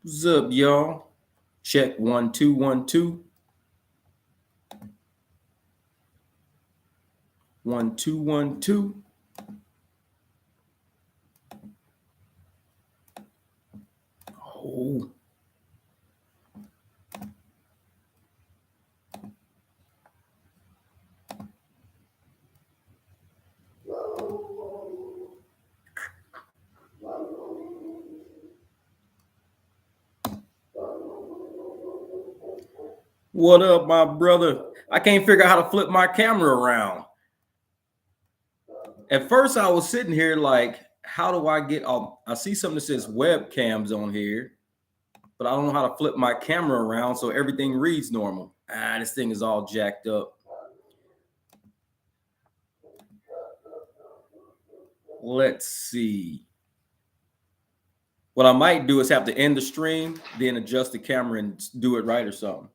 What's up, y'all? Check 1 2 1 2 1 2 1 2. Oh, what up, my brother? I can't figure out how to flip my camera around. At first, I was sitting here like, how do I get off? I see something that says webcams on here, but I don't know how to flip my camera around so everything reads normal. This thing is all jacked up. Let's see. What I might do is have to end the stream, then adjust the camera and do it right or something.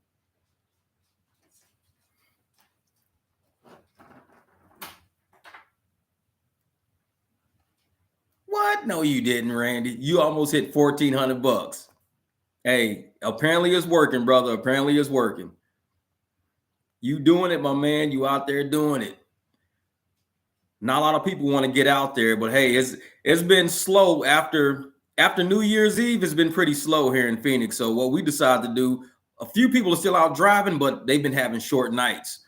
What? No, you didn't, Randy. You almost hit $1,400. Hey, apparently it's working, brother. Apparently it's working. You doing it, my man. You out there doing it. Not a lot of people want to get out there, but hey, it's been slow after New Year's Eve. It's been pretty slow here in Phoenix. So what we decided to do, a few people are still out driving, but they've been having short nights.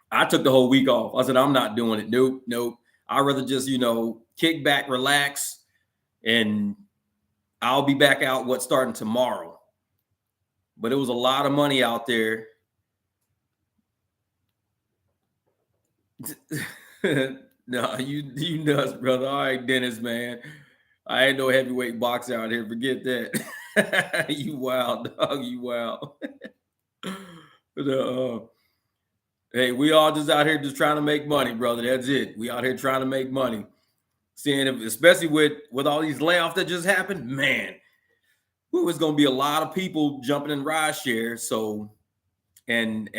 I took the whole week off. I said, I'm not doing it. Nope. I'd rather just, kick back, relax, and I'll be back out starting tomorrow. But it was a lot of money out there. No, you nuts, brother. All right, Dennis, man. I ain't no heavyweight boxer out here. Forget that. You wild, dog. You wild. Hey, we all just out here just trying to make money, brother. That's it. We out here trying to make money. Seeing if, especially with all these layoffs that just happened, man, it's going to be a lot of people jumping in rideshare. So, and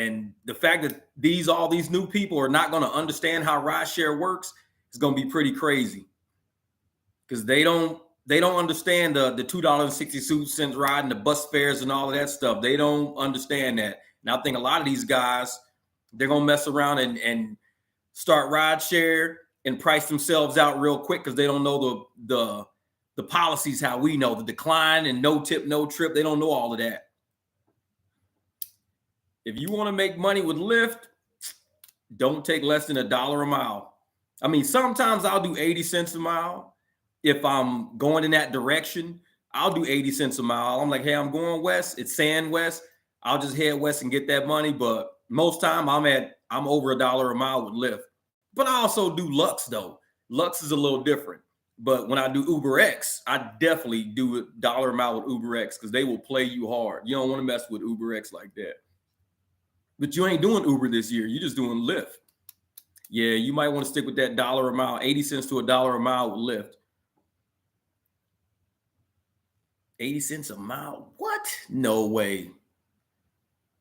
the fact that all these new people are not going to understand how rideshare works is going to be pretty crazy, because they don't understand the $2.60 ride and the bus fares and all of that stuff. They don't understand that. And I think a lot of these guys, they're going to mess around and start rideshare and price themselves out real quick, because they don't know the policies how we know, the decline and no tip, no trip. They don't know all of that. If you want to make money with Lyft, don't take less than $1 a mile. I mean, sometimes I'll do 80 cents a mile. If I'm going in that direction, I'll do 80 cents a mile. I'm like, hey, I'm going west. It's saying west. I'll just head west and get that money. But most time I'm over $1 a mile with Lyft. But I also do Lux, though. Lux is a little different. But when I do Uber X, I definitely do $1 a mile with Uber X, because they will play you hard. You don't want to mess with Uber X like that. But you ain't doing Uber this year. You're just doing Lyft. Yeah, you might want to stick with that $1 a mile, 80 cents to $1 a mile with Lyft. 80 cents a mile? What? No way.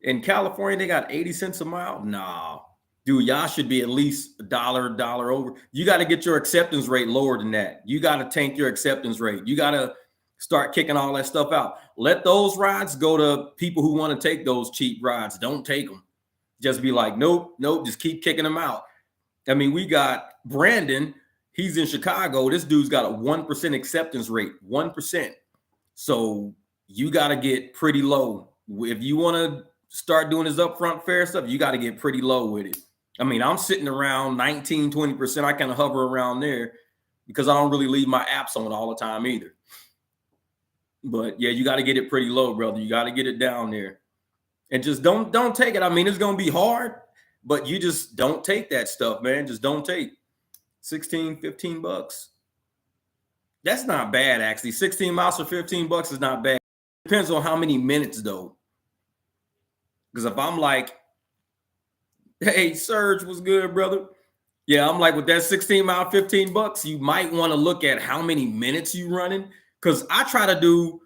In California, they got 80 cents a mile? Nah. Dude, y'all should be at least $1 over. You got to get your acceptance rate lower than that. You got to tank your acceptance rate. You got to start kicking all that stuff out. Let those rides go to people who want to take those cheap rides. Don't take them. Just be like, nope. Just keep kicking them out. I mean, we got Brandon. He's in Chicago. This dude's got a 1% acceptance rate, 1%. So you got to get pretty low. If you want to start doing this upfront fare stuff, you got to get pretty low with it. I mean, I'm sitting around 19, 20%. I kind of hover around there because I don't really leave my apps on all the time either. But yeah, you got to get it pretty low, brother. You got to get it down there. And just don't take it. I mean, it's going to be hard, but you just don't take that stuff, man. Just don't take $16, $15. That's not bad, actually. 16 miles for $15 is not bad. Depends on how many minutes, though. Because if I'm like, hey, Serge, what's good, brother? Yeah, I'm like, with that 16 mile, $15, you might want to look at how many minutes you running. Because I try to do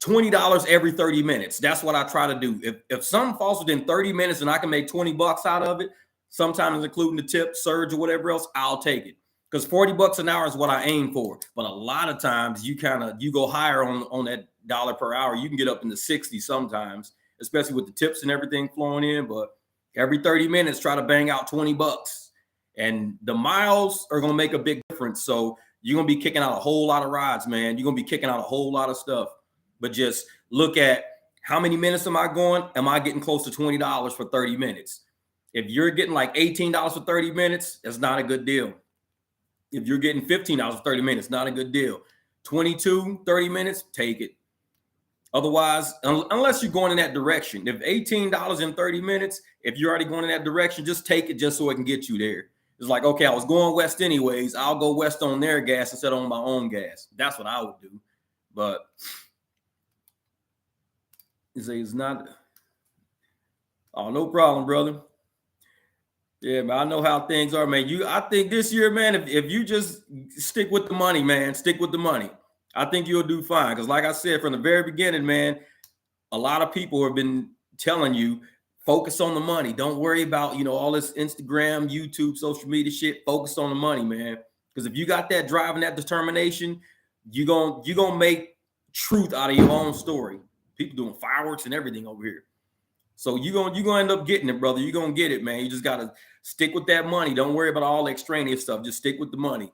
$20 every 30 minutes. That's what I try to do. If something falls within 30 minutes and I can make $20 out of it, sometimes including the tip, surge, or whatever else, I'll take it. because 40 bucks an hour is what I aim for. But a lot of times you go higher on that dollar per hour. You can get up in the 60s sometimes, especially with the tips and everything flowing in. But every 30 minutes, try to bang out 20 bucks. And the miles are going to make a big difference. So you're going to be kicking out a whole lot of rides, man. You're going to be kicking out a whole lot of stuff. But just look at how many minutes am I going? Am I getting close to $20 for 30 minutes? If you're getting like $18 for 30 minutes, that's not a good deal. If you're getting $15 for 30 minutes, not a good deal. 22, 30 minutes, take it. Otherwise, unless you're going in that direction, if $18 in 30 minutes, if you're already going in that direction, just take it just so it can get you there. It's like, okay, I was going west anyways. I'll go west on their gas instead of on my own gas. That's what I would do. But it's not. Oh, no problem, brother. Yeah, man, I know how things are, man. I think this year, man, if you just stick with the money, man, stick with the money, I think you'll do fine. Because like I said, from the very beginning, man, a lot of people have been telling you, focus on the money. Don't worry about, all this Instagram, YouTube, social media shit. Focus on the money, man. Because if you got that drive and that determination, you're gonna make truth out of your own story. People doing fireworks and everything over here. So you're gonna end up getting it, brother. You're gonna get it, man. You just gotta stick with that money. Don't worry about all the extraneous stuff. Just stick with the money.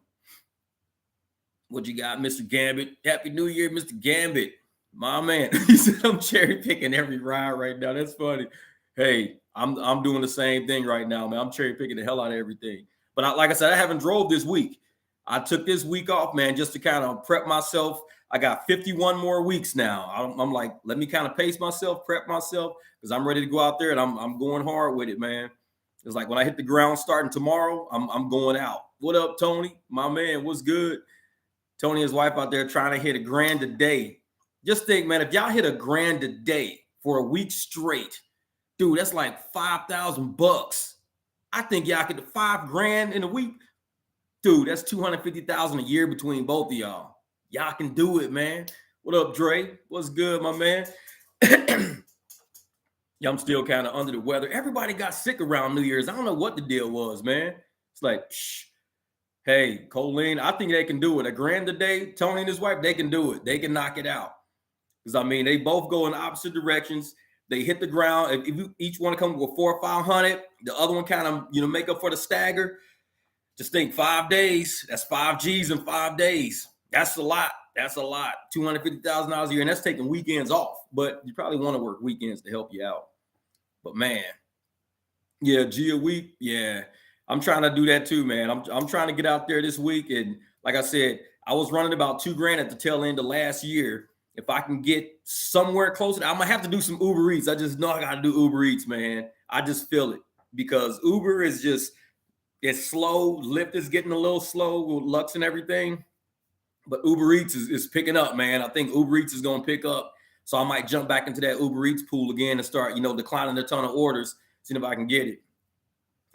What you got, Mr. Gambit? Happy New Year, Mr. Gambit. My man. He said I'm cherry picking every ride right now. That's funny. Hey, I'm doing the same thing right now, man. I'm cherry picking the hell out of everything. But like I said, I haven't drove this week. I took this week off, man, just to kind of prep myself. I got 51 more weeks now. I'm like, let me kind of pace myself, prep myself, because I'm ready to go out there and I'm going hard with it, man. It's like when I hit the ground starting tomorrow, I'm going out. What up, Tony? My man, what's good? Tony and his wife out there trying to hit $1,000 a day. Just think, man, if y'all hit $1,000 a day for a week straight, dude, that's like $5,000. I think y'all get $5,000 in a week. Dude, that's $250,000 a year between both of y'all. Y'all can do it, man. What up, Dre? What's good, my man? Yeah, I'm still kind of under the weather. Everybody got sick around New Year's. I don't know what the deal was, man. It's like, hey, Colleen, I think they can do it. $1,000 a day, Tony and his wife, they can do it. They can knock it out. Because, I mean, they both go in opposite directions. They hit the ground. If you each want to come with 400 or 500, the other one kind of, make up for the stagger. Just think 5 days. That's 5 G's in 5 days. That's a lot. That's a lot. $250,000 a year. And that's taking weekends off. But you probably want to work weekends to help you out. But, man, yeah, G a week. Yeah, I'm trying to do that too, man. I'm trying to get out there this week. And like I said, I was running about $2,000 at the tail end of last year. If I can get somewhere closer, I'm going to have to do some Uber Eats. I just know I got to do Uber Eats, man. I just feel it. Because Uber is just, it's slow. Lyft is getting a little slow with Lux and everything. But Uber Eats is picking up, man. I think Uber Eats is going to pick up. So I might jump back into that Uber Eats pool again and start, declining a ton of orders, seeing if I can get it.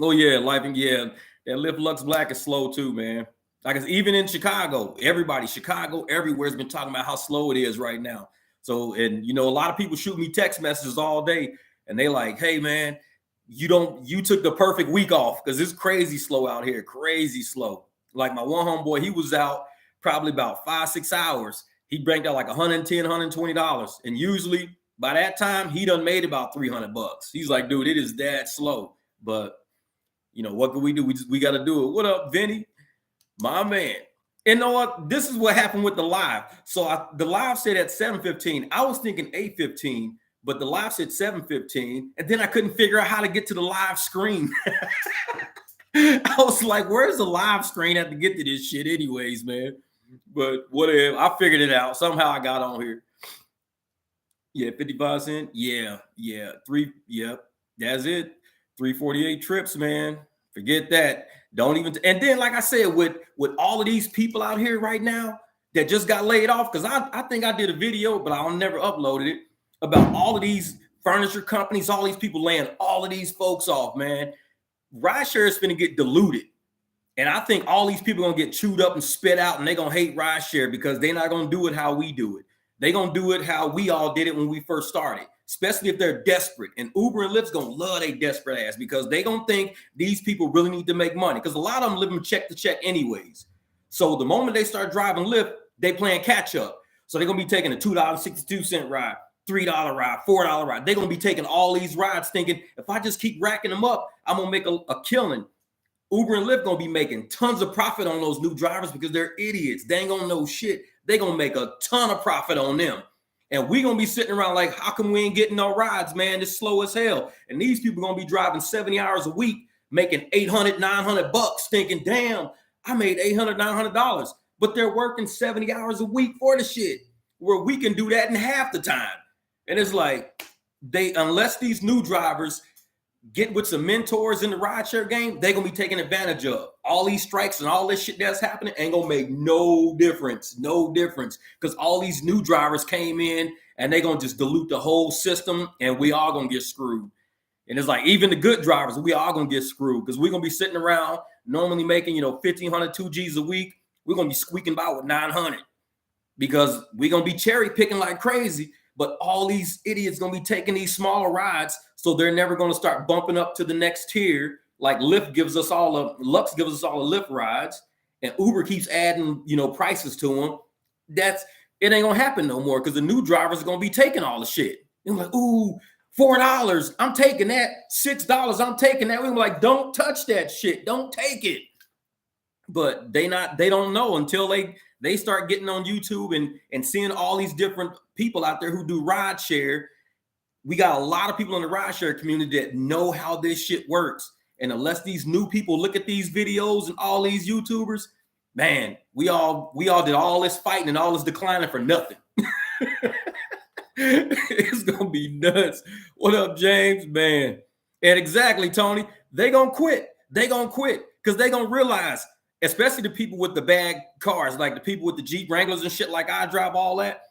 Oh, yeah, that Lyft Lux Black is slow too, man. Like even in Chicago, Chicago everywhere has been talking about how slow it is right now. So, and, a lot of people shoot me text messages all day and they like, hey, man, you took the perfect week off because it's crazy slow out here, crazy slow. Like my one homeboy, he was out probably about 5-6 hours. He banked out like $110, $120. And usually by that time, he done made about $300. He's like, dude, it is that slow. But, what can we do? We got to do it. What up, Vinny? My man. And you know what? This is what happened with the live. So the live said at 7:15. I was thinking 8:15, but the live said 7:15. And then I couldn't figure out how to get to the live screen. I was like, where's the live screen? I have to get to this shit anyways, man. But whatever. I figured it out. Somehow I got on here. Yeah, 55 cents. Yeah. Yep. That's it. 348 trips, man. Forget that. Don't even. And then, like I said, with all of these people out here right now that just got laid off, because I think I did a video, but I'll never uploaded it, about all of these furniture companies, all these people laying all of these folks off, man. Rideshare is going to get diluted. And I think all these people are going to get chewed up and spit out, and they're going to hate rideshare because they're not going to do it how we do it. They're going to do it how we all did it when we first started. especially if they're desperate. And Uber and Lyft's gonna love they desperate ass because they gonna think these people really need to make money because a lot of them living check to check anyways. So the moment they start driving Lyft, they playing catch up. So they're gonna be taking a $2.62 ride, $3 ride, $4 ride. They're gonna be taking all these rides thinking if I just keep racking them up, I'm gonna make a killing. Uber and Lyft gonna be making tons of profit on those new drivers because they're idiots. They ain't gonna know shit. They gonna make a ton of profit on them. And we gonna be sitting around like, how come we ain't getting no rides, man? It's slow as hell. And these people gonna be driving 70 hours a week, making $800, $900, thinking, damn, I made $800, $900. But they're working 70 hours a week for the shit, where we can do that in half the time. And it's like, unless these new drivers get with some mentors in the rideshare game, they're gonna be taken advantage of. All these strikes and all this shit that's happening ain't gonna make no difference, because all these new drivers came in and they're gonna just dilute the whole system, and we all gonna get screwed. And it's like, even the good drivers, we all gonna get screwed because we're gonna be sitting around normally making 1,500, 2 G's a week. We're gonna be squeaking by with 900 because we're gonna be cherry picking like crazy. But all these idiots gonna be taking these smaller rides, so they're never gonna start bumping up to the next tier. Like Lux gives us all the Lyft rides, and Uber keeps adding, prices to them. It ain't gonna happen no more because the new drivers are gonna be taking all the shit. They're like, ooh, $4, I'm taking that. $6, I'm taking that. We're like, don't touch that shit. Don't take it. But they don't know until they start getting on YouTube and seeing all these different people out there who do rideshare. We got a lot of people in the rideshare community that know how this shit works. And unless these new people look at these videos and all these YouTubers, man, we all did all this fighting and all this declining for nothing. It's gonna be nuts. What up, James? Man. And exactly, Tony. They gonna quit. Because they gonna realize, especially the people with the bad cars, like the people with the Jeep Wranglers and shit like I drive, all that.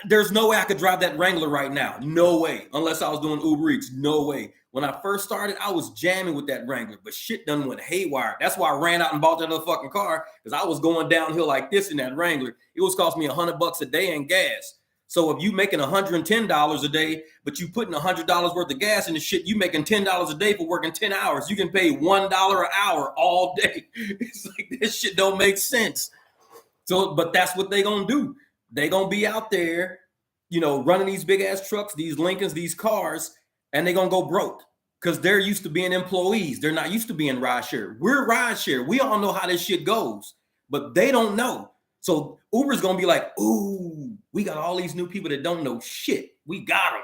There's no way I could drive that Wrangler right now. No way. Unless I was doing Uber Eats. No way. When I first started, I was jamming with that Wrangler, but shit done went haywire. That's why I ran out and bought that other fucking car, because I was going downhill like this in that Wrangler. It was costing me $100 a day in gas. So if you making $110 a day, but you putting $100 worth of gas in the shit, you making $10 a day for working 10 hours. You can pay $1 an hour all day. It's like, this shit don't make sense. So, but that's what they gonna do. They gonna be out there, running these big ass trucks, these Lincolns, these cars, and they gonna go broke because they're used to being employees. They're not used to being rideshare. We're rideshare. We all know how this shit goes, but they don't know. So Uber's gonna be like, ooh, we got all these new people that don't know shit. We got them.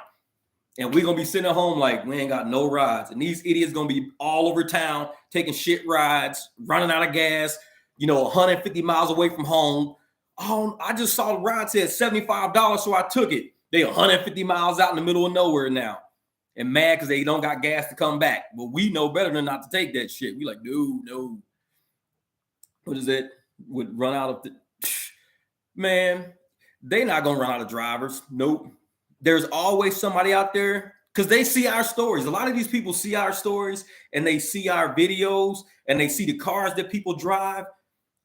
And we're gonna be sitting at home like, we ain't got no rides. And these idiots gonna be all over town taking shit rides, running out of gas, 150 miles away from home. Oh, I just saw the ride said $75, so I took it. They 150 miles out in the middle of nowhere now. And mad because they don't got gas to come back. But we know better than not to take that shit. We like, no. What is it? Would run out of the... Man, they not going to run out of drivers. Nope. There's always somebody out there because they see our stories. A lot of these people see our stories and they see our videos and they see the cars that people drive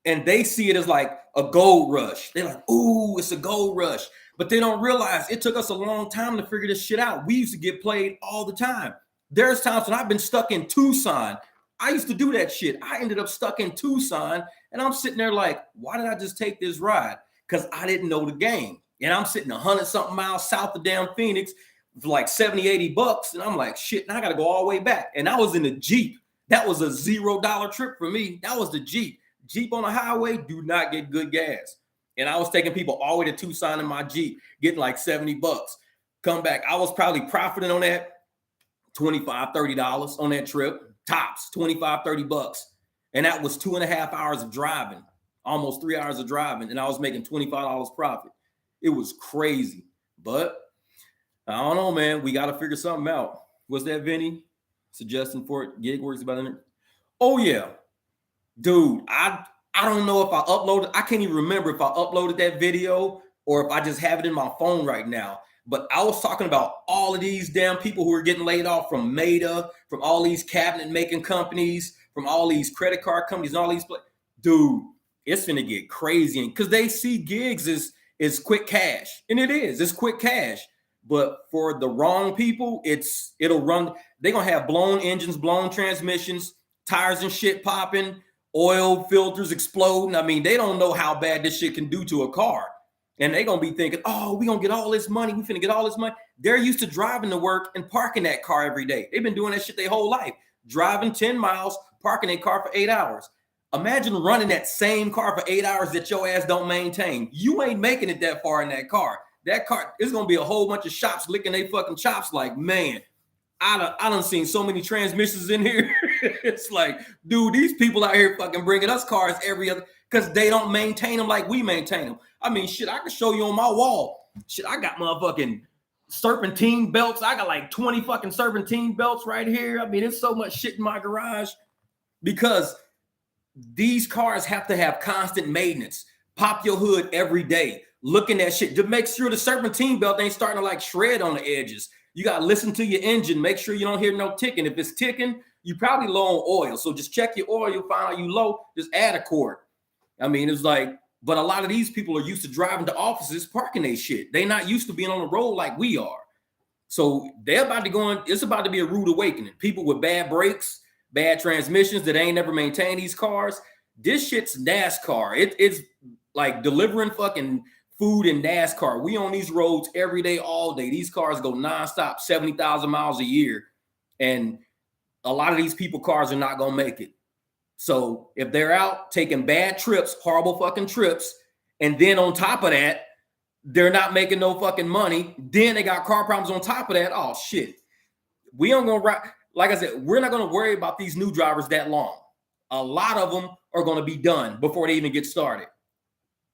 and they see it as like a gold rush. They're like, ooh, it's a gold rush. But they don't realize it took us a long time to figure this shit out. We used to get played all the time. There's times when I've been stuck in Tucson. I used to do that shit. I ended up stuck in Tucson and I'm sitting there like, why did I just take this ride? Because I didn't know the game. And I'm sitting 100-something miles south of damn Phoenix for like $70-$80. And I'm like, shit, now I got to go all the way back. And I was in a Jeep. That was a $0 trip for me. That was the Jeep. Jeep on the highway do not get good gas. And I was taking people all the way to Tucson in my Jeep, getting like $70. Come back. I was probably profiting on that $25, $30 on that trip. Tops, $25, $30. And that was 2.5 hours of driving, almost 3 hours of driving. And I was making $25 profit. It was crazy. But I don't know, man. We got to figure something out. What's that, Vinny? Suggesting for it. Gig works about it. Oh, yeah. Dude, I don't know if I uploaded. I can't even remember if I uploaded that video or if I just have it in my phone right now. But I was talking about all of these damn people who are getting laid off from Meta, from all these cabinet making companies, from all these credit card companies, and all these. Dude, it's gonna get crazy because they see gigs as quick cash, and it is. It's quick cash. But for the wrong people, it'll run. They're gonna have blown engines, blown transmissions, tires and shit popping, oil filters exploding. I mean, they don't know how bad this shit can do to a car. And they're gonna be thinking, oh, we're gonna get all this money. We finna get all this money. They're used to driving to work and parking that car every day. They've been doing that shit their whole life. Driving 10 miles, parking a car for 8 hours. Imagine running that same car for 8 hours that your ass don't maintain. You ain't making it that far in that car. That car is gonna be a whole bunch of shops licking their fucking chops like, man, I done seen so many transmissions in here. It's like, dude, these people out here fucking bringing us cars every other, because they don't maintain them like we maintain them. I mean, shit, I can show you on my wall. Shit, I got motherfucking serpentine belts. I got like 20 fucking serpentine belts right here. I mean, there's so much shit in my garage because these cars have to have constant maintenance. Pop your hood every day. Looking at shit to make sure the serpentine belt ain't starting to like shred on the edges. You got to listen to your engine. Make sure you don't hear no ticking. If it's ticking, you probably low on oil. So just check your oil. You'll find out you low. Just add a quart. I mean, it's like, but a lot of these people are used to driving to offices, parking their shit. They not used to being on the road like we are. So they're about to go in. It's about to be a rude awakening. People with bad brakes, bad transmissions that ain't never maintained these cars. This shit's NASCAR. It's like delivering fucking food in NASCAR. We on these roads every day, all day. These cars go nonstop, 70,000 miles a year. And a lot of these people cars are not going to make it. So if they're out taking bad trips, horrible fucking trips, and then on top of that, they're not making no fucking money, then they got car problems on top of that. Oh, shit. We aren't going to ride. Like I said, we're not going to worry about these new drivers that long. A lot of them are going to be done before they even get started.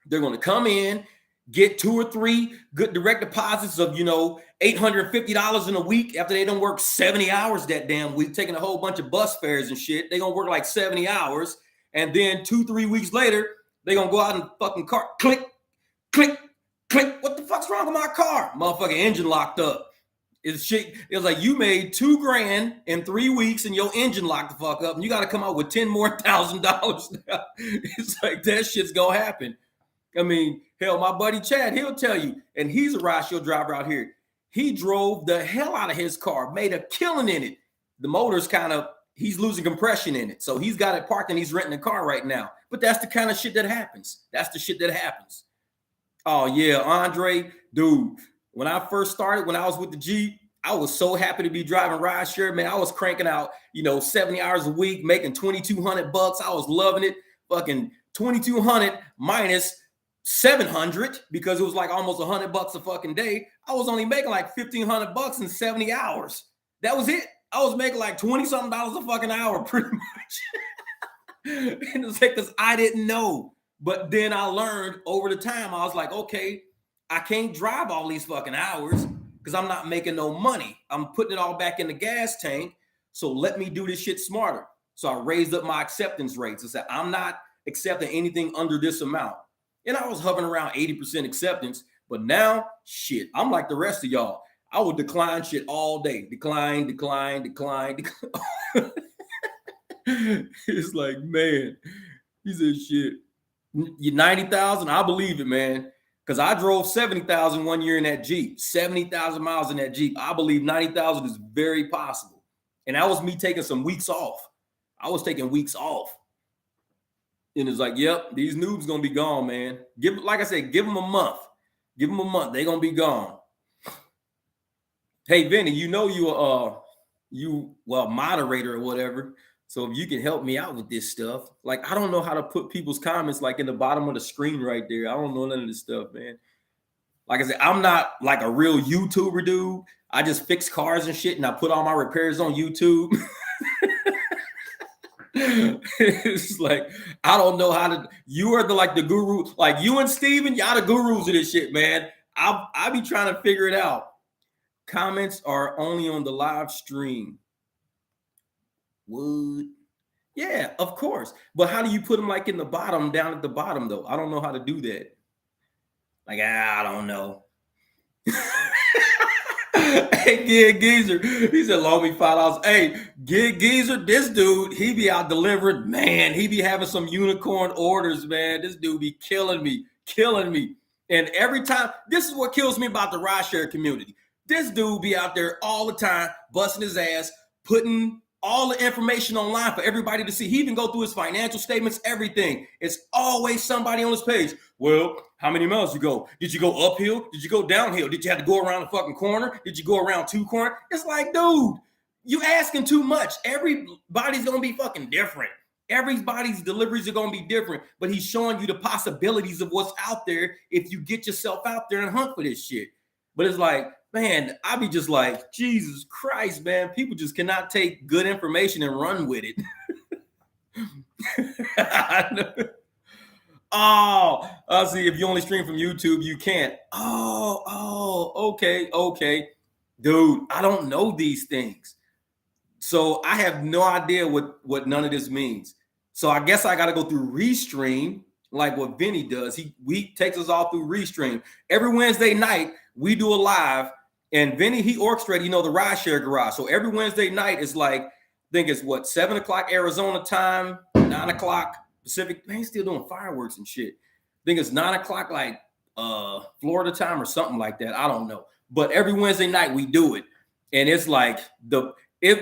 They're going to come in, get 2 or 3 good direct deposits of, $850 in a week after they don't work 70 hours that damn week, taking a whole bunch of bus fares and shit. They're going to work like 70 hours. And then 2-3 weeks later, they're going to go out and fucking car, click, click, click. What the fuck's wrong with my car? Motherfucking engine locked up. It's shit. It was like you made $2,000 in 3 weeks and your engine locked the fuck up, and you got to come out with $10,000 more now. It's like that shit's gonna happen. I mean, hell, my buddy Chad, he'll tell you, and he's a rideshare driver out here. He drove the hell out of his car, made a killing in it. The motor's he's losing compression in it, so he's got it parked and he's renting a car right now. But that's the kind of shit that happens. That's the shit that happens. Oh yeah, Andre, dude. When I first started, when I was with the Jeep, I was so happy to be driving rideshare, man. I was cranking out, 70 hours a week, making $2,200. I was loving it. Fucking 2,200 minus 700 because it was like almost $100 a fucking day. I was only making like $1,500 in 70 hours. That was it. I was making like $20-something a fucking hour, pretty much. And it's like, because I didn't know. But then I learned over the time, I was like, okay, I can't drive all these fucking hours because I'm not making no money. I'm putting it all back in the gas tank. So let me do this shit smarter. So I raised up my acceptance rates. I said, I'm not accepting anything under this amount. And I was hovering around 80% acceptance. But now, shit, I'm like the rest of y'all. I would decline shit all day. Decline. It's like, man, he said shit. You 90,000, I believe it, man. Because I drove 70,000 one year in that Jeep, 70,000 miles in that Jeep. I believe 90,000 is very possible. And that was me taking some weeks off. I was taking weeks off. And it's like, yep, these noobs going to be gone, man. Like I said, give them a month. Give them a month. They're going to be gone. Hey, Vinny, you're a moderator or whatever. So if you can help me out with this stuff, like, I don't know how to put people's comments like in the bottom of the screen right there. I don't know none of this stuff, man. Like I said, I'm not like a real YouTuber dude. I just fix cars and shit and I put all my repairs on YouTube. It's like, I don't know how to, you are the guru, like you and Steven, y'all the gurus of this shit, man. I be trying to figure it out. Comments are only on the live stream. Would yeah, of course, but how do you put them like in the bottom, down at the bottom though? I don't know how to do that. Like, I don't know. Hey, Gig Geezer, he said, "Loan me $5." Hey, Gig Geezer, this dude, he be out delivering, man. He be having some unicorn orders, man. This dude be killing me. And every time, this is what kills me about the rideshare community. This dude be out there all the time, busting his ass, putting all the information online for everybody to see. He even go through his financial statements, everything. It's always somebody on his page. Well, how many miles you go? Did you go uphill? Did you go downhill? Did you have to go around the fucking corner? Did you go around 2 corners? It's like, dude, you asking too much. Everybody's going to be fucking different. Everybody's deliveries are going to be different, but he's showing you the possibilities of what's out there if you get yourself out there and hunt for this shit. But it's like, man, I be just like, Jesus Christ, man. People just cannot take good information and run with it. Oh, I see. If you only stream from YouTube, you can't. Okay. Dude, I don't know these things. So I have no idea what none of this means. So I guess I got to go through Restream like what Vinny does. He takes us all through Restream. Every Wednesday night, we do a live. And Vinny, he orchestrated, the rideshare garage. So every Wednesday night is like, I think it's 7 o'clock Arizona time, 9 o'clock Pacific. Man, he's still doing fireworks and shit. I think it's 9 o'clock like Florida time or something like that. I don't know. But every Wednesday night we do it. And it's like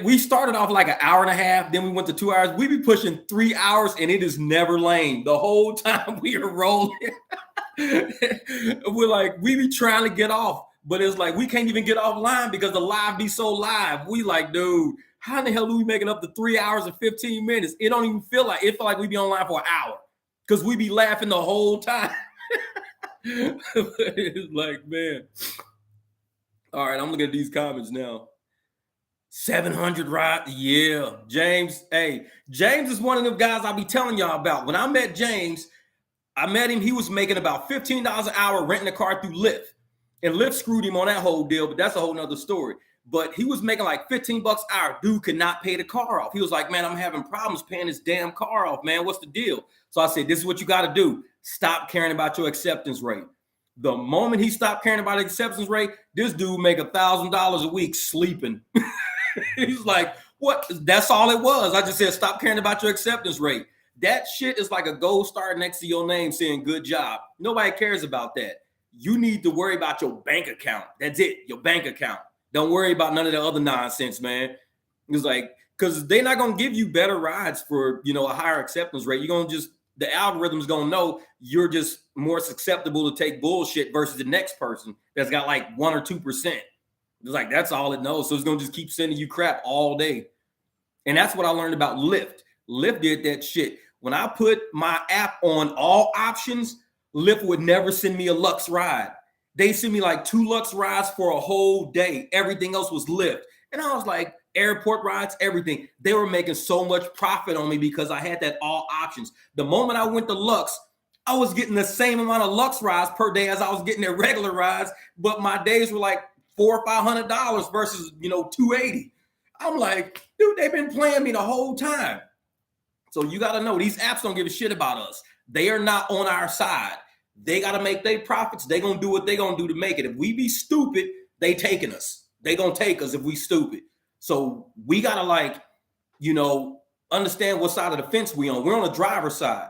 we started off like an hour and a half, then we went to 2 hours. We be pushing 3 hours and it is never lame. The whole time we are rolling. We be trying to get off, but it's like we can't even get offline because the live be so live. We like, dude, how in the hell do we making up to 3 hours and 15 minutes? It don't even feel like we be online for an hour because we be laughing the whole time. It's like, man. All right, I'm looking at these comments now. 700 ride. Yeah, James. Hey, James is one of them guys I'll be telling y'all about. When I met James, him. He was making about $15 an hour renting a car through Lyft. And Lyft screwed him on that whole deal, but that's a whole nother story. But he was making like $15 an hour. Dude could not pay the car off. He was like, man, I'm having problems paying this damn car off, man. What's the deal? So I said, this is what you got to do. Stop caring about your acceptance rate. The moment he stopped caring about the acceptance rate, this dude make $1,000 a week sleeping. He's like, what? That's all it was. I just said, stop caring about your acceptance rate. That shit is like a gold star next to your name saying good job. Nobody cares about that. You need to worry about your bank account. That's it, your bank account. Don't worry about none of the other nonsense, man. It's like, because they're not going to give you better rides for, a higher acceptance rate. You're going to the algorithm's going to know you're just more susceptible to take bullshit versus the next person that's got like 1 or 2%. It's like, that's all it knows. So it's going to just keep sending you crap all day. And that's what I learned about Lyft. Lyft did that shit. When I put my app on all options, Lyft would never send me a Lux ride. They sent me like 2 Lux rides for a whole day. Everything else was Lyft. And I was like, airport rides, everything. They were making so much profit on me because I had that all options. The moment I went to Lux, I was getting the same amount of Lux rides per day as I was getting their regular rides, but my days were like $400 or $500 versus, $280. I'm like, dude, they've been playing me the whole time. So you got to know these apps don't give a shit about us. They are not on our side. They got to make their profits. They going to do what they going to do to make it. If we be stupid, they taking us. They going to take us if we stupid. So we got to understand what side of the fence we on. We're on the driver's side.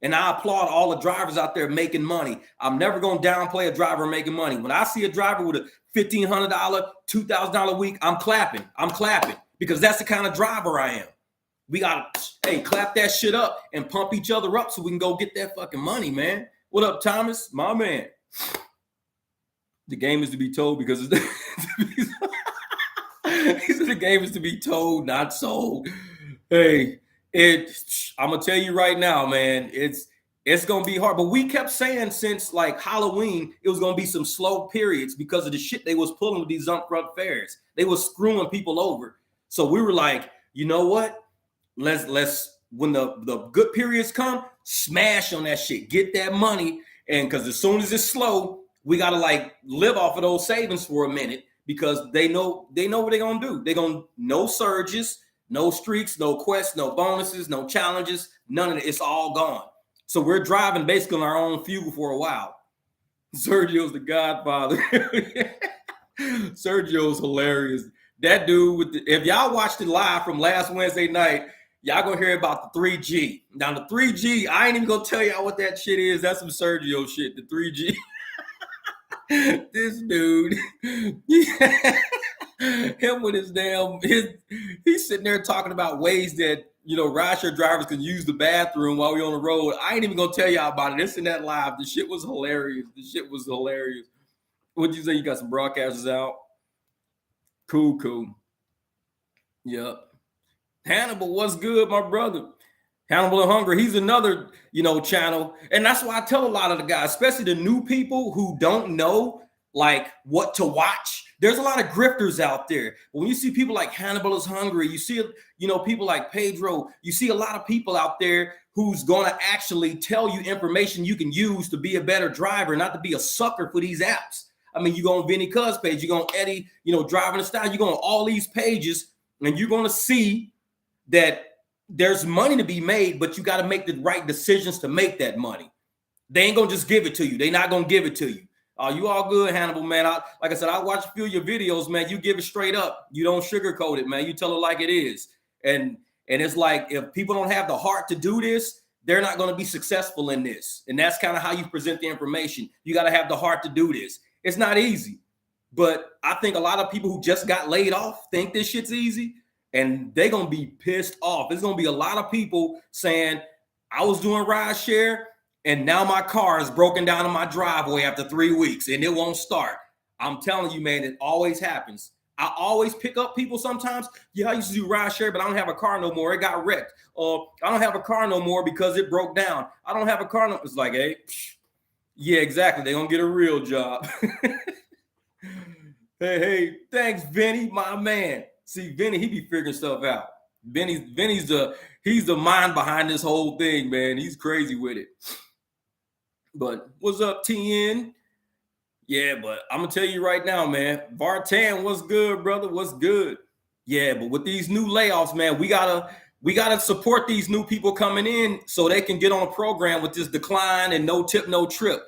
And I applaud all the drivers out there making money. I'm never going to downplay a driver making money. When I see a driver with a $1,500, $2,000 a week, I'm clapping. Because that's the kind of driver I am. We got to, clap that shit up and pump each other up so we can go get that fucking money, man. What up, Thomas? My man. The game is to be told because it's the game is to be told, not sold. Hey, I'm going to tell you right now, man, it's going to be hard. But we kept saying since like Halloween, it was going to be some slow periods because of the shit they was pulling with these upfront fares. They was screwing people over. So we were like, you know what? Let's when the good periods come, smash on that shit, get that money. And because as soon as it's slow, we got to live off of those savings for a minute because they know what they're going to do. They're going to no surges, no streaks, no quests, no bonuses, no challenges, none of it. It's all gone. So we're driving basically on our own fuel for a while. Sergio's the godfather. Sergio's hilarious. That dude, if y'all watched it live from last Wednesday night, y'all gonna hear about the 3G. Now the 3G, I ain't even gonna tell y'all what that shit is. That's some Sergio shit, the 3G. This dude, him with his he's sitting there talking about ways that rideshare drivers can use the bathroom while we're on the road. I ain't even gonna tell y'all about it. It's in that live. The shit was hilarious. What'd you say? You got some broadcasters out? Cool. Yep. Hannibal, what's good, my brother? Hannibal and Hungry, he's another, channel. And that's why I tell a lot of the guys, especially the new people who don't know like what to watch. There's a lot of grifters out there. But when you see people like Hannibal is Hungry, you see, people like Pedro, you see a lot of people out there who's going to actually tell you information you can use to be a better driver, not to be a sucker for these apps. I mean, you go on Vinny Cuz page, you go on Eddie, driving the style, you go on all these pages, and you're going to see that there's money to be made, but you got to make the right decisions to make that money. They ain't gonna just give it to you. They not gonna give it to you. You all good, Hannibal, man. Like I said, I watch a few of your videos, man. You give it straight up. You don't sugarcoat it, man. You tell it like it is. And it's like, if people don't have the heart to do this, they're not going to be successful in this. And that's kind of how you present the information. You got to have the heart to do this. It's not easy, but I think a lot of people who just got laid off think this shit's easy. And they're going to be pissed off. There's going to be a lot of people saying, I was doing rideshare and now my car is broken down in my driveway after 3 weeks and it won't start. I'm telling you, man, it always happens. I always pick up people sometimes. Yeah, I used to do rideshare, but I don't have a car no more. It got wrecked. Or I don't have a car no more because it broke down. I don't have a car no more. It's like, hey, yeah, exactly. They're going to get a real job. Hey, thanks, Vinny, my man. See, Vinny, he be figuring stuff out. Vinny's the mind behind this whole thing, man. He's crazy with it. But what's up, TN? Yeah, but I'm gonna tell you right now, man. Vartan, what's good, brother? What's good? Yeah, but with these new layoffs, man, we gotta support these new people coming in so they can get on a program with this decline and no tip, no trip.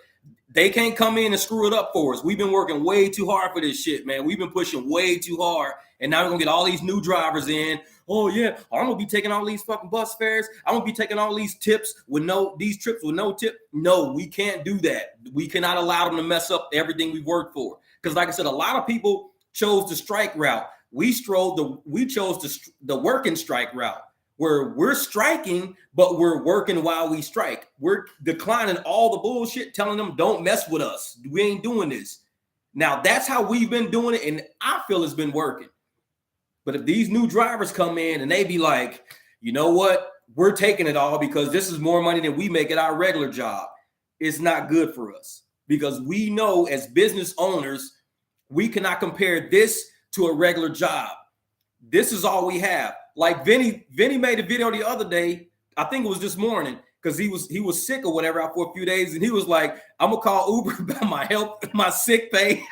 They can't come in and screw it up for us. We've been working way too hard for this shit, man. We've been pushing way too hard. And now we're going to get all these new drivers in. Oh, yeah, I'm going to be taking all these fucking bus fares. I'm going to be taking all these trips with no tip. No, we can't do that. We cannot allow them to mess up everything we've worked for. Because like I said, a lot of people chose the strike route. We chose the working strike route, where we're striking, but we're working while we strike. We're declining all the bullshit, telling them don't mess with us. We ain't doing this. Now, that's how we've been doing it, and I feel it's been working. But if these new drivers come in and they be like, you know what, we're taking it all because this is more money than we make at our regular job, it's not good for us. Because we know as business owners, we cannot compare this to a regular job. This is all we have. Like Vinny made a video the other day, I think it was this morning, because he was sick or whatever out for a few days, and he was like, I'm gonna call Uber about my sick pay.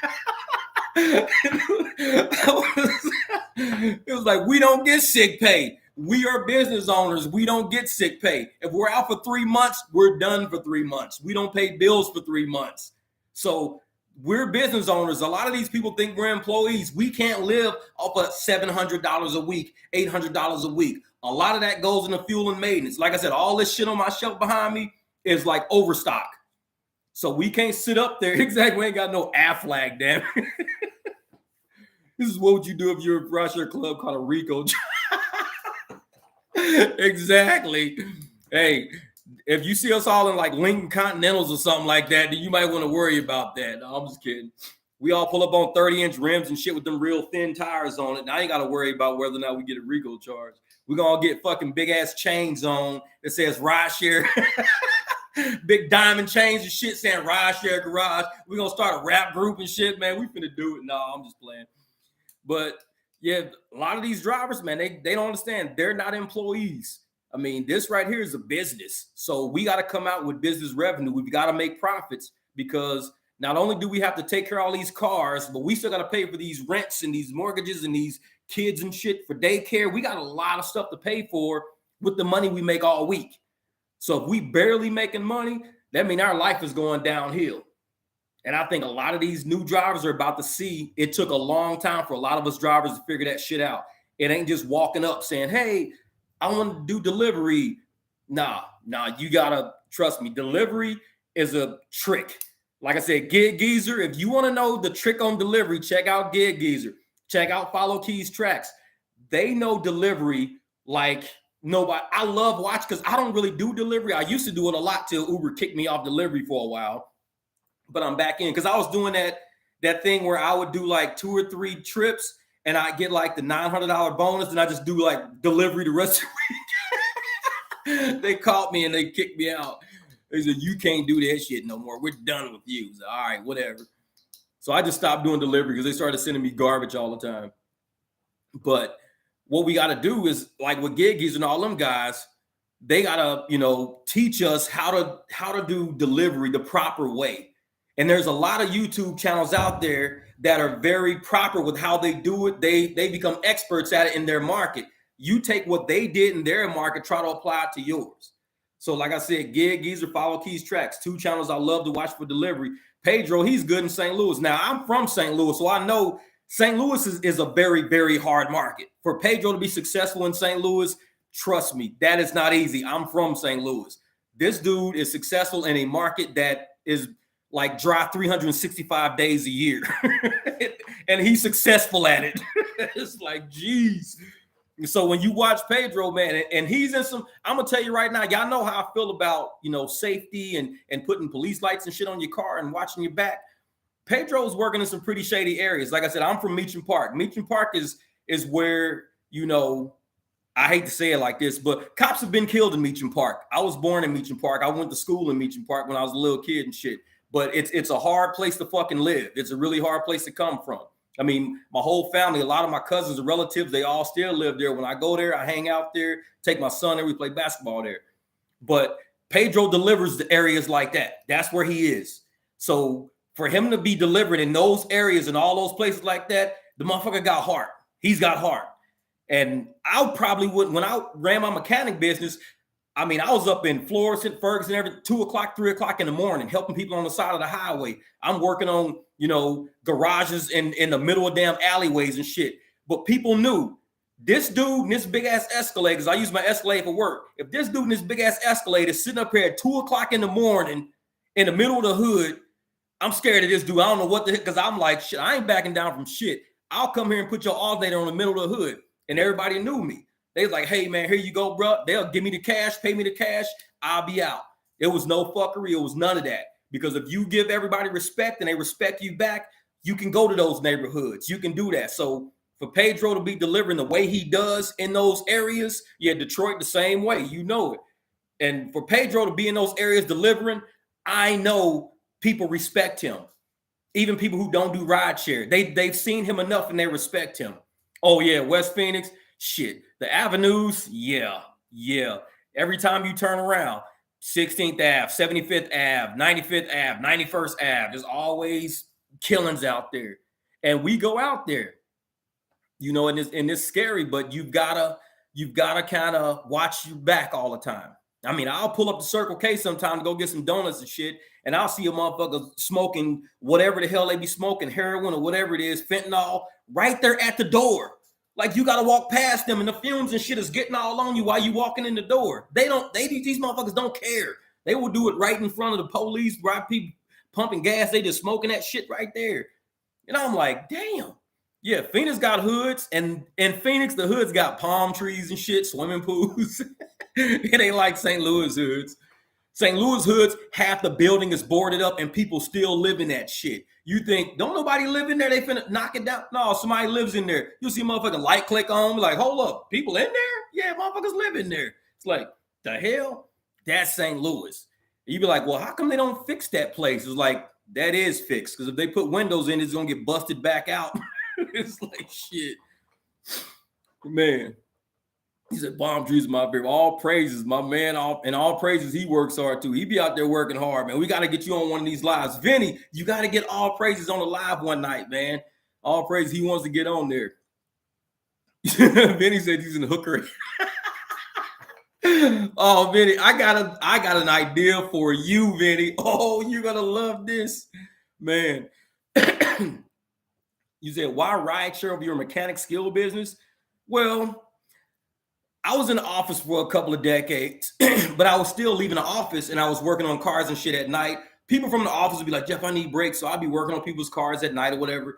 It was like, we don't get sick pay. We are business owners. We don't get sick pay. If we're out for 3 months, we're done for 3 months. We don't pay bills for 3 months. So we're business owners. A lot of these people think we're employees. We can't live off of $700 a week, $800 a week. A lot of that goes into fuel and maintenance. Like I said, all this shit on my shelf behind me is like overstock. So we can't sit up there. Exactly. We ain't got no Aflac, damn it. This is what would you do if you're a rideshare club called a Rico? Exactly. Hey, if you see us all in like Lincoln Continentals or something like that, then you might want to worry about that. No, I'm just kidding. We all pull up on 30-inch rims and shit with them real thin tires on it. Now I ain't got to worry about whether or not we get a Rico charge. We're going to get fucking big-ass chains on that says rideshare. Big diamond chains and shit saying rideshare garage. We're going to start a rap group and shit, man. We finna do it. No, I'm just playing. But yeah, a lot of these drivers, man, they don't understand. They're not employees. I mean, this right here is a business. So we got to come out with business revenue. We've got to make profits, because not only do we have to take care of all these cars, but we still got to pay for these rents and these mortgages and these kids and shit for daycare. We got a lot of stuff to pay for with the money we make all week. So if we barely making money, that means our life is going downhill. And I think a lot of these new drivers are about to see it took a long time for a lot of us drivers to figure that shit out. It ain't just walking up saying, hey, I want to do delivery. Nah, you got to trust me. Delivery is a trick. Like I said, Gig Geezer, if you want to know the trick on delivery, check out Gig Geezer. Check out Follow Keys Tracks. They know delivery like nobody. I love watch because I don't really do delivery. I used to do it a lot till Uber kicked me off delivery for a while. But I'm back in because I was doing that thing where I would do like 2 or 3 trips and I get like the $900 bonus and I just do like delivery the rest of the week. They caught me and they kicked me out. They said, you can't do that shit no more. We're done with you. So, all right, whatever. So I just stopped doing delivery because they started sending me garbage all the time. But what we got to do is like with Giggies and all them guys, they got to, teach us how to do delivery the proper way. And there's a lot of YouTube channels out there that are very proper with how they do it. They become experts at it in their market. You take what they did in their market, try to apply it to yours. So like I said, Gig Geezer, Follow Keys Tracks, 2 channels I love to watch for delivery. Pedro, he's good in St. Louis. Now, I'm from St. Louis, so I know St. Louis is a very, very hard market. For Pedro to be successful in St. Louis, trust me, that is not easy. I'm from St. Louis. This dude is successful in a market that is like dry 365 days a year. And he's successful at it. It's like, geez. So when you watch Pedro, man, and he's in some, I'm gonna tell you right now, y'all know how I feel about safety and putting police lights and shit on your car and watching your back. Pedro's working in some pretty shady areas. Like I said, I'm from Meacham Park. Meacham Park is where, I hate to say it like this, but cops have been killed in Meacham Park. I was born in Meacham Park. I went to school in Meacham Park when I was a little kid and shit. But it's a hard place to fucking live. It's a really hard place to come from. I mean, my whole family, a lot of my cousins and relatives, they all still live there. When I go there, I hang out there, take my son there, we play basketball there. But Pedro delivers the areas like that. That's where he is. So for him to be delivering in those areas and all those places like that, the motherfucker got heart. He's got heart. And I probably wouldn't, when I ran my mechanic business, I mean, I was up in Florissant, Ferguson, every 2 o'clock, 3 o'clock in the morning, helping people on the side of the highway. I'm working on, garages in the middle of damn alleyways and shit. But people knew this dude and this big ass Escalade, because I use my Escalade for work. If this dude and this big ass Escalade is sitting up here at 2 o'clock in the morning in the middle of the hood, I'm scared of this dude. I don't know what the heck, because I'm like, shit, I ain't backing down from shit. I'll come here and put your alternator on the middle of the hood. And everybody knew me. They was like, hey, man, here you go, bro. They'll give me the cash, pay me the cash. I'll be out. It was no fuckery. It was none of that. Because if you give everybody respect and they respect you back, you can go to those neighborhoods. You can do that. So for Pedro to be delivering the way he does in those areas, yeah, Detroit the same way. You know it. And for Pedro to be in those areas delivering, I know people respect him. Even people who don't do rideshare. They've seen him enough and they respect him. Oh, yeah, West Phoenix, shit. The avenues, yeah. Every time you turn around, 16th Ave, 75th Ave, 95th Ave, 91st Ave, there's always killings out there. And we go out there, and it's scary, but you've gotta kind of watch your back all the time. I mean, I'll pull up the Circle K sometime to go get some donuts and shit, and I'll see a motherfucker smoking whatever the hell they be smoking, heroin or whatever it is, fentanyl, right there at the door. Like you got to walk past them and the fumes and shit is getting all on you while you walking in the door. These motherfuckers don't care. They will do it right in front of the police, right? People pumping gas. They just smoking that shit right there. And I'm like, damn. Yeah, Phoenix got hoods, and in Phoenix, the hoods got palm trees and shit, swimming pools. It ain't like St. Louis hoods. St. Louis hoods, half the building is boarded up and people still live in that shit. You think, don't nobody live in there? They finna knock it down? No, somebody lives in there. You'll see a motherfucking light click on, like, hold up, people in there? Yeah, motherfuckers live in there. It's like, the hell? That's St. Louis. You be like, well, how come they don't fix that place? It's like, that is fixed, because if they put windows in, it's gonna get busted back out. It's like, shit. Man. He said, palm trees are my favorite. All praises, my man. All praises, he works hard too. He be out there working hard, man. We got to get you on one of these lives. Vinny, you got to get all praises on the live one night, man. All praises, he wants to get on there. Vinny said he's in the hooker. Oh, Vinny, I got an idea for you, Vinny. Oh, you're going to love this, man. You said, why rideshare over your mechanic skill business? Well, I was in the office for a couple of decades, but I was still leaving the office and I was working on cars and shit at night, people from the office would be like, Jeff, I need brakes. So I'd be working on people's cars at night or whatever,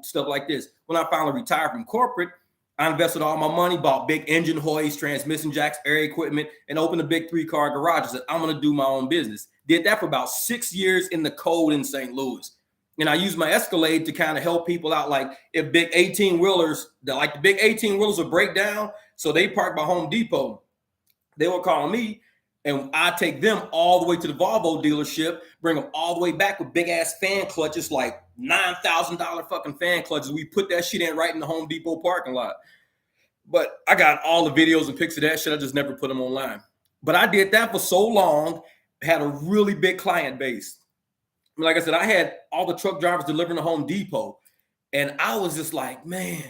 stuff like this. When I finally retired from corporate, I invested all my money, bought big engine hoists, transmission jacks, air equipment, and opened a big 3-car garage. I said, I'm going to do my own business. Did that for about 6 years in the cold in St. Louis. And I used my Escalade to kind of help people out. Like if big 18-wheelers, the big 18-wheelers would break down, so they park by Home Depot, they would call me, and I take them all the way to the Volvo dealership, bring them all the way back with big ass fan clutches, like $9,000 fucking fan clutches. We put that shit in right in the Home Depot parking lot. But I got all the videos and pics of that shit. I just never put them online. But I did that for so long, had a really big client base. I mean, like I said, I had all the truck drivers delivering to Home Depot. And I was just like, man,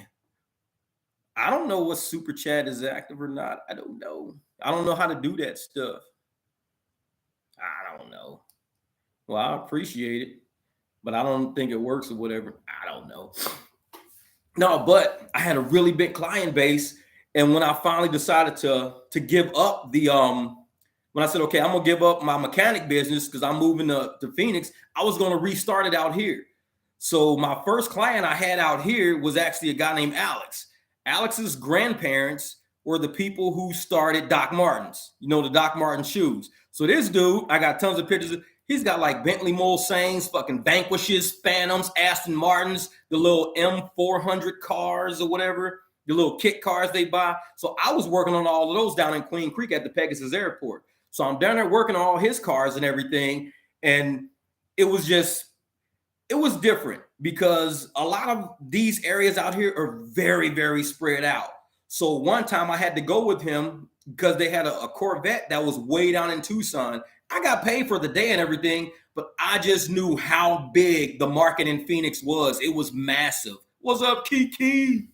I don't know what super chat is active or not. I don't know. I don't know how to do that stuff. I don't know. Well, I appreciate it, but I don't think it works or whatever. I don't know. No, but I had a really big client base. And when I finally decided to give up when I said, okay, I'm going to give up my mechanic business because I'm moving to Phoenix, I was going to restart it out here. So my first client I had out here was actually a guy named Alex. Alex's grandparents were the people who started Doc Martens, the Doc Marten shoes. So this dude, I got tons of pictures of, he's got like Bentley Mulsannes, fucking Vanquishes, Phantoms, Aston Martins, the little M400 cars or whatever, the little kit cars they buy. So I was working on all of those down in Queen Creek at the Pegasus Airport. So I'm down there working on all his cars and everything. And it was different because a lot of these areas out here are very, very spread out. So one time I had to go with him because they had a Corvette that was way down in Tucson. I got paid for the day and everything, but I just knew how big the market in Phoenix was. It was massive. What's up, Kiki?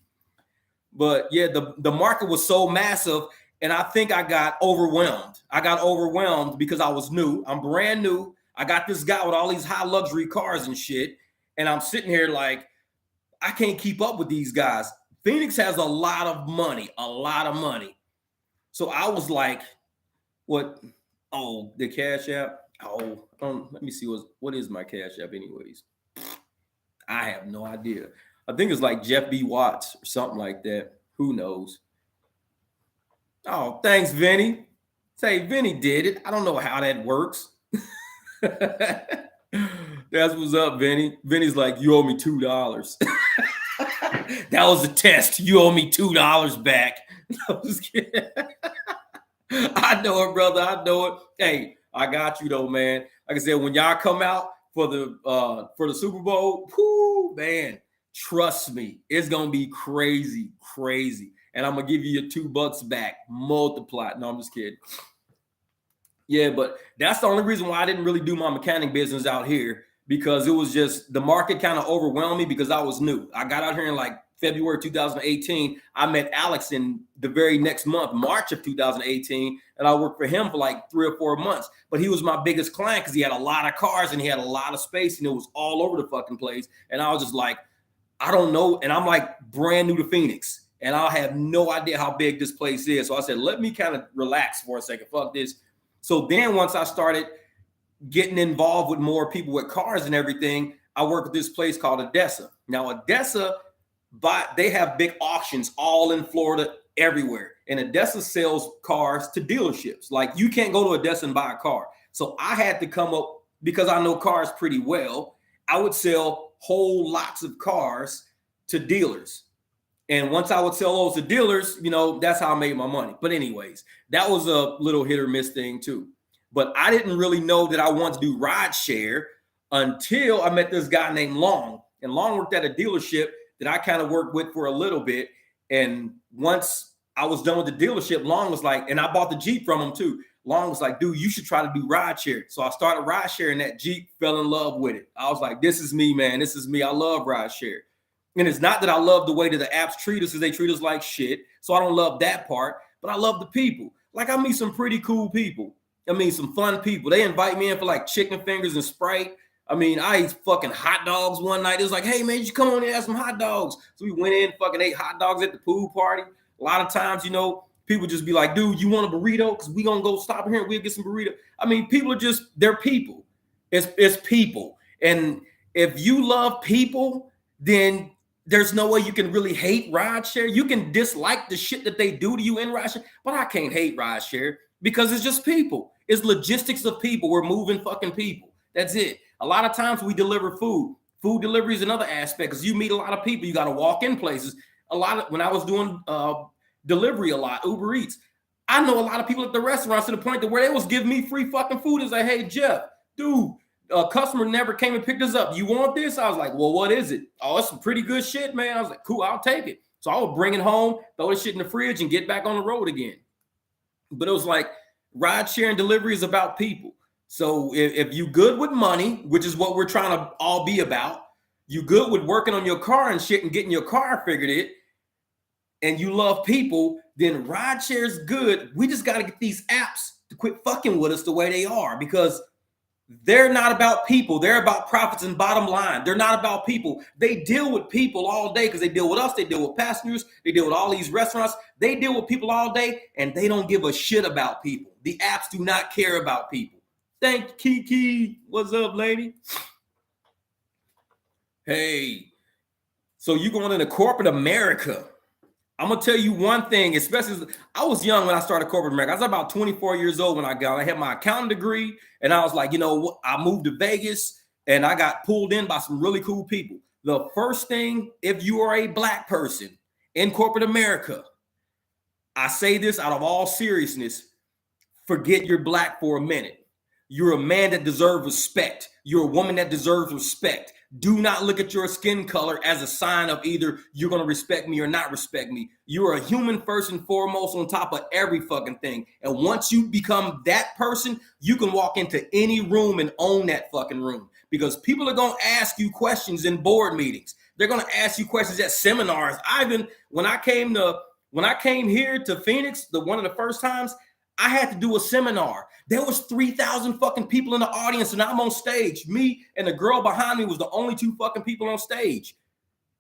But yeah, the market was so massive, and I think I got overwhelmed. I got overwhelmed because I was new. I'm brand new. I got this guy with all these high luxury cars and shit, and I'm sitting here like, I can't keep up with these guys. Phoenix has a lot of money. So I was like, what? Oh, the Cash App. Oh, let me see what is my Cash App anyways. I have no idea. I think it's like Jeff B. Watts or something like that. Who knows? Oh, thanks, Vinny. Say, Vinny did it. I don't know how that works. That's what's up, Vinny. Vinny's like, you owe me $2. That was a test. You owe me $2 back. I'm just kidding. I know it, brother. I know it. Hey, I got you though, man. Like I said, when y'all come out for the Super Bowl, whoo, man, trust me, it's gonna be crazy. And I'm gonna give you your $2 back, multiplied. No, I'm just kidding. Yeah, but that's the only reason why I didn't really do my mechanic business out here, because it was just the market kind of overwhelmed me because I was new. I got out here in like February 2018. I met Alex in the very next month, March of 2018, and I worked for him for like 3 or 4 months. But he was my biggest client because he had a lot of cars and he had a lot of space and it was all over the fucking place. And I was just like, I don't know. And I'm like brand new to Phoenix and I have no idea how big this place is. So I said, let me kind of relax for a second. Fuck this. So then once I started getting involved with more people with cars and everything, I worked with this place called Odessa. Now, Odessa, they have big auctions all in Florida, everywhere. And Odessa sells cars to dealerships. Like you can't go to Odessa and buy a car. So I had to come up, because I know cars pretty well, I would sell whole lots of cars to dealers. And once I would sell those to dealers, that's how I made my money. But anyways, that was a little hit or miss thing too. But I didn't really know that I wanted to do rideshare until I met this guy named Long. And Long worked at a dealership that I kind of worked with for a little bit. And once I was done with the dealership, Long was like, and I bought the Jeep from him too. Long was like, dude, you should try to do rideshare. So I started rideshare in that Jeep, fell in love with it. I was like, this is me, man. This is me. I love rideshare. And it's not that I love the way that the apps treat us, because they treat us like shit. So I don't love that part, but I love the people. Like I meet some pretty cool people. I mean, some fun people. They invite me in for like chicken fingers and Sprite. I mean, I ate fucking hot dogs one night. It was like, hey, man, you come on in and have some hot dogs. So we went in, fucking ate hot dogs at the pool party. A lot of times, people just be like, dude, you want a burrito? Because we going to go stop here and we'll get some burrito. I mean, people are just, they're people. It's people. And if you love people, then there's no way you can really hate rideshare. You can dislike the shit that they do to you in rideshare, but I can't hate rideshare because it's just people. It's logistics of people. We're moving fucking people. That's it. A lot of times we deliver food. Food delivery is another aspect because you meet a lot of people. You got to walk in places. When I was doing delivery a lot, Uber Eats, I know a lot of people at the restaurants to the point that where they was giving me free fucking food. It's like, hey, Jeff, dude, a customer never came and picked us up. You want this? I was like, well, what is it? Oh, it's some pretty good shit, man. I was like, cool, I'll take it. So I would bring it home, throw the shit in the fridge, and get back on the road again. But it was like ride sharing delivery is about people. So if you good with money, which is what we're trying to all be about, you good with working on your car and shit and getting your car figured it, and you love people, then rideshare is good. We just got to get these apps to quit fucking with us the way they are, because they're not about people. They're about profits and bottom line. They're not about people. They deal with people all day because they deal with us. They deal with passengers. They deal with all these restaurants. They deal with people all day, and they don't give a shit about people. The apps do not care about people. Thank you, Kiki. What's up, lady? Hey, so you going into corporate America. I'm going to tell you one thing, especially I was young when I started corporate America. I was about 24 years old when I had my accounting degree, and I was like, you know what? I moved to Vegas and I got pulled in by some really cool people. The first thing, if you are a black person in corporate America, I say this out of all seriousness, forget you're black for a minute. You're a man that deserves respect. You're a woman that deserves respect. Do not look at your skin color as a sign of either you're going to respect me or not respect me. You're a human first and foremost on top of every fucking thing. And once you become that person, you can walk into any room and own that fucking room, because people are going to ask you questions in board meetings. They're going to ask you questions at seminars. When I came here to Phoenix, one of the first times, I had to do a seminar. There was 3,000 fucking people in the audience, and I'm on stage. Me and the girl behind me was the only two fucking people on stage.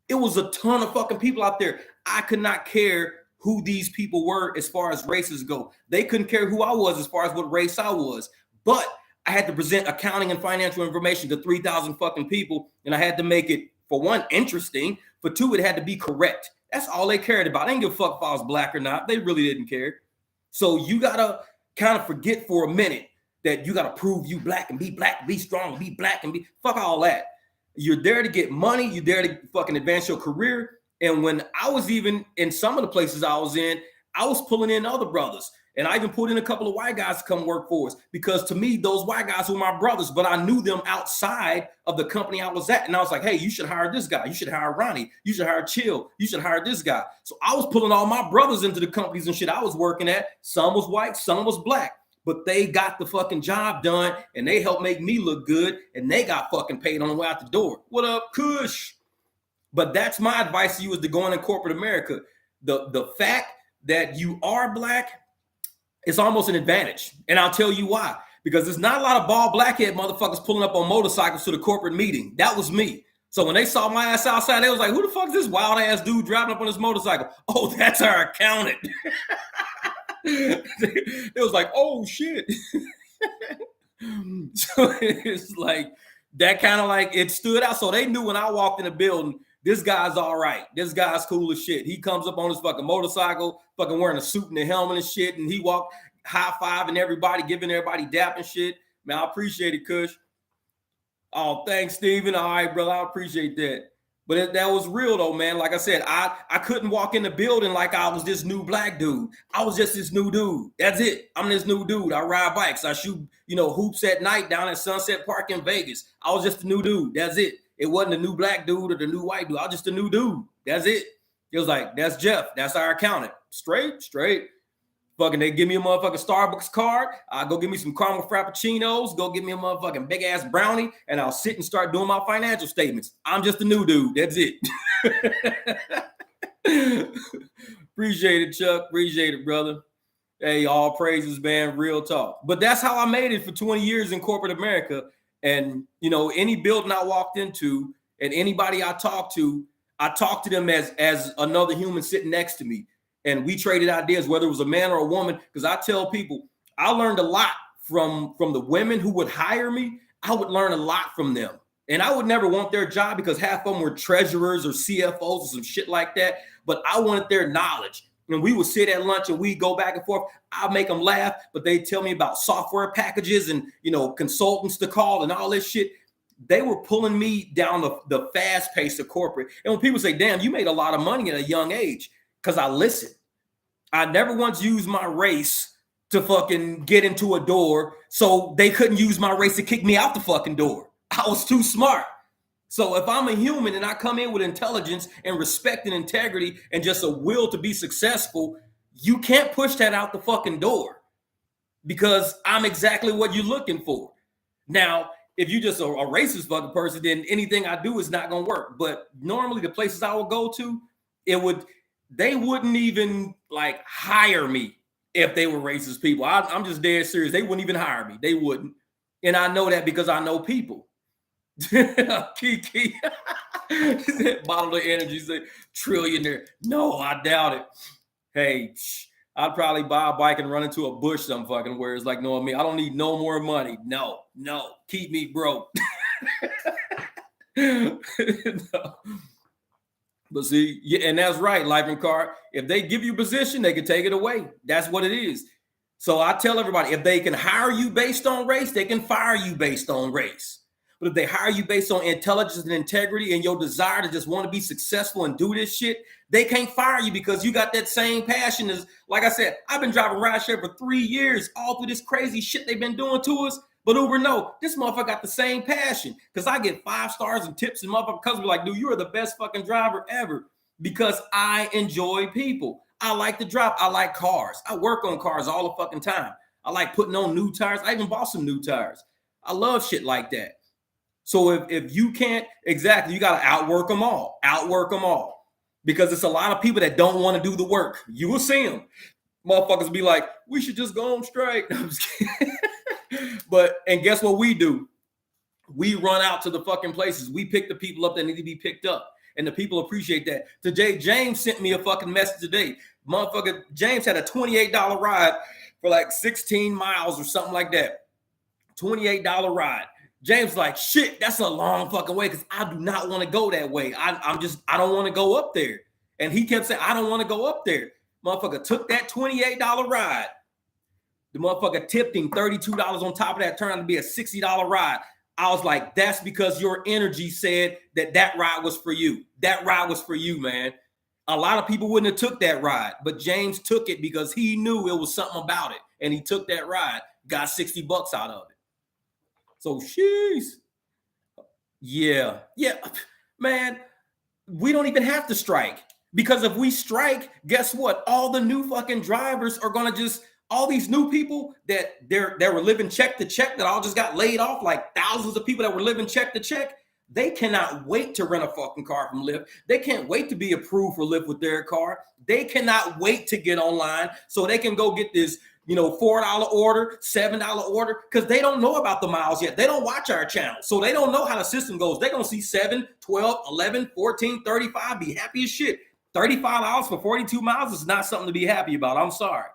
It was a ton of fucking people out there. I could not care who these people were as far as races go. They couldn't care who I was as far as what race I was. But I had to present accounting and financial information to 3,000 fucking people, and I had to make it, for one, interesting. For two, it had to be correct. That's all they cared about. They didn't give a fuck if I was black or not. They really didn't care. So you got to kind of forget for a minute that you got to prove you black, be strong, be black, and be fuck all that. You're there to get money. You're there to fucking advance your career. And when I was even in some of the places I was in, I was pulling in other brothers. And I even put in a couple of white guys to come work for us, because to me, those white guys were my brothers, but I knew them outside of the company I was at. And I was like, hey, you should hire this guy. You should hire Ronnie. You should hire Chill. You should hire this guy. So I was pulling all my brothers into the companies and shit I was working at. Some was white, some was black, but they got the fucking job done, and they helped make me look good, and they got fucking paid on the way out the door. What up, Kush? But that's my advice to you, is to go in corporate America. The fact that you are black, it's almost an advantage. And I'll tell you why. Because there's not a lot of bald blackhead motherfuckers pulling up on motorcycles to the corporate meeting. That was me. So when they saw my ass outside, they was like, who the fuck is this wild ass dude driving up on his motorcycle? Oh, that's our accountant. It was like, oh shit. So it's like, that kind of like, it stood out. So they knew when I walked in the building, this guy's all right. This guy's cool as shit. He comes up on his fucking motorcycle, fucking wearing a suit and a helmet and shit. And he walked high-fiving everybody, giving everybody dap and shit. Man, I appreciate it, Kush. Oh, thanks, Steven. All right, brother. I appreciate that. But that was real, though, man. Like I said, I couldn't walk in the building like I was this new black dude. I was just this new dude. That's it. I'm this new dude. I ride bikes. I shoot, hoops at night down at Sunset Park in Vegas. I was just a new dude. That's it. It wasn't the new black dude or the new white dude. I was just a new dude. That's it. It was like, that's Jeff. That's our accountant. Straight. Fucking, they give me a motherfucking Starbucks card. I'll go get me some caramel frappuccinos. Go get me a motherfucking big ass brownie. And I'll sit and start doing my financial statements. I'm just a new dude. That's it. Appreciate it, Chuck. Appreciate it, brother. Hey, all praises, man. Real talk. But that's how I made it for 20 years in corporate America. And, any building I walked into and anybody I talked to them as another human sitting next to me. And we traded ideas, whether it was a man or a woman, because I tell people I learned a lot from the women who would hire me. I would learn a lot from them. And I would never want their job because half of them were treasurers or CFOs or some shit like that. But I wanted their knowledge. And we would sit at lunch and we'd go back and forth. I'd make them laugh, but they'd tell me about software packages and, consultants to call and all this shit. They were pulling me down the fast pace of corporate. And when people say, damn, you made a lot of money at a young age, because I listened. I never once used my race to fucking get into a door so they couldn't use my race to kick me out the fucking door. I was too smart. So if I'm a human and I come in with intelligence and respect and integrity and just a will to be successful, you can't push that out the fucking door because I'm exactly what you're looking for. Now, if you just a racist fucking person, then anything I do is not going to work. But normally the places I would go to, they wouldn't even like hire me if they were racist people. I'm just dead serious. They wouldn't even hire me. They wouldn't. And I know that because I know people. Kiki. Bottle of energy, say trillionaire. No, I doubt it. Hey, I'd probably buy a bike and run into a bush some fucking where it's like, no, I don't need no more money. No, keep me broke. No. But see, yeah, and that's right, life and car. If they give you a position, they can take it away. That's what it is. So I tell everybody, if they can hire you based on race, they can fire you based on race. But if they hire you based on intelligence and integrity and your desire to just want to be successful and do this shit, they can't fire you because you got that same passion as, like I said, I've been driving rideshare for 3 years, all through this crazy shit they've been doing to us. But Uber, no, this motherfucker got the same passion because I get 5 stars and tips and motherfucker customers like, dude, you are the best fucking driver ever because I enjoy people. I like to drive. I like cars. I work on cars all the fucking time. I like putting on new tires. I even bought some new tires. I love shit like that. So if you can't, exactly, you got to outwork them all. Because it's a lot of people that don't want to do the work. You will see them. Motherfuckers be like, we should just go on straight. I'm just kidding. And guess what we do? We run out to the fucking places. We pick the people up that need to be picked up. And the people appreciate that. Today, James sent me a fucking message today. Motherfucker, James had a $28 ride for like 16 miles or something like that. $28 ride. James like, shit, that's a long fucking way because I do not want to go that way. I don't want to go up there. And he kept saying, I don't want to go up there. Motherfucker took that $28 ride. The motherfucker tipped him $32 on top of that, turned out to be a $60 ride. I was like, that's because your energy said that ride was for you. That ride was for you, man. A lot of people wouldn't have took that ride, but James took it because he knew it was something about it. And he took that ride, got $60 out of it. So, sheesh. Yeah, man, we don't even have to strike because if we strike, guess what? All the new fucking drivers are going to all these new people that were living check to check that all just got laid off, like thousands of people that were living check to check. They cannot wait to rent a fucking car from Lyft. They can't wait to be approved for Lyft with their car. They cannot wait to get online so they can go get this, $4 order, $7 order, because they don't know about the miles yet. They don't watch our channel. So they don't know how the system goes. They're going to see 7, 12, 11, 14, 35, be happy as shit. $35 for 42 miles is not something to be happy about. I'm sorry.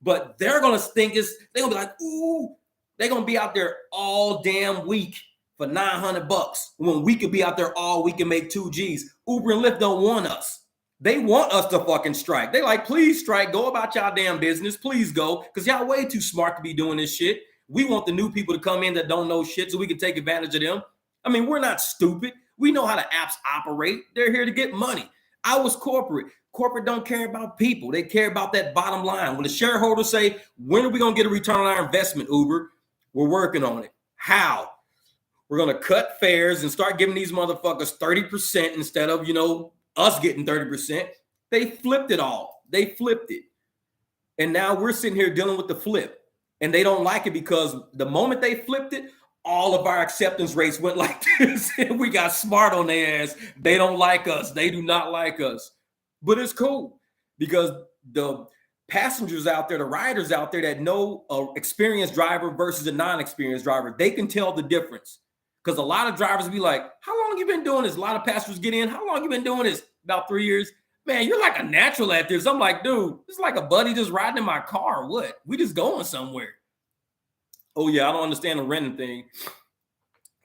But they're going to think they're going to be like, ooh, they're going to be out there all damn week for $900 when we could be out there all week and make 2 G's. Uber and Lyft don't want us. They want us to fucking strike. They like, please strike. Go about y'all damn business. Please go. Because y'all way too smart to be doing this shit. We want the new people to come in that don't know shit so we can take advantage of them. I mean, we're not stupid. We know how the apps operate. They're here to get money. I was corporate. Corporate don't care about people. They care about that bottom line. When the shareholders say, when are we going to get a return on our investment, Uber? We're working on it. How? We're going to cut fares and start giving these motherfuckers 30% instead of, us getting 30%. They flipped it all. They flipped it. And now we're sitting here dealing with the flip. And they don't like it because the moment they flipped it, all of our acceptance rates went like this. And we got smart on their ass. They don't like us. They do not like us. But it's cool because the passengers out there, the riders out there that know an experienced driver versus a non-experienced driver, they can tell the difference. Because a lot of drivers be like, how long have you been doing this? A lot of passengers get in. How long have you been doing this? About 3 years. Man, you're like a natural at this. I'm like, dude, it's like a buddy just riding in my car. What? We just going somewhere. Oh, yeah, I don't understand the renting thing.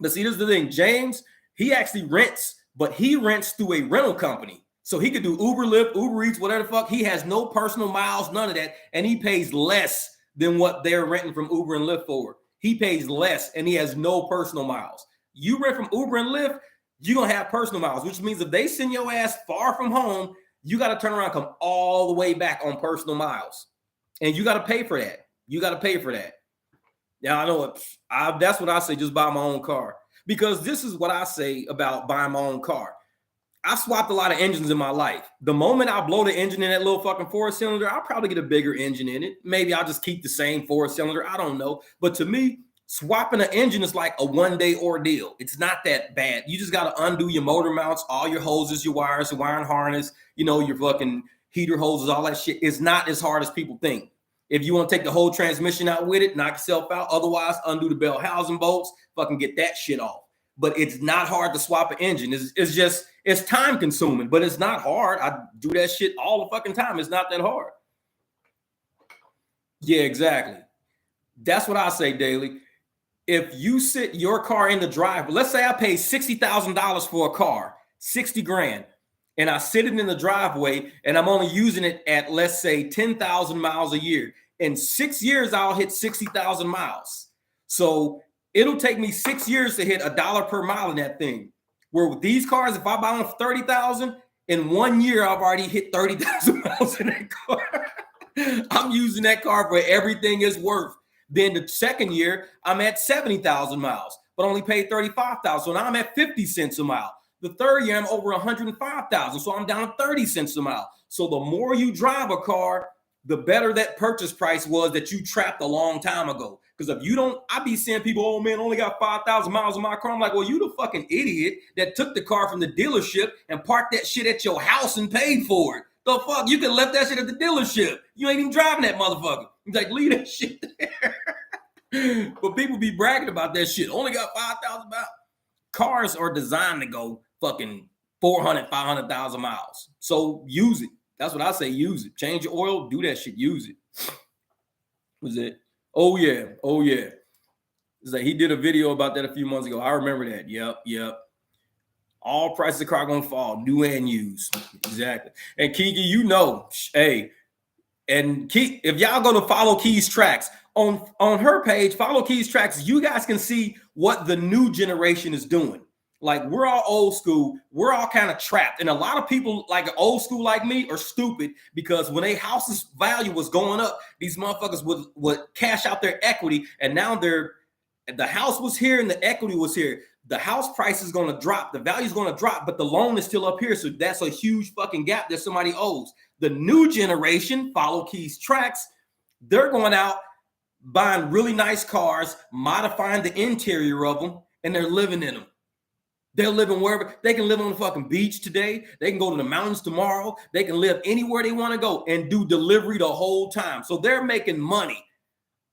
But see, this is the thing. James, he actually rents, but he rents through a rental company. So he could do Uber, Lyft, Uber Eats, whatever the fuck. He has no personal miles, none of that. And he pays less than what they're renting from Uber and Lyft for. He pays less and he has no personal miles. You rent from Uber and Lyft, you're going to have personal miles, which means if they send your ass far from home, you got to turn around, come all the way back on personal miles. And you got to pay for that. You got to pay for that. Now, I know that's what I say, just buy my own car. Because this is what I say about buying my own car. I've swapped a lot of engines in my life. The moment I blow the engine in that little fucking 4-cylinder, I'll probably get a bigger engine in it. Maybe I'll just keep the same 4-cylinder. I don't know. But to me, swapping an engine is like a one-day ordeal. It's not that bad. You just got to undo your motor mounts, all your hoses, your wires, your wiring harness, your fucking heater hoses, all that shit. It's not as hard as people think. If you want to take the whole transmission out with it, knock yourself out. Otherwise, undo the bell housing bolts, fucking get that shit off. But it's not hard to swap an engine. It's time consuming, but it's not hard. I do that shit all the fucking time. It's not that hard. Yeah, exactly. That's what I say, Daily. If you sit your car in the driveway, let's say I pay $60,000 for a car, 60 grand, and I sit it in the driveway and I'm only using it at, let's say, 10,000 miles a year. In 6 years, I'll hit 60,000 miles. So it'll take me 6 years to hit $1 per mile in that thing. Where with these cars, if I buy them for 30,000, in 1 year, I've already hit 30,000 miles in that car. I'm using that car for everything it's worth. Then the second year, I'm at 70,000 miles, but only paid 35,000. So now I'm at 50 cents a mile. The third year, I'm over 105,000. So I'm down to 30 cents a mile. So the more you drive a car, the better that purchase price was that you trapped a long time ago. Because if you don't, I be seeing people, oh man, only got 5,000 miles on my car. I'm like, well, you the fucking idiot that took the car from the dealership and parked that shit at your house and paid for it. The fuck? You could have left that shit at the dealership. You ain't even driving that motherfucker. He's like, leave that shit there. But people be bragging about that shit. Only got 5,000 miles. Cars are designed to go fucking 400, 500,000 miles. So use it. That's what I say. Use it. Change your oil. Do that shit. Use it. Was it? Oh yeah. Oh yeah. It's like he did a video about that a few months ago. I remember that. Yep. All prices of car gonna fall, new and used. Exactly. And Kiki, hey, and Key, if y'all gonna follow Key's tracks on her page, follow Key's tracks. You guys can see what the new generation is doing. Like we're all old school, we're all kind of trapped. And a lot of people like old school like me are stupid because when a house's value was going up, these motherfuckers would cash out their equity. And now the house was here and the equity was here. The house price is going to drop. The value is going to drop, but the loan is still up here. So that's a huge fucking gap that somebody owes. The new generation, follow Key's tracks, they're going out buying really nice cars, modifying the interior of them, and they're living in them. They're living wherever. They can live on the fucking beach today. They can go to the mountains tomorrow. They can live anywhere they want to go and do delivery the whole time. So they're making money.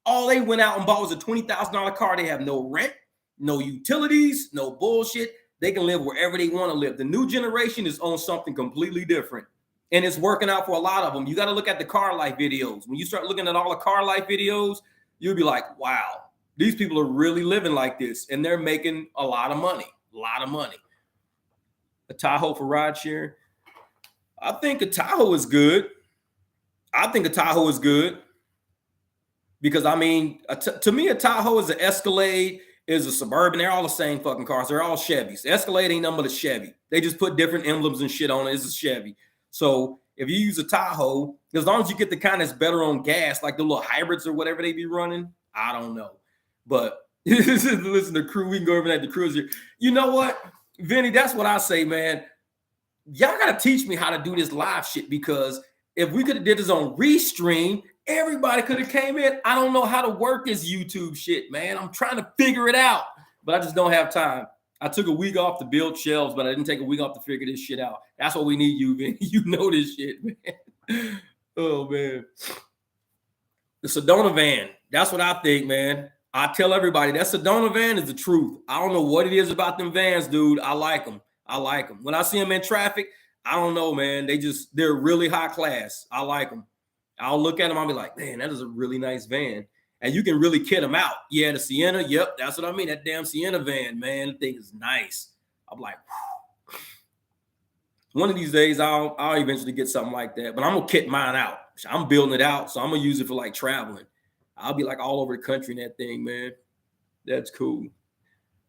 All they went out and bought was a $20,000 car. They have no rent, no utilities, no bullshit. They can live wherever they want to live. The new generation is on something completely different. And it's working out for a lot of them. You got to look at the car life videos. When you start looking at all the car life videos, you'll be like, wow, these people are really living like this. And they're making a lot of money. A lot of money. A Tahoe for rideshare. I think a Tahoe is good. Because I mean, to me, a Tahoe is an Escalade, is a Suburban. They're all the same fucking cars. They're all Chevys. Escalade ain't nothing but a Chevy. They just put different emblems and shit on it. It's a Chevy. So if you use a Tahoe, as long as you get the kind that's better on gas, like the little hybrids or whatever they be running, I don't know. But listen to Crew. We can go over at the Cruise here. You know what, Vinny? That's what I say, man. Y'all got to teach me how to do this live shit because if we could have did this on Restream, everybody could have came in. I don't know how to work this YouTube shit, man. I'm trying to figure it out, but I just don't have time. I took a week off to build shelves, but I didn't take a week off to figure this shit out. That's what we need, you, Vinny. You know this shit, man. Oh, man. The Sedona van. That's what I think, man. I tell everybody that Sedona van is the truth. I don't know what it is about them vans, dude. I like them. When I see them in traffic, I don't know, man. They're really high class. I like them. I'll look at them. I'll be like, man, that is a really nice van. and you can really kid them out. Yeah, the Sienna. Yep, that's what I mean. That damn Sienna van, man, the thing is nice. I'm like, whew. One of these days, I'll eventually get something like that, but I'm gonna kit mine out. I'm building it out, so I'm gonna use it for like traveling. I'll be like all over the country in that thing, man. That's cool.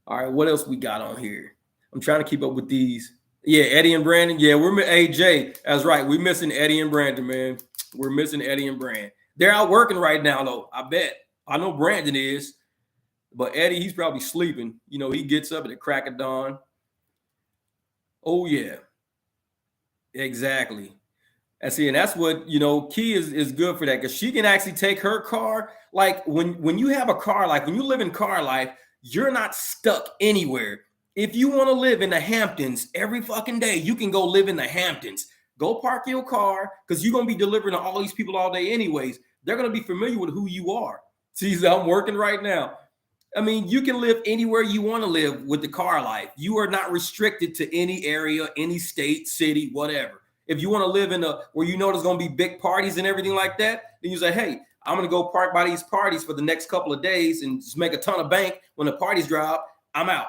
All right, what else we got on here? I'm trying to keep up with these. Yeah, Eddie and Brandon. Yeah, we're AJ. That's right. We're missing Eddie and Brandon, man. We're missing Eddie and Brandon. They're out working right now, though. I bet. I know Brandon is, but Eddie, he's probably sleeping. You know, he gets up at the crack of dawn. Oh yeah, exactly. And see, and that's what, you know, Key is good for that, because she can actually take her car. Like when you have a car life, when you live in car life, you're not stuck anywhere. If you want to live in the Hamptons every fucking day, you can go live in the Hamptons. Go park your car, because you're going to be delivering to all these people all day anyways. They're going to be familiar with who you are. See, I'm working right now. I mean, you can live anywhere you want to live with the car life. You are not restricted to any area, any state, city, whatever. If you want to live in where you know there's going to be big parties and everything like that, then you say, hey, I'm going to go park by these parties for the next couple of days and just make a ton of bank. When the parties drop, I'm out.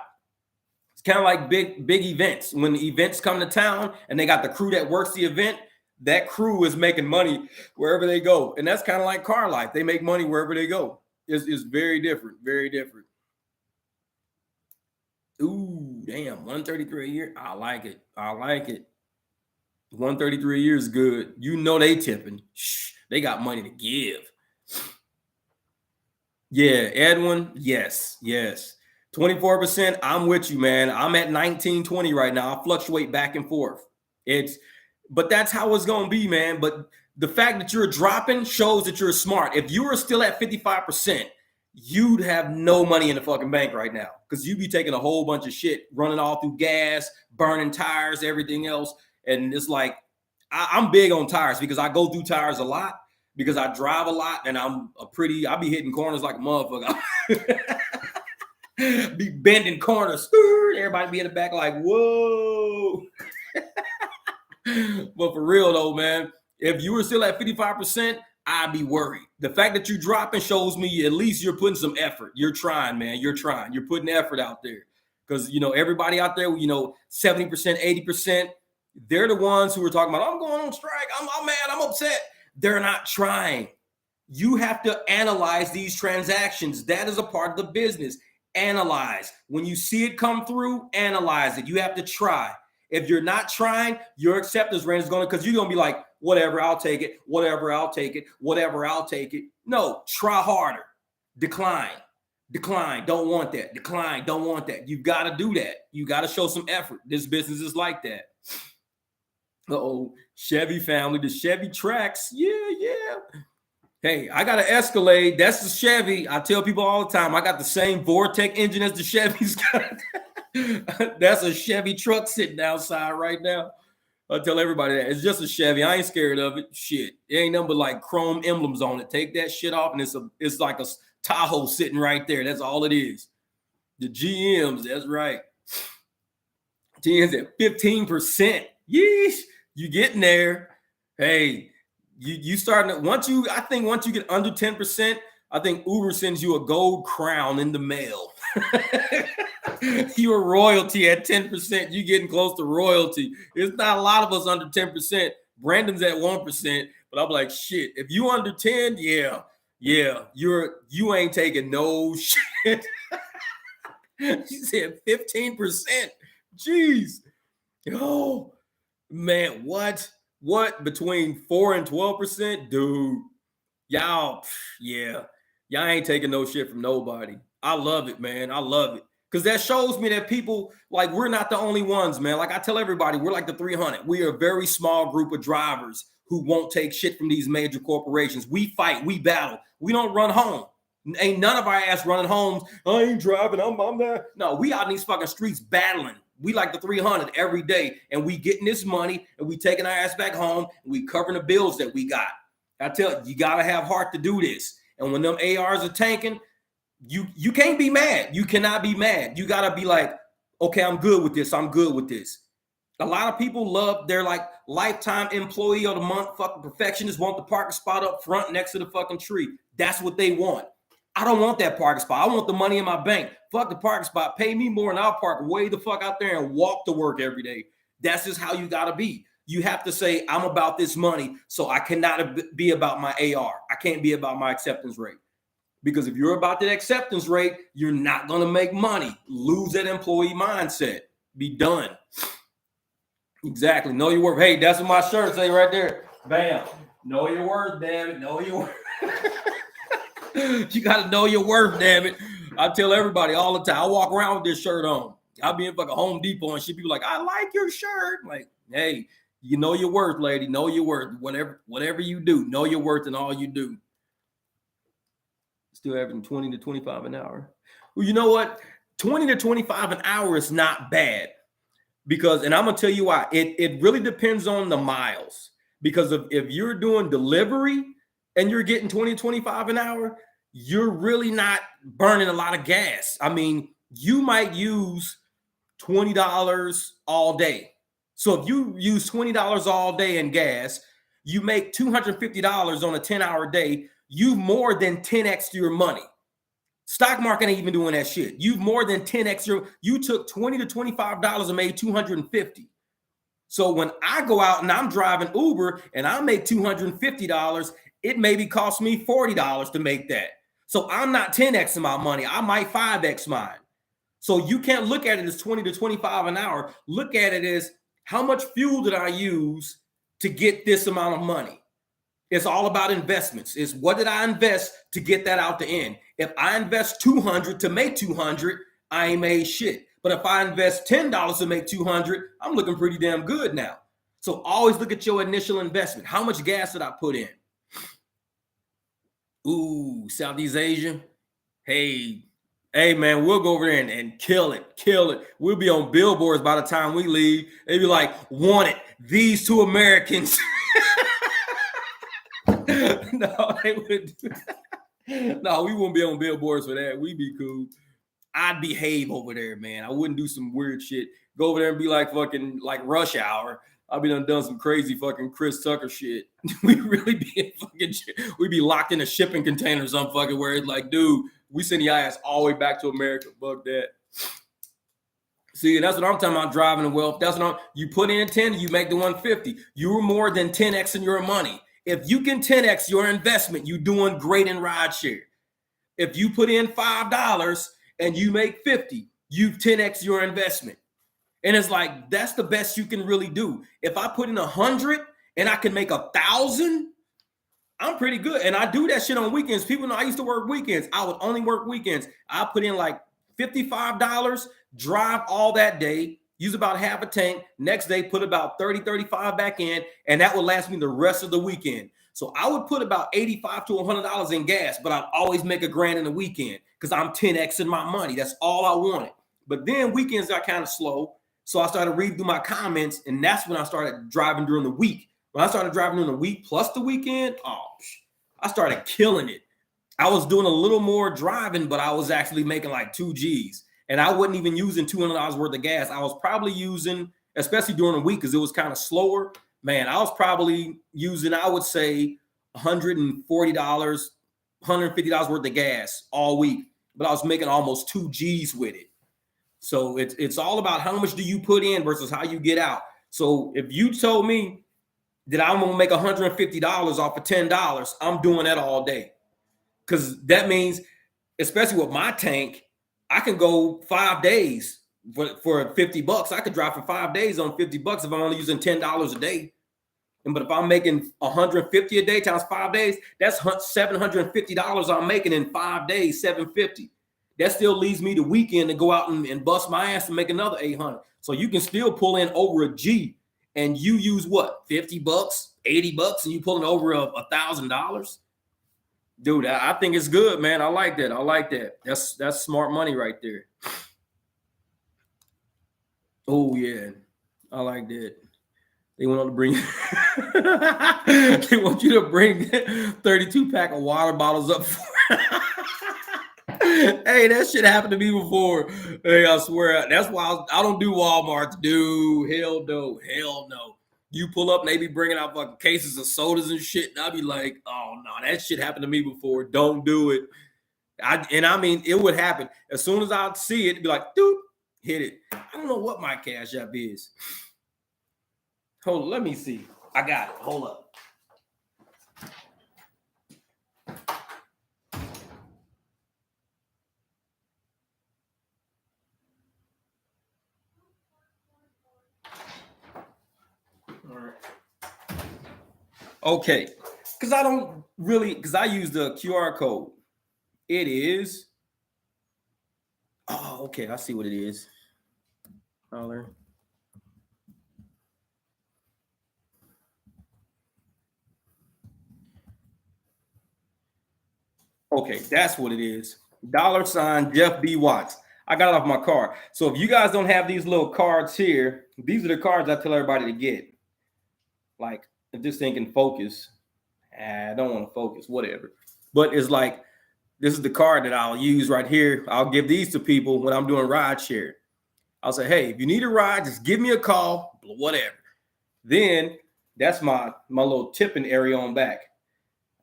It's kind of like big events. When the events come to town and they got the crew that works the event, that crew is making money wherever they go. And that's kind of like car life. They make money wherever they go. It's very different, very different. Ooh, damn, 133 a year. I like it. I like it. 133 a year is good. You know they tipping. Shh, they got money to give. Yeah, Edwin, yes. 24%, I'm with you, man. I'm at 19, 20 right now. I fluctuate back and forth. But that's how it's going to be, man. But the fact that you're dropping shows that you're smart. If you were still at 55%, you'd have no money in the fucking bank right now, because you'd be taking a whole bunch of shit, running all through gas, burning tires, everything else. And it's like, I'm big on tires because I go through tires a lot, because I drive a lot, and I'll be hitting corners like a motherfucker. Be bending corners. Everybody be in the back like, whoa. But for real though, man, if you were still at 55%, I'd be worried. The fact that you're dropping shows me at least you're putting some effort. You're trying, man. You're trying. You're putting effort out there. Because, you know, everybody out there, you know, 70%, 80%, they're the ones who are talking about, I'm going on strike. I'm mad. I'm upset. They're not trying. You have to analyze these transactions. That is a part of the business. Analyze. When you see it come through, analyze it. You have to try. If you're not trying, your acceptance rate is going to, because you're going to be like, whatever, I'll take it. Whatever, I'll take it. Whatever, I'll take it. No, try harder. Decline. Don't want that. Decline. Don't want that. You've got to do that. You got to show some effort. This business is like that. Uh-oh. Chevy family, the Chevy Trax. Yeah. Hey, I got an Escalade. That's the Chevy. I tell people all the time, I got the same Vortec engine as the Chevy's got. That's a Chevy truck sitting outside right now. I tell everybody that. It's just a Chevy. I ain't scared of it. Shit. It ain't nothing but like chrome emblems on it. Take that shit off, and it's like a Tahoe sitting right there. That's all it is. The GMs, that's right. GM's at 15%. Yeesh. You getting there. Hey, you starting to, once you get under 10%, I think Uber sends you a gold crown in the mail. You're royalty at 10%. You getting close to royalty. It's not a lot of us under 10%. Brandon's at 1%, but I'm like, shit, if you under 10, yeah, you ain't taking no shit. She said 15%. Jeez. Oh, man, what between 4 and 12%? Dude, y'all ain't taking no shit from nobody. I love it, man. I love it. Because that shows me that people, like, we're not the only ones, man. Like I tell everybody, we're like the 300. We are a very small group of drivers who won't take shit from these major corporations. We fight, we battle. We don't run home. Ain't none of our ass running home. I ain't driving, I'm there. No, we out in these fucking streets battling. We like the 300 every day, and we getting this money, and we taking our ass back home, and we covering the bills that we got. I tell you got to have heart to do this. And when them ARs are tanking, you can't be mad. You cannot be mad. You got to be like, okay, I'm good with this. I'm good with this. A lot of people love their like lifetime employee of the month, fucking perfectionists want the parking spot up front next to the fucking tree. That's what they want. I don't want that parking spot. I want the money in my bank. Fuck the parking spot. Pay me more and I'll park way the fuck out there and walk to work every day. That's just how you got to be. You have to say, I'm about this money, so I cannot be about my AR. I can't be about my acceptance rate. Because if you're about that acceptance rate, you're not going to make money. Lose that employee mindset. Be done. Exactly. Know your worth. Hey, that's what my shirt say right there. Bam. Know your worth, damn it. Know your worth. You got to know your worth, damn it. I tell everybody all the time. I walk around with this shirt on. I'll be in fucking Home Depot and shit. People like, I like your shirt. I'm like, hey, you know your worth, lady. Know your worth. Whatever you do, know your worth in all you do. Still averaging 20 to 25 an hour. Well, you know what? 20 to 25 an hour is not bad. Because, and I'm going to tell you why, it really depends on the miles. Because if you're doing delivery and you're getting 20, 25 an hour, you're really not burning a lot of gas. I mean, you might use $20 all day. So if you use $20 all day in gas, you make $250 on a 10-hour day. You've more than 10x your money. Stock market ain't even doing that shit. You've more than 10x you took $20 to $25 and made $250. So when I go out and I'm driving Uber and I make $250, it maybe cost me $40 to make that. So I'm not 10xing my money. I might 5x mine. So you can't look at it as 20 to 25 an hour. Look at it as how much fuel did I use to get this amount of money? It's all about investments. It's what did I invest to get that out the end? If I invest 200 to make 200, I ain't made shit. But if I invest $10 to make 200, I'm looking pretty damn good now. So always look at your initial investment. How much gas did I put in? Ooh, Southeast Asia. Hey man, we'll go over there and kill it. We'll be on billboards by the time we leave. They be like, wanted, these two Americans. No, they wouldn't. No, we won't be on billboards for that. We'd be cool. I'd behave over there, man. I wouldn't do some weird shit. Go over there and be like fucking like Rush Hour. I'll be done some crazy fucking Chris Tucker shit. We really be we'd be locked in a shipping container or something fucking where it's like, dude, we send the ass all the way back to America. Fuck that. See, that's what I'm talking about, driving the wealth. That's what you put in 10, you make the 150. You were more than 10x in your money. If you can 10x your investment, you're doing great in rideshare. If you put in $5 and you make 50, you've 10x your investment. And it's like, that's the best you can really do. If I put in 100 and I can make 1,000, I'm pretty good. And I do that shit on weekends. People know I used to work weekends. I would only work weekends. I put in like $55, drive all that day, use about half a tank. Next day, put about 30, 35 back in, and that would last me the rest of the weekend. So I would put about $85 to $100 in gas, but I'd always make $1,000 in the weekend because I'm 10xing my money. That's all I wanted. But then weekends got kind of slow. So I started reading through my comments, and that's when I started driving during the week. When I started driving during the week plus the weekend, I started killing it. I was doing a little more driving, but I was actually making like 2 G's. And I wasn't even using $200 worth of gas. I was probably using, especially during the week, because it was kind of slower. Man, I was probably using, I would say, $140, $150 worth of gas all week. But I was making almost 2 G's with it. So it's all about how much do you put in versus how you get out. So if you told me that I'm going to make $150 off of $10, I'm doing that all day. Because that means, especially with my tank, I can go 5 days for $50. I could drive for 5 days on $50 if I'm only using $10 a day. But if I'm making $150 a day times 5 days, that's $750 I'm making in 5 days, $750. That still leaves me the weekend to go out and bust my ass and make another $800. So you can still pull in over a G, and you use what, $50, $80, and you pulling over $1,000. Dude, I think it's good, man. I like that. That's smart money right there. Oh yeah, I like that. They want to bring. They want you to bring 32 pack of water bottles up. Hey, that shit happened to me before. Hey, I swear. That's why I don't do Walmart, dude. Hell no. You pull up and they be bringing out fucking cases of sodas and shit. And I'll be like, oh, no, that shit happened to me before. Don't do it. I mean, it would happen. As soon as I'd see it, it'd be like, dude, hit it. I don't know what my Cash App is. Hold on, let me see. I got it. Hold up. All right. Okay. Because I use the QR code. It is. Oh, okay. I see what it is. $. Okay, that's what it is. $ Jeff B. Watts. I got it off my card. So if you guys don't have these little cards here, these are the cards I tell everybody to get. Like, if this thing can focus, I don't want to focus, whatever. But it's like, this is the card that I'll use right here. I'll give these to people when I'm doing rideshare. I'll say, hey, if you need a ride, just give me a call, whatever. Then that's my little tipping area on back.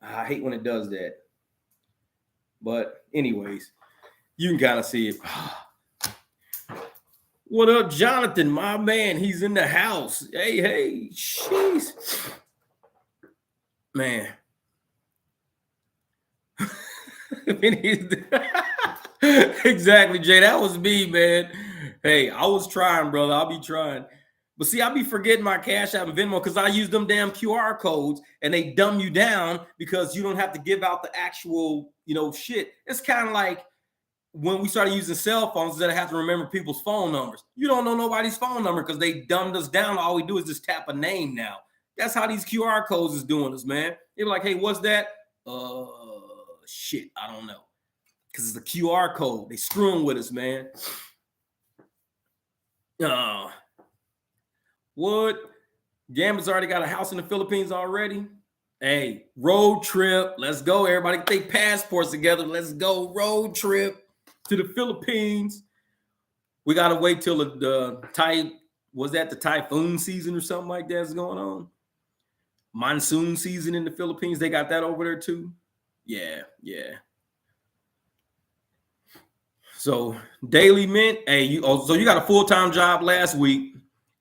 I hate when it does that. But anyways, you can kind of see it. What up, Jonathan? My man, he's in the house. Hey, jeez. Man. Exactly, Jay. That was me, man. Hey, I was trying, brother. I'll be trying. But see, I'll be forgetting my Cash App and Venmo because I use them damn QR codes and they dumb you down because you don't have to give out the actual, shit. It's kind of like when we started using cell phones that I have to remember people's phone numbers. You don't know nobody's phone number because they dumbed us down. All we do is just tap a name now. That's how these QR codes is doing us, man. They're like, hey, what's that? Shit, I don't know. Because it's a QR code. They screwing with us, man. What? Gambler's already got a house in the Philippines already? Hey, road trip. Let's go, everybody. Get their passports together. Let's go. Road trip to the Philippines. We got to wait till the typhoon season or something like that's going on? Monsoon season in the Philippines. They got that over there too? Yeah. So Daily Mint. Hey, so you got a full-time job last week.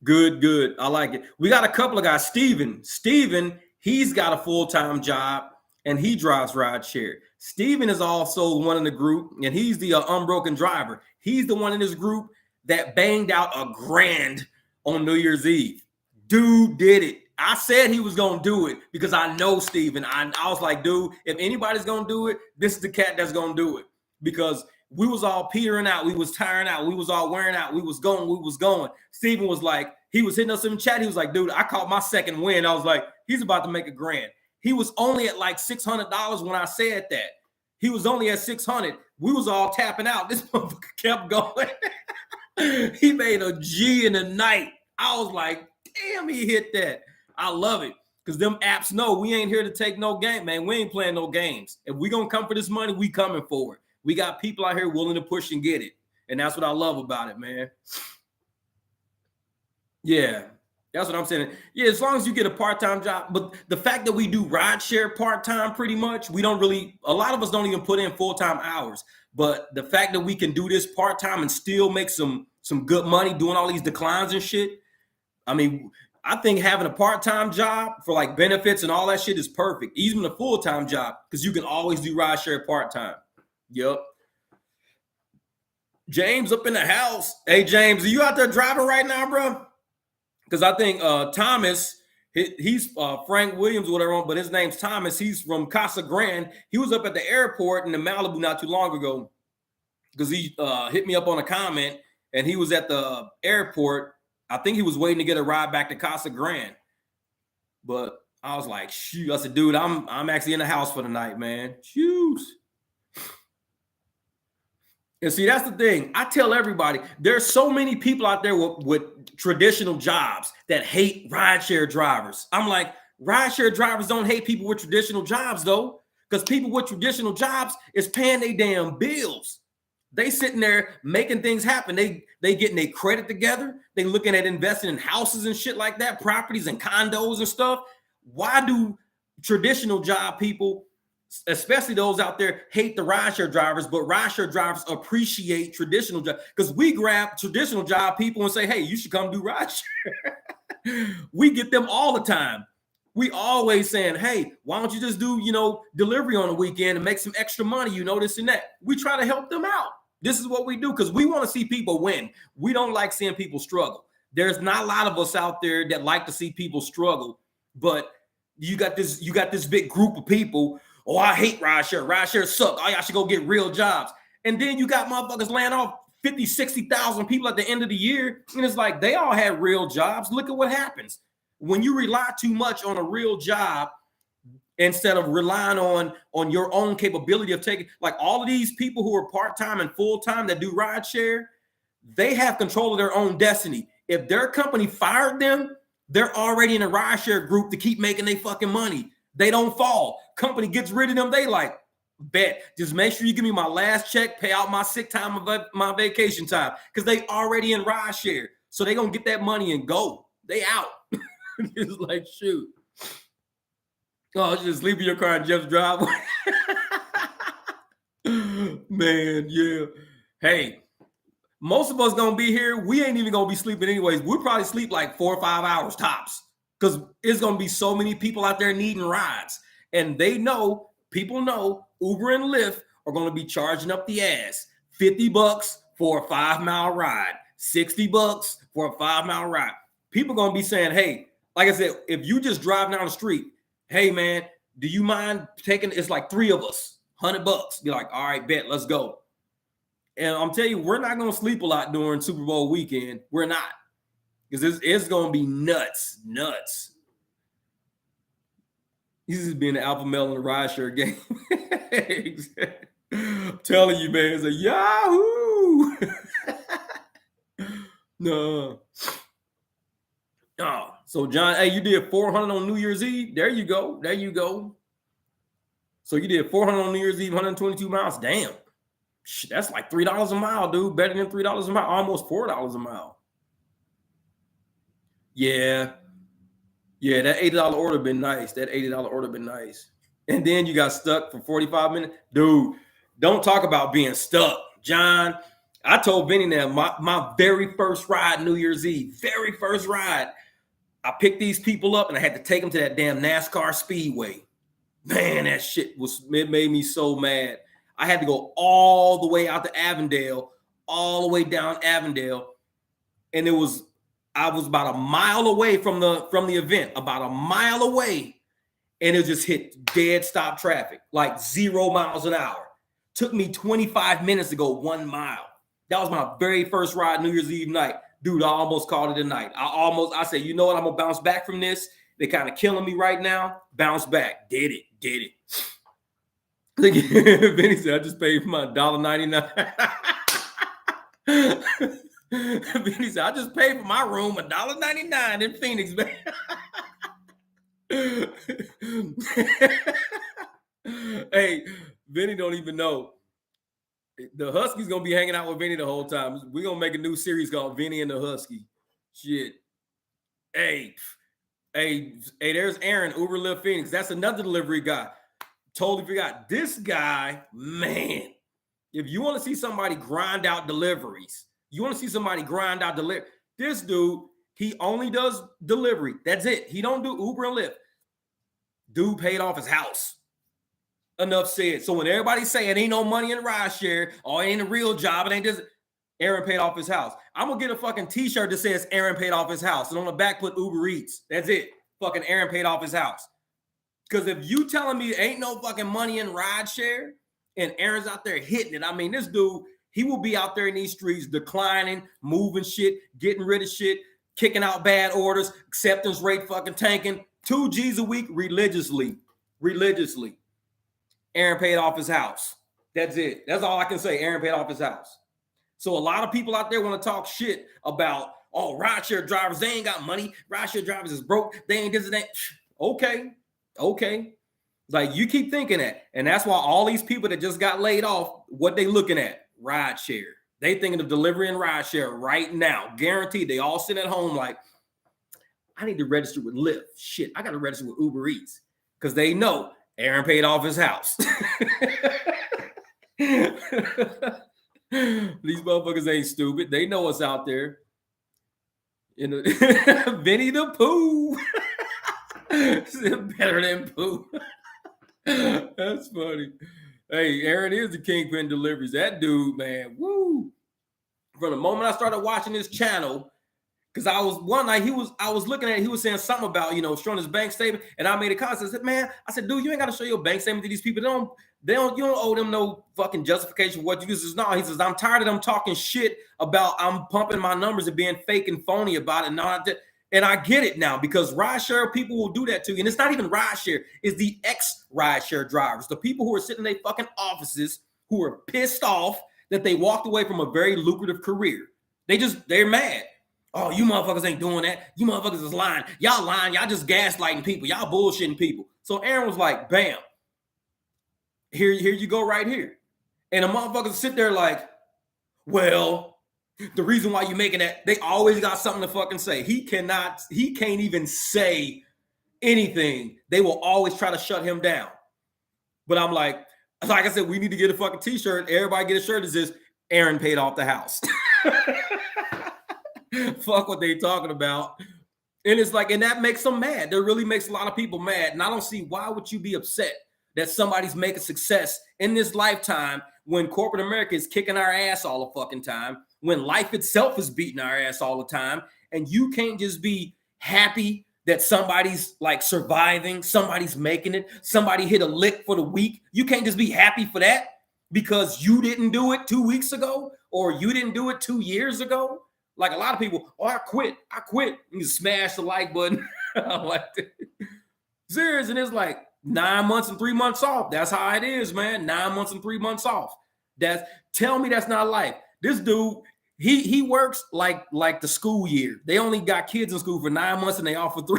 Good. I like it. We got a couple of guys. Steven, he's got a full-time job and he drives rideshare. Steven is also one in the group and he's the unbroken driver. He's the one in this group that banged out $1,000 on New Year's Eve. Dude did it. I said he was going to do it because I know Steven. I was like, dude, if anybody's going to do it, this is the cat that's going to do it because we was all petering out. We was tiring out. We was all wearing out. We was going. Steven was like, he was hitting us in the chat. He was like, dude, I caught my second win. I was like, he's about to make $1,000. He was only at like $600 when I said that. He was only at $600. We was all tapping out. This motherfucker kept going. He made a G in the night. I was like, damn, he hit that. I love it. Because them apps know we ain't here to take no game, man. We ain't playing no games. If we going to come for this money, we coming for it. We got people out here willing to push and get it. And that's what I love about it, man. Yeah, that's what I'm saying. Yeah, as long as you get a part-time job. But the fact that we do rideshare part-time pretty much, a lot of us don't even put in full-time hours. But the fact that we can do this part-time and still make some good money doing all these declines and shit. I mean, I think having a part-time job for like benefits and all that shit is perfect. Even a full-time job because you can always do rideshare part-time. Yep. James up in the house. Hey, James, are you out there driving right now, bro? Because I think Thomas, he's Frank Williams, whatever, but his name's Thomas. He's from Casa Grande. He was up at the airport in the Malibu not too long ago because he hit me up on a comment, and he was at the airport. I think he was waiting to get a ride back to Casa Grande. But I was like, shoot. I said, dude, I'm actually in the house for the night, man. Shoot. And see, that's the thing. I tell everybody, there's so many people out there with traditional jobs that hate rideshare drivers. I'm like, rideshare drivers don't hate people with traditional jobs, though, because people with traditional jobs is paying their damn bills. They sitting there making things happen. They getting their credit together. They looking at investing in houses and shit like that, properties and condos and stuff. Why do traditional job people especially those out there hate the rideshare drivers, but rideshare drivers appreciate traditional jobs because we grab traditional job people and say, hey, you should come do rideshare. We get them all the time. We always saying, hey, why don't you just do, delivery on the weekend and make some extra money, this and that. We try to help them out. This is what we do because we want to see people win. We don't like seeing people struggle. There's not a lot of us out there that like to see people struggle, but you got this big group of people. Oh, I hate rideshare. Rideshare suck. Oh, y'all should go get real jobs. And then you got motherfuckers laying off 50, 60,000 people at the end of the year. And it's like, they all had real jobs. Look at what happens. When you rely too much on a real job, instead of relying on your own capability of taking, like all of these people who are part-time and full-time that do rideshare, they have control of their own destiny. If their company fired them, they're already in a rideshare group to keep making their fucking money. They don't fall. Company gets rid of them. They like, bet. Just make sure you give me my last check, pay out my sick time, my vacation time, because they already in rideshare. So they gonna get that money and go. They out. It's like, shoot. Oh, just leave your car in Jeff's driveway. Man, yeah. Hey, most of us gonna be here. We ain't even gonna be sleeping anyways. We'll probably sleep like 4 or 5 hours tops because it's gonna be so many people out there needing rides. And people know Uber and Lyft are gonna be charging up the ass. $50 for a 5-mile ride, $60 for a 5-mile ride. People gonna be saying, hey, like I said, if you just drive down the street, hey man, do you mind taking, it's like 3 of us, $100. Be like, all right, bet, let's go. And I'm telling you, we're not going to sleep a lot during Super Bowl weekend. We're not. Because it's going to be nuts. This is being the alpha male in the rideshare game. I'm telling you, man, it's a Yahoo. No. Oh, so John, hey, you did 400 on New Year's Eve. There you go. So you did 400 on New Year's Eve, 122 miles. Damn. That's like $3 a mile, dude. Better than $3 a mile. Almost $4 a mile. Yeah. That $80 order been nice. And then you got stuck for 45 minutes. Dude, don't talk about being stuck. John, I told Vinny that my very first ride, New Year's Eve, very first ride, I picked these people up and I had to take them to that damn NASCAR speedway. Man, that shit it made me so mad. I had to go all the way out to Avondale, all the way down Avondale. And I was about a mile away from the event, about a mile away. And it just hit dead stop traffic, like 0 miles an hour. Took me 25 minutes to go 1 mile. That was my very first ride New Year's Eve night. Dude, I almost called it a night. I said, you know what? I'm going to bounce back from this. They're kind of killing me right now. Bounce back. Did it. Vinny said, I just paid for my $1.99. Vinny said, I just paid for my room $1.99 in Phoenix, man. Hey, Vinny don't even know. The Husky's gonna be hanging out with Vinny the whole time. We're gonna make a new series called Vinny and the Husky. Shit. Hey, there's Aaron, Uber Lyft Phoenix. That's another delivery guy. Totally forgot. This guy, man, if you want to see somebody grind out deliveries, this dude, he only does delivery. That's it. He don't do Uber and Lyft. Dude paid off his house. Enough said. So when everybody say it ain't no money in rideshare, or it ain't a real job, it ain't this, Aaron paid off his house. I'm gonna get a fucking t-shirt that says Aaron paid off his house, and on the back put Uber Eats. That's it. Fucking Aaron paid off his house. Because if you telling me ain't no fucking money in rideshare, and Aaron's out there hitting it, I mean, this dude, he will be out there in these streets declining, moving shit, getting rid of shit, kicking out bad orders, acceptance rate fucking tanking, 2 G's a week religiously. Aaron paid off his house. That's it. That's all I can say. Aaron paid off his house. So a lot of people out there want to talk shit about, oh, rideshare drivers, they ain't got money. Rideshare drivers is broke. They ain't this and that. Okay. Like, you keep thinking that. And that's why all these people that just got laid off, what they looking at? Rideshare. They thinking of delivery and rideshare right now. Guaranteed. They all sit at home like, I need to register with Lyft. Shit, I got to register with Uber Eats. Because they know Aaron paid off his house. These motherfuckers ain't stupid. They know what's out there. Vinny the Pooh. Better than Pooh. That's funny. Hey, Aaron is the Kingpin Deliveries. That dude, man, woo. From the moment I started watching his channel, because I was one night, I was looking at it, he was saying something about, showing his bank statement, and I made a comment. I said, man, dude, you ain't got to show your bank statement to these people. You don't owe them no fucking justification for what you do. He says, no, he says, I'm tired of them talking shit about I'm pumping my numbers and being fake and phony about it. And I get it now, because rideshare people will do that too. And it's not even rideshare, it's the ex-rideshare drivers, the people who are sitting in their fucking offices who are pissed off that they walked away from a very lucrative career. They're mad. Oh, you motherfuckers ain't doing that. You motherfuckers is lying. Y'all lying. Y'all just gaslighting people. Y'all bullshitting people. So Aaron was like, bam, here you go right here. And the motherfuckers sit there like, well, the reason why you making that, they always got something to fucking say. He can't even say anything. They will always try to shut him down. But I'm like I said, we need to get a fucking t-shirt. Everybody get a shirt that says, Aaron paid off the house. Fuck what they talking about. And it's like, and that makes them mad. That really makes a lot of people mad. And I don't see, why would you be upset that somebody's making success in this lifetime when corporate America is kicking our ass all the fucking time, when life itself is beating our ass all the time, and you can't just be happy that somebody's like surviving, somebody's making it, somebody hit a lick for the week. You can't just be happy for that because you didn't do it 2 weeks ago, or you didn't do it 2 years ago. Like a lot of people, I quit. You smash the like button. I'm like, serious. And it's like 9 months and 3 months off. That's how it is, man. 9 months and 3 months off. Tell me that's not life. This dude, he works like the school year. They only got kids in school for 9 months and they off for 3.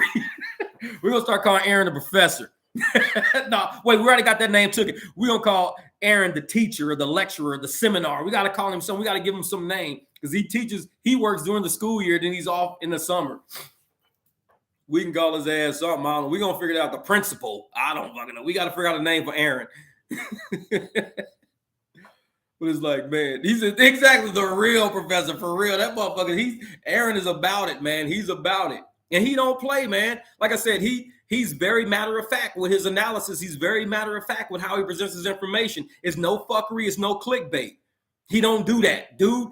We're going to start calling Aaron the professor. No, wait, we already got that name, took it. We're going to call Aaron the teacher or the lecturer or the seminar. We got to call him something. We got to give him some name, because he works during the school year, then he's off in the summer. We can call his ass something. I don't know. We're going to figure it out. The principal. I don't fucking know. We got to figure out a name for Aaron. But it's like, man, he's exactly the real professor, for real. That motherfucker, Aaron is about it, man. He's about it. And he don't play, man. Like I said, he's very matter of fact with his analysis. He's very matter of fact with how he presents his information. It's no fuckery. It's no clickbait. He don't do that. Dude,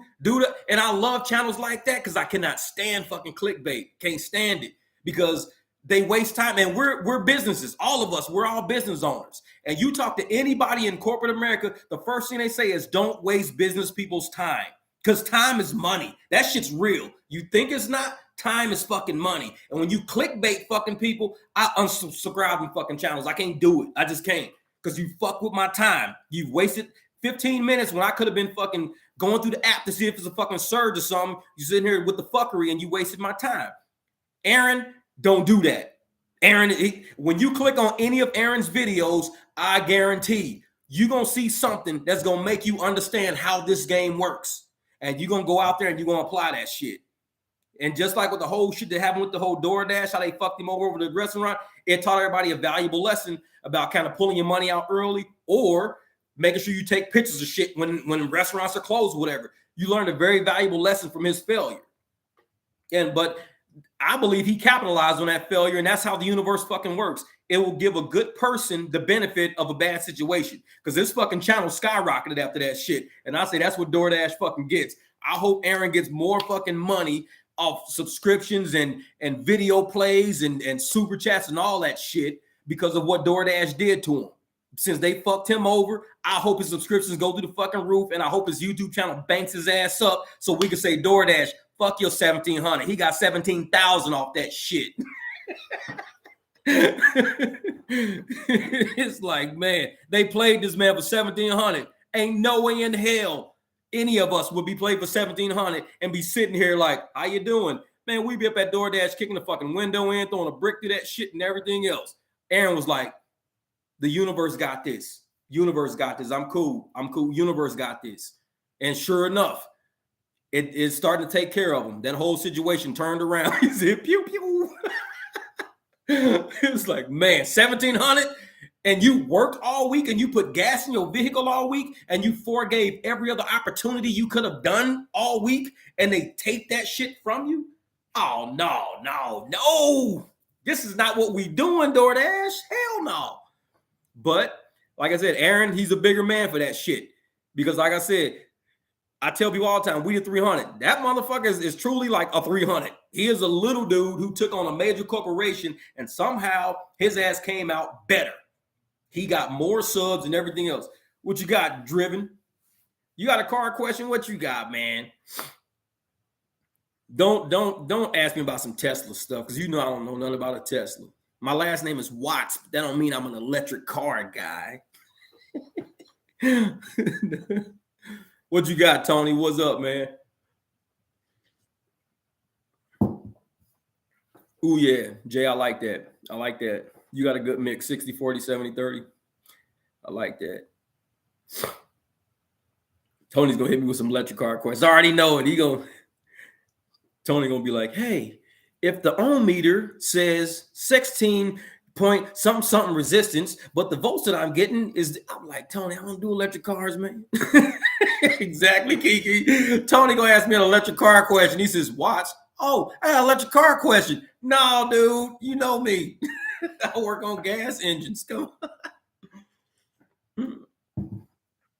and I love channels like that because I cannot stand fucking clickbait. Can't stand it because they waste time. And we're businesses. All of us, we're all business owners. And you talk to anybody in corporate America, the first thing they say is don't waste business people's time, because time is money. That shit's real. You think it's not? Time is fucking money. And when you clickbait fucking people, I unsubscribe from fucking channels. I can't do it. I just can't, because you fuck with my time. You've wasted 15 minutes when I could have been fucking going through the app to see if it's a fucking surge or something. You sitting here with the fuckery and you wasted my time. Aaron, don't do that. Aaron, when you click on any of Aaron's videos, I guarantee you're going to see something that's going to make you understand how this game works. And you're going to go out there and you're going to apply that shit. And just like with the whole shit that happened with the whole DoorDash, how they fucked him over the restaurant, it taught everybody a valuable lesson about kind of pulling your money out early, or making sure you take pictures of shit when restaurants are closed, whatever. You learned a very valuable lesson from his failure. But I believe he capitalized on that failure, and that's how the universe fucking works. It will give a good person the benefit of a bad situation, because this fucking channel skyrocketed after that shit. And I say that's what DoorDash fucking gets. I hope Aaron gets more fucking money off subscriptions and video plays and super chats and all that shit because of what DoorDash did to him. Since they fucked him over, I hope his subscriptions go through the fucking roof, and I hope his YouTube channel banks his ass up so we can say, DoorDash, fuck your 1,700. He got 17,000 off that shit. It's like, man, they played this man for 1,700. Ain't no way in hell any of us would be played for 1,700 and be sitting here like, how you doing? Man, we be up at DoorDash kicking the fucking window in, throwing a brick through that shit and everything else. Aaron was like, the universe got this. Universe got this. I'm cool. Universe got this. And sure enough, it's starting to take care of him. That whole situation turned around. He said, pew, pew. It was like, man, 1,700? and you worked all week and you put gas in your vehicle all week and you forgave every other opportunity you could have done all week and they take that shit from you? Oh, no. This is not what we doing, DoorDash. Hell no. But like I said, Aaron, he's a bigger man for that shit. Because like I said, I tell people all the time, we the 300. That motherfucker is truly like a 300. He is a little dude who took on a major corporation and somehow his ass came out better. He got more subs and everything else. What you got, Driven? You got a car question? What you got, man? Don't ask me about some Tesla stuff because you know I don't know nothing about a Tesla. My last name is Watts, but that don't mean I'm an electric car guy. What you got, Tony? What's up, man? Ooh, yeah. Jay, I like that. I like that. You got a good mix, 60, 40, 70, 30. I like that. Tony's going to hit me with some electric car questions. I already know it. Tony going to be like, hey, if the ohm meter says 16 point something resistance, but the volts that I'm getting is, I'm like, Tony, I don't do electric cars, man. Exactly, Kiki. Tony going to ask me an electric car question. He says, Watts. Oh, I got an electric car question. No, dude, you know me. I work on gas engines. Go.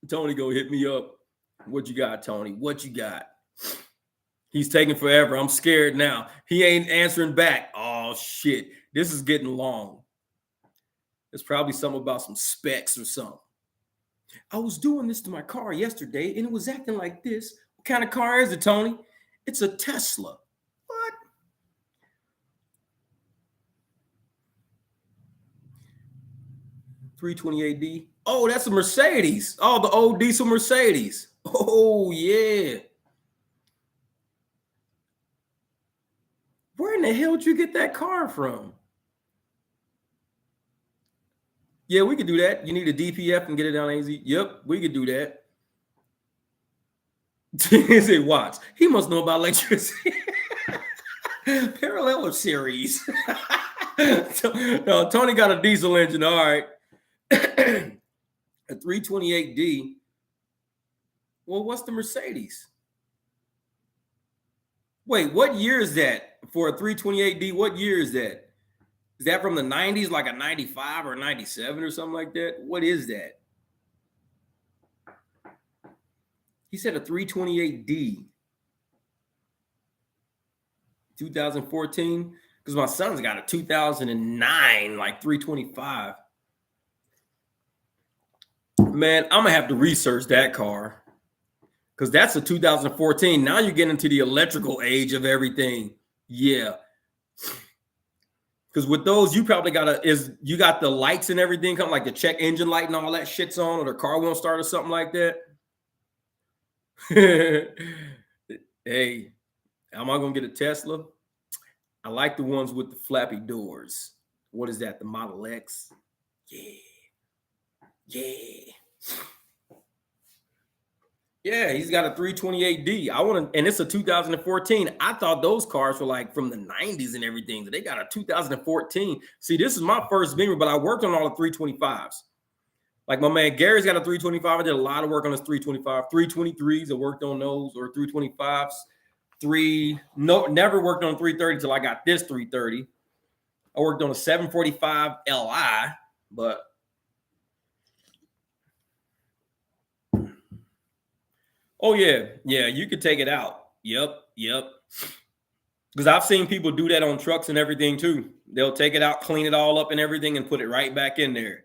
Tony go hit me up. What you got, Tony? What you got? He's taking forever. I'm scared now. He ain't answering back. Oh, shit. This is getting long. It's probably something about some specs or something. I was doing this to my car yesterday, and it was acting like this. What kind of car is it, Tony? It's a Tesla. What? $328D. Oh, that's a Mercedes. Oh, the old diesel Mercedes. Oh, yeah. Where in the hell did you get that car from? Yeah, we could do that. You need a DPF and get it down easy. Yep, we could do that. He said, Watts. He must know about electricity. Parallel series. No, Tony got a diesel engine. All right. A 328D. Well, what's the Mercedes? Wait, what year is that for a 328D? What year is that? Is that from the 90s, like a 95 or 97 or something like that? What is that? He said a 328D. 2014? Because my son's got a 2009, like 325. Man, I'm going to have to research that car. Because that's a 2014. Now you're getting into the electrical age of everything. Yeah. Because with those, you probably you got the lights and everything, come like the check engine light and all that shit's on, or the car won't start or something like that. Hey, am I gonna get a Tesla? I like the ones with the flappy doors. What is that? The Model X? Yeah. Yeah, he's got a 328D. And it's a 2014. I thought those cars were like from the 90s and everything. They got a 2014. See, this is my first Beamer, but I worked on all the 325s. Like my man Gary's got a 325. I did a lot of work on his 325. 323s, I worked on those, or 325s. Never worked on 330 until I got this 330. I worked on a 745 Li, but oh, yeah, you could take it out. Yep. Because I've seen people do that on trucks and everything too. They'll take it out, clean it all up and everything, and put it right back in there.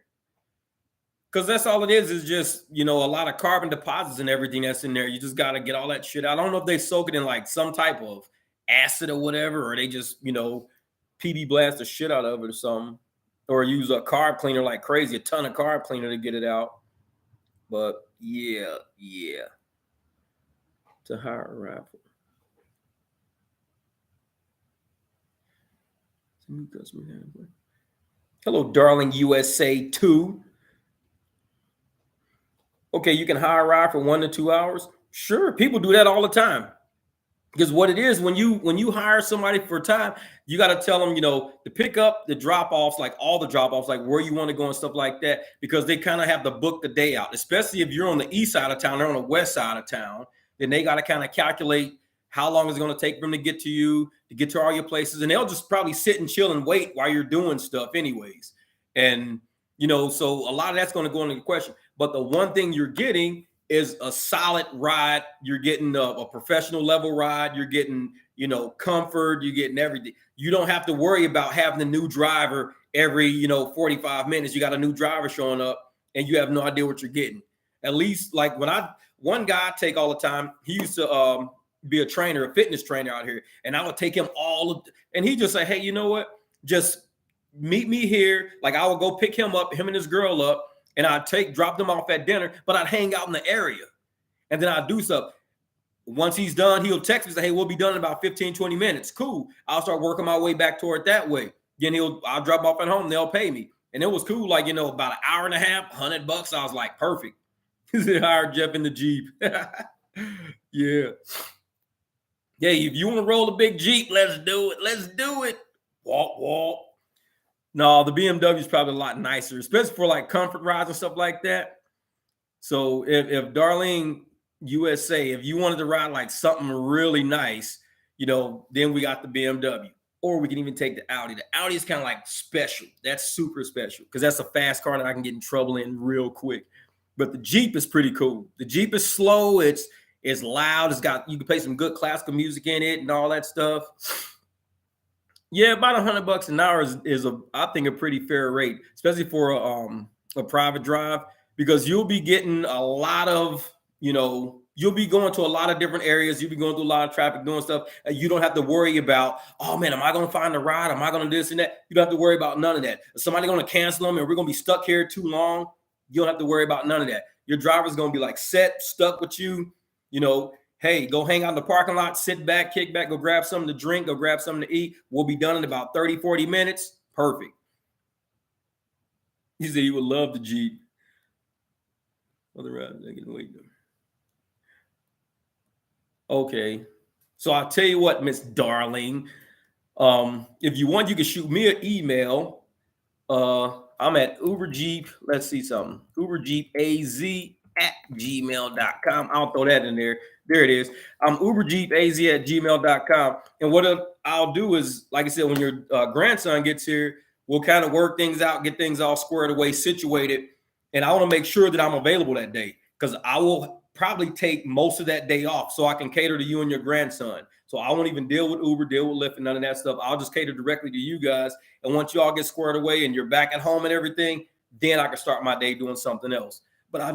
Because that's all it is just, a lot of carbon deposits and everything that's in there. You just got to get all that shit out. I don't know if they soak it in like some type of acid or whatever, or they just, PB blast the shit out of it or something. Or use a carb cleaner like crazy, a ton of carb cleaner to get it out. But yeah. To hire a raffle. Hello, darling USA 2. Okay, you can hire a ride for 1 to 2 hours. Sure, people do that all the time. Because what it is, when you hire somebody for time, you got to tell them, the pick up, the drop offs, like all the drop offs, like where you want to go and stuff like that, because they kind of have to book the day out. Especially if you're on the east side of town, they're on the west side of town, then they got to kind of calculate how long is it going to take for them to get to you, to get to all your places, and they'll just probably sit and chill and wait while you're doing stuff, anyways. And so a lot of that's going to go into the question. But the one thing you're getting is a solid ride. You're getting a professional level ride. You're getting, comfort. You're getting everything. You don't have to worry about having a new driver every, 45 minutes. You got a new driver showing up and you have no idea what you're getting. At least like one guy I take all the time, he used to be a trainer, a fitness trainer out here. And I would take him and he just say, hey, you know what? Just meet me here. Like I would go pick him up, him and his girl up. And I'd drop them off at dinner, but I'd hang out in the area. And then I'd do stuff. Once he's done, he'll text me and say, hey, we'll be done in about 15, 20 minutes. Cool. I'll start working my way back toward that way. Then I'll drop off at home. They'll pay me. And it was cool. Like, about an hour and a half, $100. I was like, perfect. He hired Jeff in the Jeep. Yeah. Yeah, if you want to roll a big Jeep, let's do it. Let's do it. Walk. No, the BMW is probably a lot nicer, especially for like comfort rides and stuff like that. So if Darlene USA, if you wanted to ride like something really nice, then we got the BMW, or we can even take the Audi. The Audi is kind of like special. That's super special because that's a fast car that I can get in trouble in real quick. But the Jeep is pretty cool. The Jeep is slow. It's loud. You can play some good classical music in it and all that stuff. Yeah, about $100 an hour is I think a pretty fair rate, especially for a private drive, because you'll be getting a lot of, you'll be going to a lot of different areas. You'll be going through a lot of traffic, doing stuff. And you don't have to worry about, oh man, am I going to find a ride? Am I going to do this and that? You don't have to worry about none of that. Is somebody going to cancel them and we're going to be stuck here too long? You don't have to worry about none of that. Your driver's going to be like stuck with you, Hey, go hang out in the parking lot, sit back, kick back, go grab something to drink, go grab something to eat. We'll be done in about 30, 40 minutes. Perfect. He said he would love the Jeep. Other rides, I can wait. Okay. So I'll tell you what, Miss Darling. If you want, you can shoot me an email. I'm at Uber Jeep. Let's see something. Uber Jeep AZ@gmail.com. I'll throw that in there. There it is. I'm uberjeepaz@gmail.com. And what I'll do is, like I said, when your grandson gets here, we'll kind of work things out, get things all squared away, situated. And I want to make sure that I'm available that day because I will probably take most of that day off so I can cater to you and your grandson. So I won't even deal with Uber, deal with Lyft, and none of that stuff. I'll just cater directly to you guys. And once you all get squared away and you're back at home and everything, then I can start my day doing something else. But I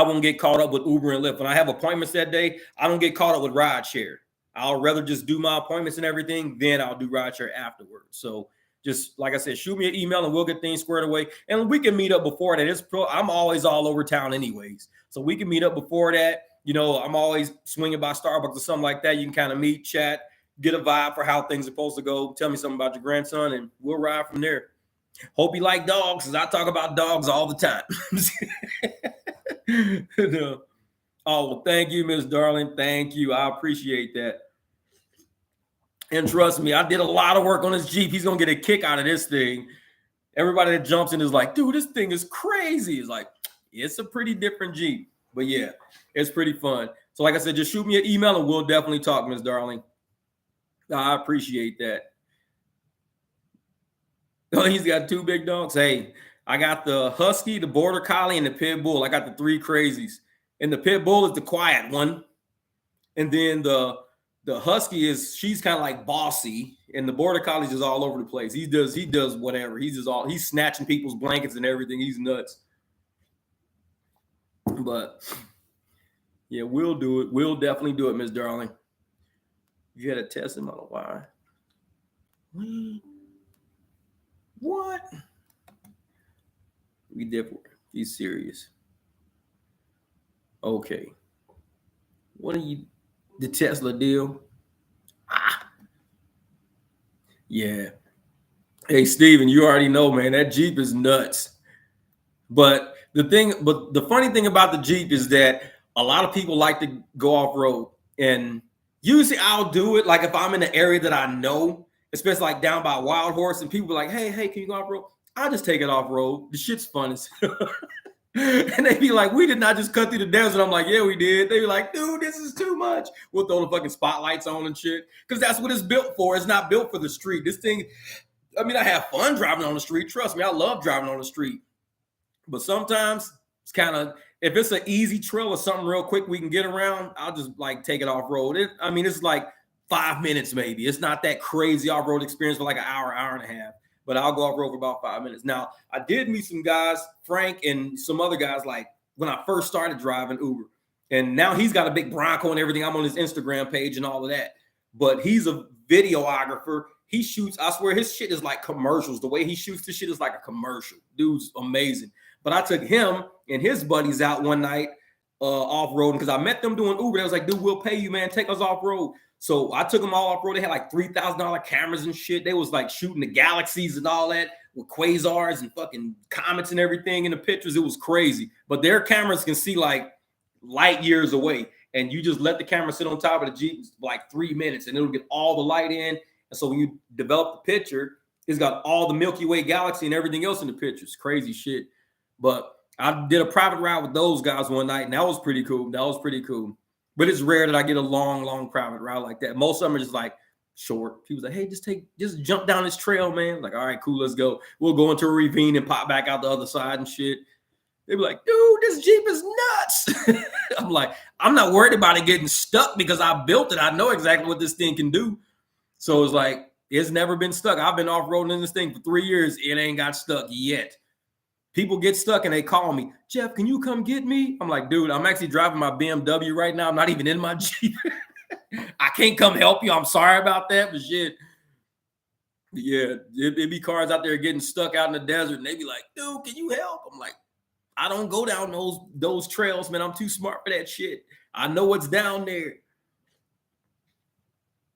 won't get caught up with Uber and Lyft. When I have appointments that day, I don't get caught up with rideshare. I'll rather just do my appointments and everything, then I'll do rideshare afterwards. So just like I said, shoot me an email and we'll get things squared away. And we can meet up before that. I'm always all over town anyways. So we can meet up before that. I'm always swinging by Starbucks or something like that. You can kind of meet, chat, get a vibe for how things are supposed to go. Tell me something about your grandson and we'll ride from there. Hope you like dogs, because I talk about dogs all the time. No. Oh, well, thank you, Miss Darling. Thank you. I appreciate that. And trust me, I did a lot of work on this Jeep. He's going to get a kick out of this thing. Everybody that jumps in is like, dude, this thing is crazy. It's like, it's a pretty different Jeep. But yeah, it's pretty fun. So like I said, just shoot me an email and we'll definitely talk, Miss Darling. I appreciate that. Oh, he's got two big dogs. Hey, I got the Husky, the Border Collie, and the Pit Bull. I got the three crazies. And the Pit Bull is the quiet one. And then the Husky she's kind of like bossy. And the Border Collie is just all over the place. He does whatever. He's snatching people's blankets and everything. He's nuts. But yeah, we'll do it. We'll definitely do it, Miss Darling. You had a test in Model Y. What? We different. He's serious. Okay. What are you? The Tesla deal? Yeah. Hey, Steven, you already know, man, that Jeep is nuts. But the funny thing about the Jeep is that a lot of people like to go off road, and Usually I'll do it like if I'm in an area that I know, especially like down by Wild Horse, and people are like, hey, can you go off road? I'll just take it off road. The shit's fun as hell. And they be like, we did not just cut through the desert. I'm like, yeah, we did. They be like, dude, this is too much. We'll throw the fucking spotlights on and shit. Because that's what it's built for. It's not built for the street. This thing, I mean, I have fun driving on the street. Trust me, I love driving on the street. But sometimes it's kind of, if it's an easy trail or something real quick we can get around, I'll just like take it off road. It's like 5 minutes maybe. It's not that crazy off road experience for like an hour and a half. But I'll go off road for about 5 minutes. Now, I did meet some guys, Frank and some other guys, like when I first started driving Uber. And now he's got a big Bronco and everything. I'm on his Instagram page and all of that. But he's a videographer. He shoots, I swear his shit is like commercials. The way he shoots this shit is like a commercial. Dude's amazing. But I took him and his buddies out one night off-road because I met them doing Uber. They was like, dude, we'll pay you, man. Take us off-road. So I took them all off-road. They had like $3,000 cameras and shit. They was like shooting the galaxies and all that with quasars and fucking comets and everything in the pictures. It was crazy. But their cameras can see like light years away. And you just let the camera sit on top of the Jeep for like 3 minutes and it'll get all the light in. And so when you develop the picture, it's got all the Milky Way galaxy and everything else in the pictures. Crazy shit. But I did a private ride with those guys one night, and that was pretty cool. But it's rare that I get a long private ride like that. Most of them are just like short. People's like, hey, just jump down this trail, man. Like, all right, cool, let's go. We'll go into a ravine and pop back out the other side and shit. They be like, dude, this Jeep is nuts. I'm like, I'm not worried about it getting stuck because I built it. I know exactly what this thing can do. So it's like, it's never been stuck. I've been off-roading in this thing for 3 years. It ain't got stuck yet. People get stuck and they call me, Jeff, can you come get me? I'm like, dude, I'm actually driving my BMW right now. I'm not even in my Jeep. I can't come help you. I'm sorry about that, but shit. Yeah, it'd be cars out there getting stuck out in the desert and they be like, dude, can you help? I'm like, I don't go down those trails, man. I'm too smart for that shit. I know what's down there.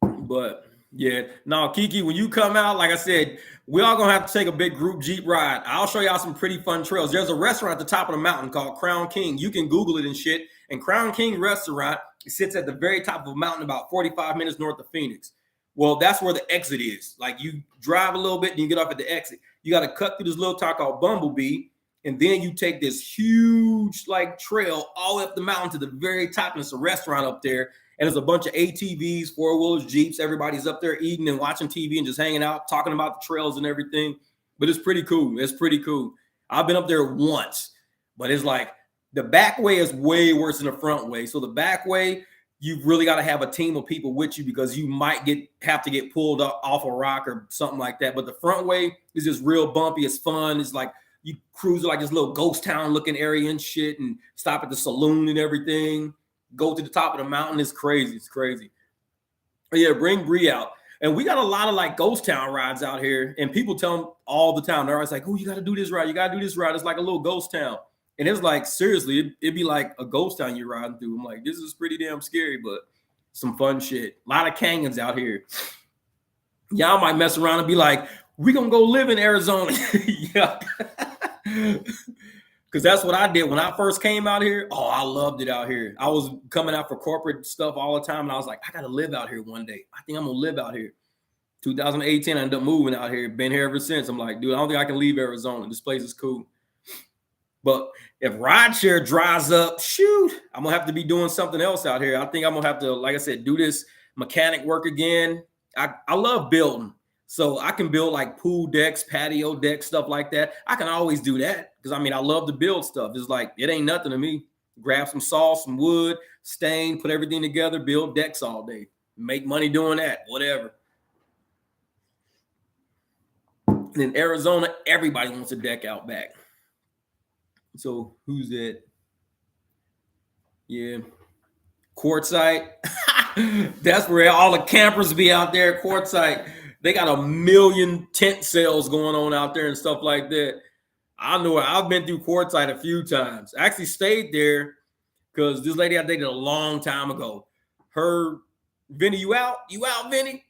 But yeah, no, Kiki, when you come out, like I said, we all gonna have to take a big group Jeep ride. I'll show y'all some pretty fun trails. There's a restaurant at the top of the mountain called Crown King. You can Google it and shit. And Crown King restaurant sits at the very top of a mountain about 45 minutes north of Phoenix. Well, that's where the exit is. Like you drive a little bit and you get off at the exit. You got to cut through this little town called Bumblebee. And then you take this huge like trail all up the mountain to the very top. And it's a restaurant up there. And there's a bunch of ATVs, four-wheelers, Jeeps. Everybody's up there eating and watching TV and just hanging out, talking about the trails and everything. But it's pretty cool. It's pretty cool. I've been up there once, but it's like the back way is way worse than the front way. So the back way, you've really got to have a team of people with you because you might have to get pulled off a rock or something like that. But the front way is just real bumpy. It's fun. It's like you cruise like this little ghost town looking area and shit and stop at the saloon and everything. Go to the top of the mountain. It's crazy. It's crazy. But yeah, bring Bree out. And we got a lot of like ghost town rides out here. And people tell them all the time. They're always like, oh, you got to do this ride. You got to do this ride. It's like a little ghost town. And it's like, seriously, it'd be like a ghost town you're riding through. I'm like, this is pretty damn scary, but some fun shit. A lot of canyons out here. Y'all might mess around and be like, we're going to go live in Arizona. Yeah. Because that's what I did when I first came out here. Oh, I loved it out here. I was coming out for corporate stuff all the time. And I was like, I got to live out here one day. I think I'm going to live out here. 2018, I ended up moving out here. Been here ever since. I'm like, dude, I don't think I can leave Arizona. This place is cool. But if rideshare dries up, shoot, I'm going to have to be doing something else out here. I think I'm going to have to, like I said, do this mechanic work again. I love building. So I can build like pool decks, patio decks, stuff like that. I can always do that because, I mean, I love to build stuff. It's like, it ain't nothing to me. Grab some saw, some wood, stain, put everything together, build decks all day. Make money doing that, whatever. And in Arizona, everybody wants a deck out back. So who's that? Yeah. Quartzsite. That's where all the campers be out there, Quartzsite. They got 1 million tent sales going on out there and stuff like that. I know it. I've been through Quartzsite a few times. I actually stayed there because this lady I dated a long time ago. Vinny, you out? You out, Vinny?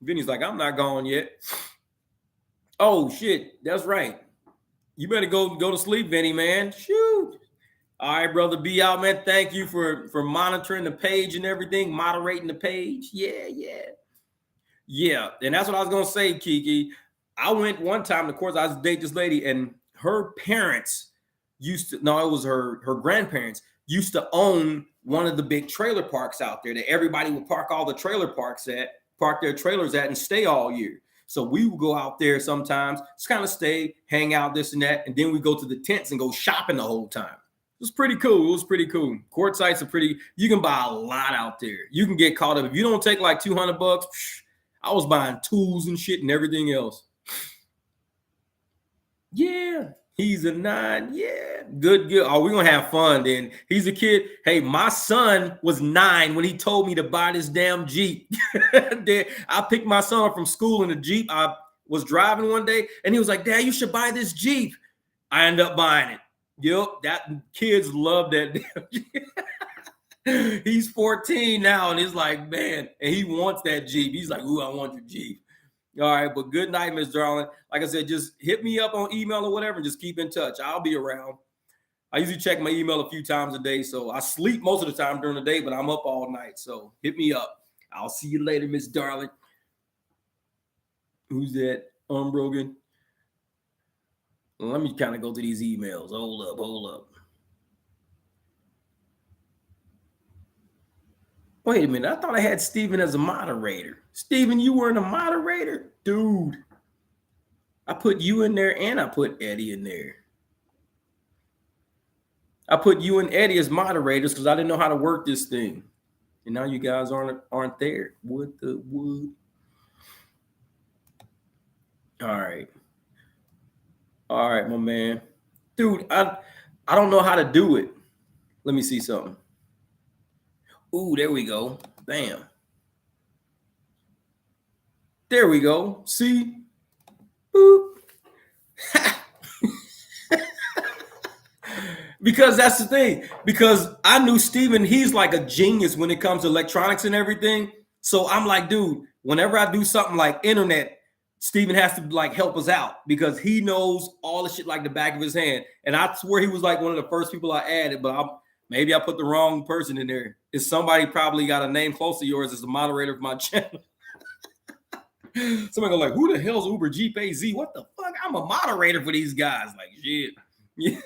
Vinny's like, I'm not gone yet. Oh, shit. That's right. You better go to sleep, Vinny, man. Shoot. All right, brother, be out, man. Thank you for monitoring the page and everything, moderating the page. Yeah. And that's what I was gonna say, Kiki. I went one time, of course, I was dating this lady, and her parents used to, no, it was her grandparents used to own one of the big trailer parks out there that everybody would park all the trailer parks at, park their trailers at, and stay all year. So we would go out there sometimes, just kind of stay, hang out, this and that, and then we go to the tents and go shopping the whole time. It was pretty cool. Court sites are pretty, you can buy a lot out there. You can get caught up. If you don't take like $200, I was buying tools and shit and everything else. Yeah, he's a 9. Yeah, good. Oh, we're gonna have fun then. He's a kid. Hey, my son was 9 when he told me to buy this damn Jeep. I picked my son up from school in a Jeep. I was driving one day and he was like, Dad, you should buy this Jeep. I ended up buying it. Yep, that kids love that damn Jeep. He's 14 now, and he's like, man, and he wants that Jeep. He's like, ooh, I want your Jeep. All right, but good night, Miss Darling. Like I said, just hit me up on email or whatever, and just keep in touch. I'll be around. I usually check my email a few times a day, so I sleep most of the time during the day, but I'm up all night. So hit me up. I'll see you later, Miss Darling. Who's that? Brogan. Let me kind of go through these emails. Hold up. Wait a minute. I thought I had Steven as a moderator. Steven, you weren't a moderator? Dude. I put you in there and I put Eddie in there. I put you and Eddie as moderators because I didn't know how to work this thing. And now you guys aren't there. What the wood? All right, my man. Dude, I don't know how to do it. Let me see something. Ooh, there we go. Bam. There we go. See? Boop. Because that's the thing. Because I knew Steven, he's like a genius when it comes to electronics and everything. So I'm like, dude, whenever I do something like internet, Steven has to like help us out because he knows all the shit like the back of his hand. And I swear he was like one of the first people I added, but maybe I put the wrong person in there. Is somebody probably got a name close to yours as the moderator of my channel? Somebody go like, who the hell's Uber Jeep AZ? What the fuck? I'm a moderator for these guys. Like, shit. Yeah.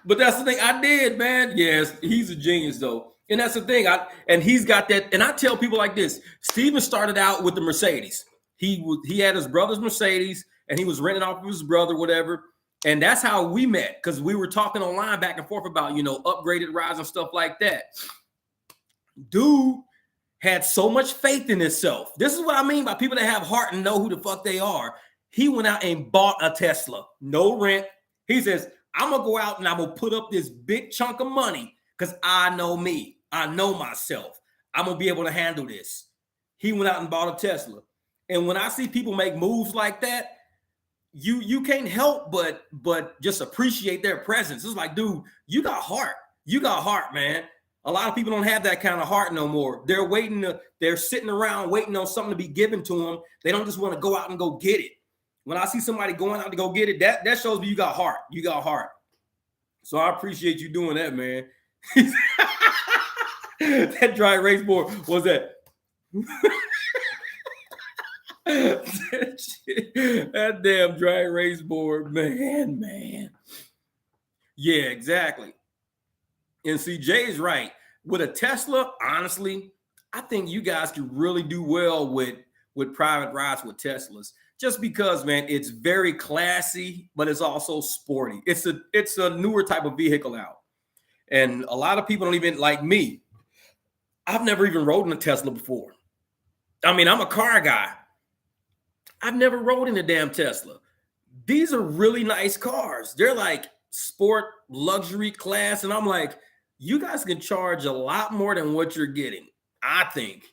But that's the thing I did, man. Yes, he's a genius though. And that's the thing. And he's got that. And I tell people like this, Steven started out with the Mercedes. He had his brother's Mercedes and he was renting off of his brother, whatever. And that's how we met because we were talking online back and forth about, upgraded rides and stuff like that. Dude had so much faith in himself. This is what I mean by people that have heart and know who the fuck they are. He went out and bought a Tesla, no rent. He says, I'm going to go out and I'm going to put up this big chunk of money because I know me. I know myself. I'm going to be able to handle this. He went out and bought a Tesla. And when I see people make moves like that, you can't help but just appreciate their presence. It's like, dude, you got heart. You got heart, man. A lot of people don't have that kind of heart no more. They're sitting around waiting on something to be given to them. They don't just want to go out and go get it. When I see somebody going out to go get it, that shows me you got heart. You got heart. So I appreciate you doing that, man. That dry erase board was that. That damn dry erase board, man. Yeah, exactly. And see, Jay's right. With a Tesla, honestly, I think you guys could really do well with private rides with Teslas. Just because, man, it's very classy, but it's also sporty. It's a newer type of vehicle out. And a lot of people don't even, like me, I've never even rode in a Tesla before. I mean, I'm a car guy. I've never rode in a damn Tesla. These are really nice cars. They're like sport luxury class. And I'm like, you guys can charge a lot more than what you're getting. I think.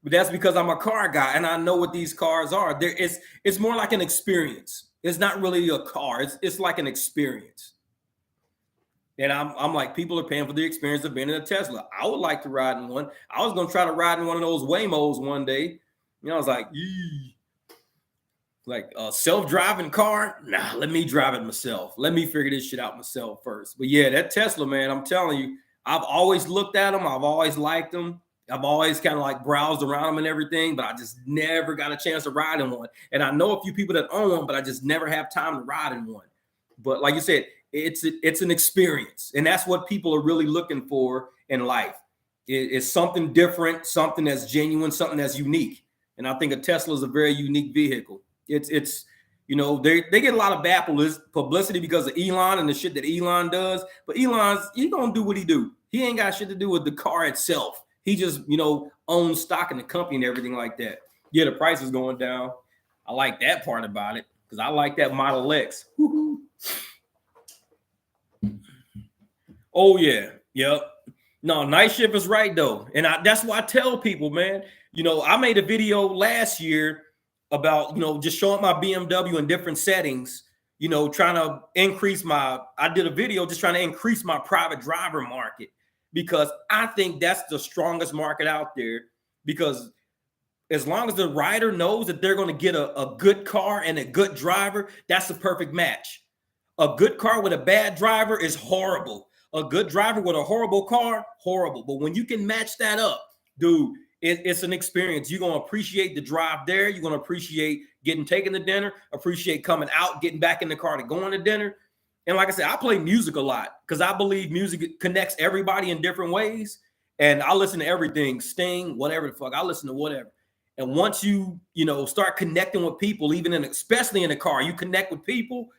But that's because I'm a car guy and I know what these cars are. It's more like an experience. It's not really a car. It's like an experience. And I'm like, people are paying for the experience of being in a Tesla. I would like to ride in one. I was going to try to ride in one of those Waymos one day. I was like, Like a self-driving car? Nah, let me drive it myself. Let me figure this shit out myself first. But yeah, that Tesla, man, I'm telling you, I've always looked at them. I've always liked them. I've always kind of like browsed around them and everything, but I just never got a chance to ride in one. And I know a few people that own one, but I just never have time to ride in one. But like you said, it's an experience. And that's what people are really looking for in life. It's something different, something that's genuine, something that's unique. And I think a Tesla is a very unique vehicle. It's you know, they get a lot of bad publicity because of Elon and the shit that Elon does. But he gonna do what he do. He ain't got shit to do with the car itself. He just, you know, owns stock in the company and everything like that. Yeah, the price is going down. I like that part about it because I like that Model X. Woo-hoo. Oh yeah, yep. No, night shift is right though, and that's why I tell people, man. You know, I made a video last year about, you know, just showing my BMW in different settings. You know, trying to increase I did a video just trying to increase my private driver market because I think that's the strongest market out there. Because as long as the rider knows that they're going to get a good car and a good driver, that's the perfect match. A good car with a bad driver is horrible. A good driver with a horrible car, horrible. But when you can match that up, dude, it's an experience. You're going to appreciate the drive there. You're going to appreciate taken to dinner, appreciate coming out, getting back in the car to going to dinner. And like I said, I play music a lot because I believe music connects everybody in different ways. And I listen to everything, Sting, whatever the fuck. I listen to whatever. And once you know, start connecting with people, especially in the car, you connect with people.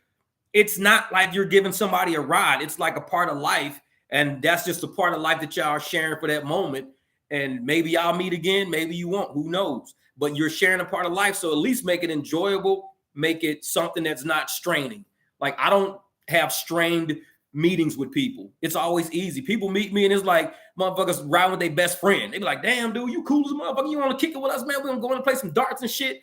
It's not like you're giving somebody a ride. It's like a part of life. And that's just a part of life that y'all are sharing for that moment. And maybe y'all meet again. Maybe you won't. Who knows? But you're sharing a part of life. So at least make it enjoyable. Make it something that's not straining. Like I don't have strained meetings with people. It's always easy. People meet me and it's like motherfuckers riding with their best friend. They be like, damn, dude, you cool as a motherfucker. You want to kick it with us, man? We're going to go and play some darts and shit.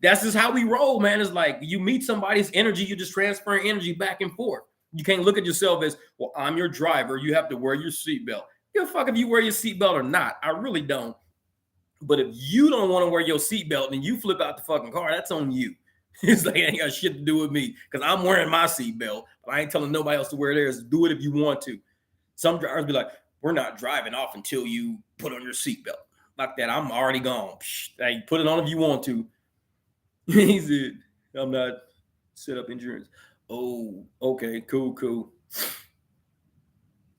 That's just how we roll, man. It's like you meet somebody's energy, you just transferring energy back and forth. You can't look at yourself as, well, I'm your driver. You have to wear your seatbelt. Give a fuck if you wear your seatbelt or not. I really don't. But if you don't want to wear your seatbelt and you flip out the fucking car, that's on you. It's like, it ain't got shit to do with me because I'm wearing my seatbelt. But I ain't telling nobody else to wear theirs. Do it if you want to. Some drivers be like, we're not driving off until you put on your seatbelt. Like that, I'm already gone. Hey, put it on if you want to. He said, I'm not set up insurance. Oh, okay, cool.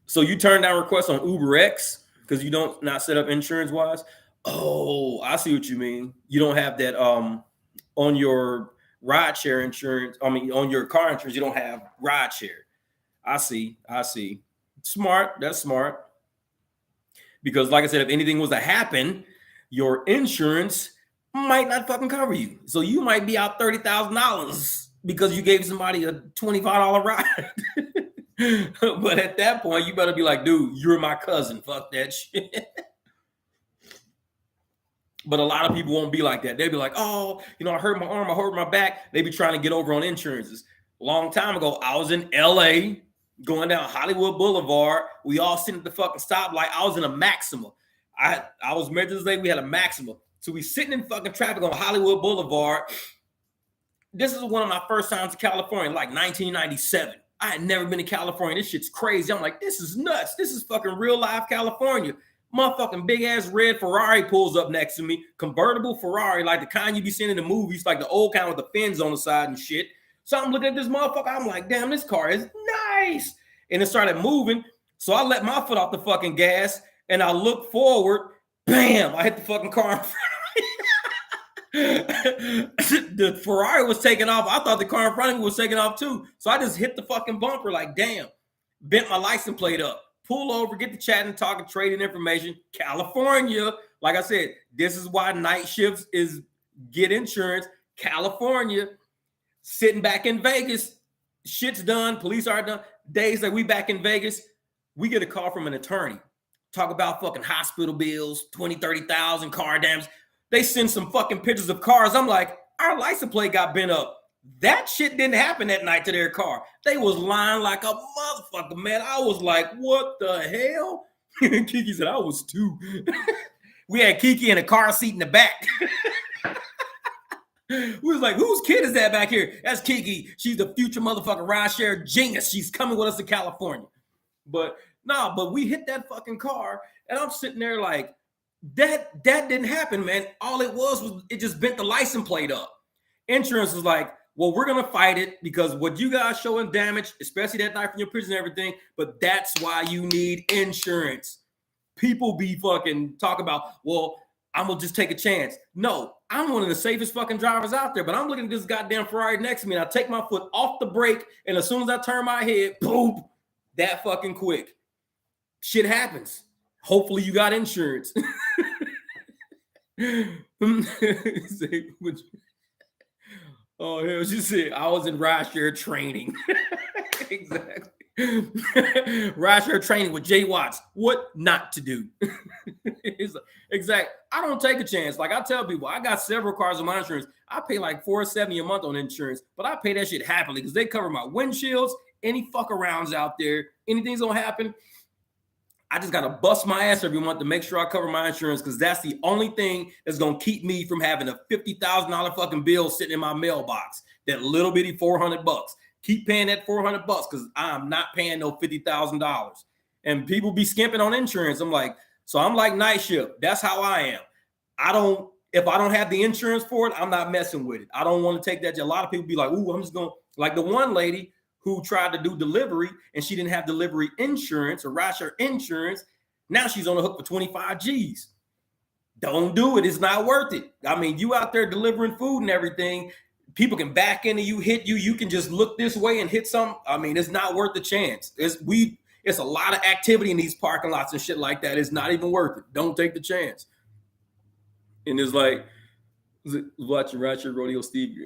So you turned down requests on UberX because you don't not set up insurance wise? Oh, I see what you mean. You don't have that on your rideshare insurance. I mean, on your car insurance, you don't have rideshare. I see. Smart. That's smart. Because like I said, if anything was to happen, your insurance might not fucking cover you. So you might be out $30,000 because you gave somebody a $25 ride. But at that point, you better be like, dude, you're my cousin. Fuck that shit. But a lot of people won't be like that. They'll be like, oh, you know, I hurt my arm, I hurt my back. They be trying to get over on insurances. A long time ago, I was in LA going down Hollywood Boulevard. We all sitting at the fucking stoplight. I was in a Maxima. I was Measures Lake. We had a Maxima. So we sitting in fucking traffic on Hollywood Boulevard. This is one of my first times in California, like 1997. I had never been to California. This shit's crazy. I'm like, this is nuts. This is fucking real life California. Motherfucking big ass red Ferrari pulls up next to me. Convertible Ferrari, like the kind you be seeing in the movies, like the old kind with the fins on the side and shit. So I'm looking at this motherfucker. I'm like, damn, this car is nice. And it started moving. So I let my foot off the fucking gas and I looked forward. Bam! I hit the fucking car in front of me. The Ferrari was taking off. I thought the car in front of me was taking off too. So I just hit the fucking bumper like, damn. Bent my license plate up. Pull over, get to chatting, talking, trading information. California. Like I said, this is why night shifts is get insurance. California. Sitting back in Vegas. Shit's done. Police are done. Days like we back in Vegas. We get a call from an attorney. Talk about fucking hospital bills, 20, 30,000 car damage. They send some fucking pictures of cars. I'm like, our license plate got bent up. That shit didn't happen that night to their car. They was lying like a motherfucker, man. I was like, what the hell? Kiki said, I was too. We had Kiki in a car seat in the back. We was like, whose kid is that back here? That's Kiki. She's the future motherfucking rideshare genius. She's coming with us to California. But no, but we hit that fucking car, and I'm sitting there like, that didn't happen, man. All it was it just bent the license plate up. Insurance was like, well, we're gonna fight it because what you guys showing damage, especially that knife in your prison and everything, but that's why you need insurance. People be fucking talk about, well, I'm gonna just take a chance. No, I'm one of the safest fucking drivers out there, but I'm looking at this goddamn Ferrari next to me, and I take my foot off the brake, and as soon as I turn my head, boom, that fucking quick. Shit happens. Hopefully you got insurance. Oh, hell, she said, I was in rideshare training. Exactly. Rideshare training with Jay Watts. What not to do. Exactly. I don't take a chance. Like I tell people, I got several cars on my insurance. I pay like $470 a month on insurance, but I pay that shit happily because they cover my windshields, any fuck arounds out there, anything's gonna happen. I just gotta bust my ass every month to make sure I cover my insurance because that's the only thing that's gonna keep me from having a $50,000 fucking bill sitting in my mailbox. That little bitty $400. Keep paying that $400 because I'm not paying no $50,000. And people be skimping on insurance. I'm like, so I'm like night shift. That's how I am. If I don't have the insurance for it, I'm not messing with it. I don't want to take that. A lot of people be like, ooh, I'm just going, like the one lady who tried to do delivery and she didn't have delivery insurance or rideshare insurance. Now she's on the hook for 25 G's. Don't do it. It's not worth it. I mean, you out there delivering food and everything, people can back into you, hit you. You can just look this way and hit some. I mean, it's not worth the chance. It's a lot of activity in these parking lots and shit like that. It's not even worth it. Don't take the chance. And it's like, watching Rideshare Rodeo Steve.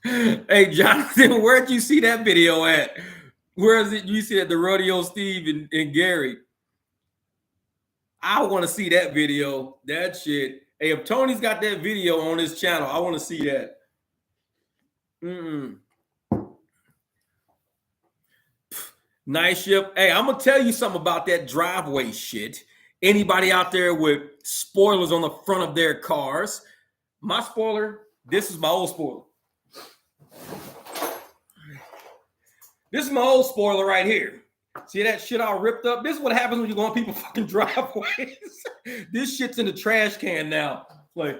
Hey, Jonathan, where'd you see that video at? Where is it? You see that the Rodeo Steve and Gary? I want to see that video. That shit. Hey, if Tony's got that video on his channel, I want to see that. Nice ship. Hey, I'm going to tell you something about that driveway shit. Anybody out there with spoilers on the front of their cars? My spoiler, this is my old spoiler. This is my old spoiler right here. See that shit all ripped up? This is what happens when you go on people's fucking driveways. This shit's in the trash can now. Like,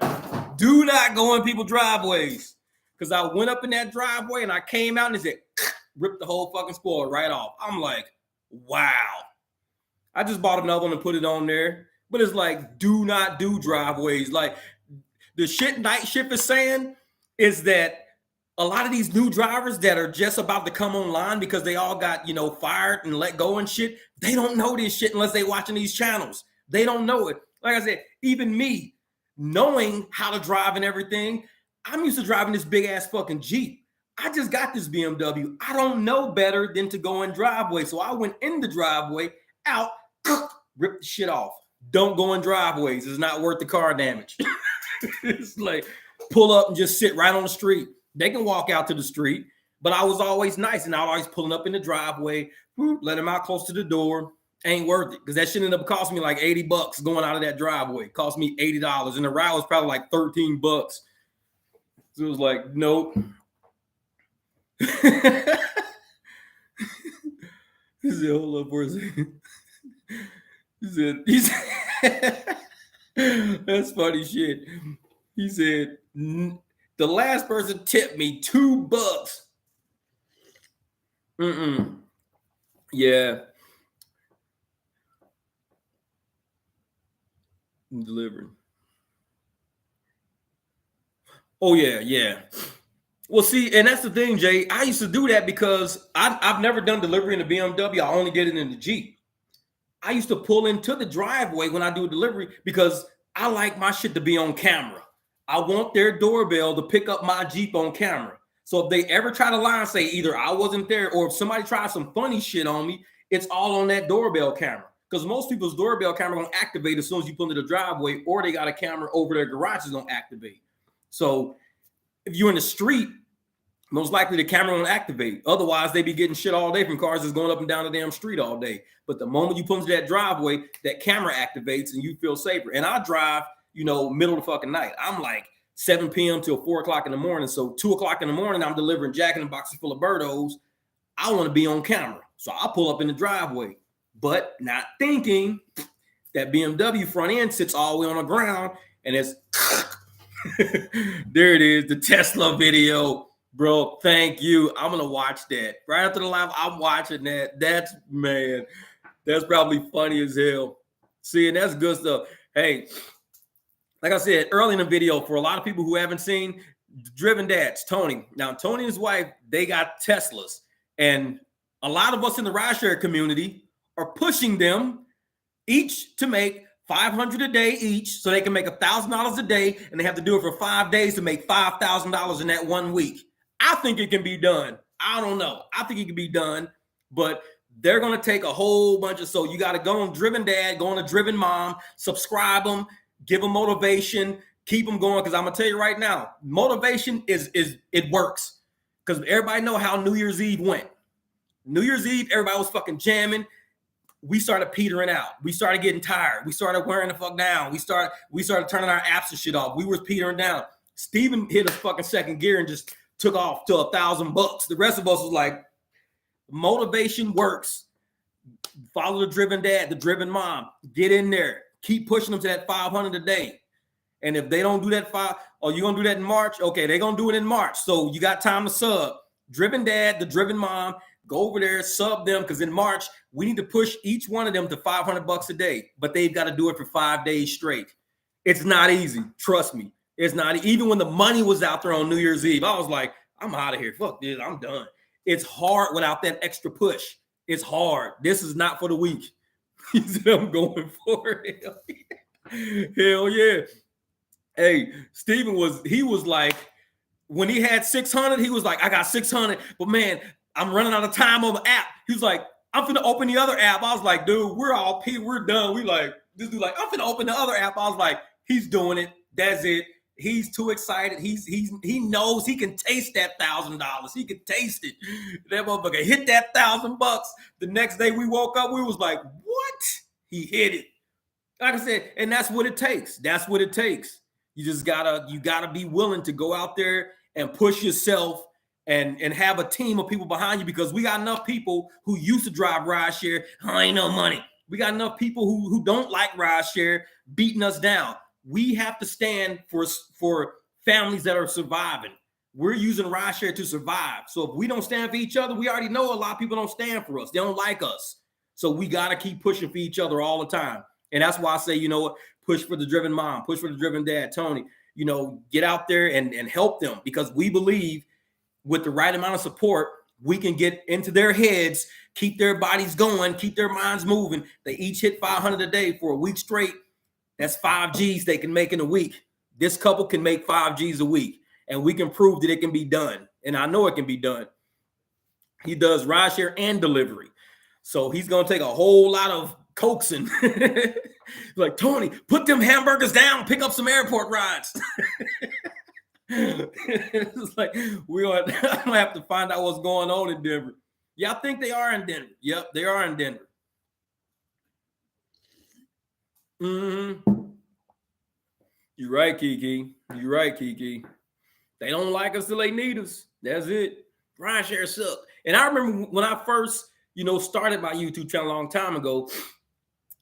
do not go on people's driveways. Because I went up in that driveway and I came out and it said, ripped the whole fucking spoiler right off. I'm like, wow. I just bought another one and put it on there. But it's like, do not do driveways. Like, the shit Night Shift is saying is that a lot of these new drivers that are just about to come online because they all got, fired and let go and shit, they don't know this shit unless they watching these channels. They don't know it. Like I said, even me, knowing how to drive and everything, I'm used to driving this big ass fucking Jeep. I just got this BMW. I don't know better than to go in driveway. So I went in the driveway, out, ripped the shit off. Don't go in driveways. It's not worth the car damage. It's like, pull up and just sit right on the street. They can walk out to the street, but I was always nice, and I was always pulling up in the driveway, let them out close to the door. Ain't worth it, because that shit ended up costing me like $80 going out of that driveway. It cost me $80, and the ride was probably like $13. So it was like, nope. He said, hold up for a second. He said, that's funny shit. He said, the last person tipped me $2. Yeah. I'm delivering. Oh, yeah. Well, see, and that's the thing, Jay. I used to do that because I've never done delivery in the BMW. I only did it in the Jeep. I used to pull into the driveway when I do a delivery because I like my shit to be on camera. I want their doorbell to pick up my Jeep on camera. So if they ever try to lie and say either I wasn't there or if somebody tries some funny shit on me, it's all on that doorbell camera. Because most people's doorbell camera gonna activate as soon as you pull into the driveway, or they got a camera over their garage is gonna activate. So if you're in the street, most likely the camera won't activate. Otherwise, they be getting shit all day from cars that's going up and down the damn street all day. But the moment you pull into that driveway, that camera activates and you feel safer. And I drive middle of the fucking night. I'm like 7 p.m. till 4 o'clock in the morning. So 2 o'clock in the morning, I'm delivering Jack in the Boxes full of Birdos. I want to be on camera. So I pull up in the driveway, but not thinking that BMW front end sits all the way on the ground and it's there it is, the Tesla video. Bro, thank you. I'm going to watch that. Right after the live, I'm watching that. That's probably funny as hell. See, and that's good stuff. Hey, like I said early in the video, for a lot of people who haven't seen Driven Dads, Tony. Now, Tony and his wife, they got Teslas. And a lot of us in the rideshare community are pushing them each to make $500 a day each, so they can make $1,000 a day, and they have to do it for 5 days to make $5,000 in that 1 week. I think it can be done. I don't know. I think it can be done, but they're going to take a whole bunch of, so you got to go on Driven Dad, go on a Driven Mom, subscribe them, give them motivation, keep them going. Because I'm going to tell you right now, motivation it works. Because everybody know how New Year's Eve went. New Year's Eve, everybody was fucking jamming. We started petering out. We started getting tired. We started wearing the fuck down. We started turning our apps and shit off. We were petering down. Steven hit a fucking second gear and just took off to $1,000. The rest of us was like, motivation works. Follow the Driven Dad, the Driven Mom. Get in there. Keep pushing them to that 500 a day. And if they don't do that you're going to do that in March? Okay, they're going to do it in March. So you got time to sub. Driven Dad, the Driven Mom, go over there, sub them, because in March, we need to push each one of them to $500 a day. But they've got to do it for 5 days straight. It's not easy. Trust me. It's not. Even when the money was out there on New Year's Eve, I was like, I'm out of here. Fuck this. I'm done. It's hard without that extra push. It's hard. This is not for the weak. He said, I'm going for it. Hell yeah. Hey, Steven was like, when he had 600, he was like, I got 600, but man, I'm running out of time on the app. He was like, I'm finna open the other app. I was like, dude, we're done. We like, this dude like, I'm finna open the other app. I was like, he's doing it. That's it. He's too excited. He knows he can taste that $1,000. He can taste it. That motherfucker hit that $1,000. The next day we woke up, we was like, what? He hit it. Like I said, and that's what it takes. That's what it takes. You just gotta be willing to go out there and push yourself and have a team of people behind you, because we got enough people who used to drive rideshare. I ain't no money. We got enough people who don't like rideshare beating us down. We have to stand for families that are surviving. We're using rideshare to survive. So if we don't stand for each other, we already know a lot of people don't stand for us. They don't like us. So we got to keep pushing for each other all the time. And that's why I say, push for the Driven Mom, push for the Driven Dad, Tony, get out there and help them, because we believe with the right amount of support, we can get into their heads, keep their bodies going, keep their minds moving. They each hit 500 a day for a week straight. That's 5 G's they can make in a week. This couple can make 5 G's a week, and we can prove that it can be done. And I know it can be done. He does rideshare and delivery. So he's going to take a whole lot of coaxing. Like, Tony, put them hamburgers down, pick up some airport rides. It's like, I'm going to have to find out what's going on in Denver. Yeah, I think they are in Denver. Yep, they are in Denver. You're right, Kiki. You're right, Kiki. They don't like us till they need us. That's it. Rideshare sucks. And I remember when I first, started my YouTube channel a long time ago,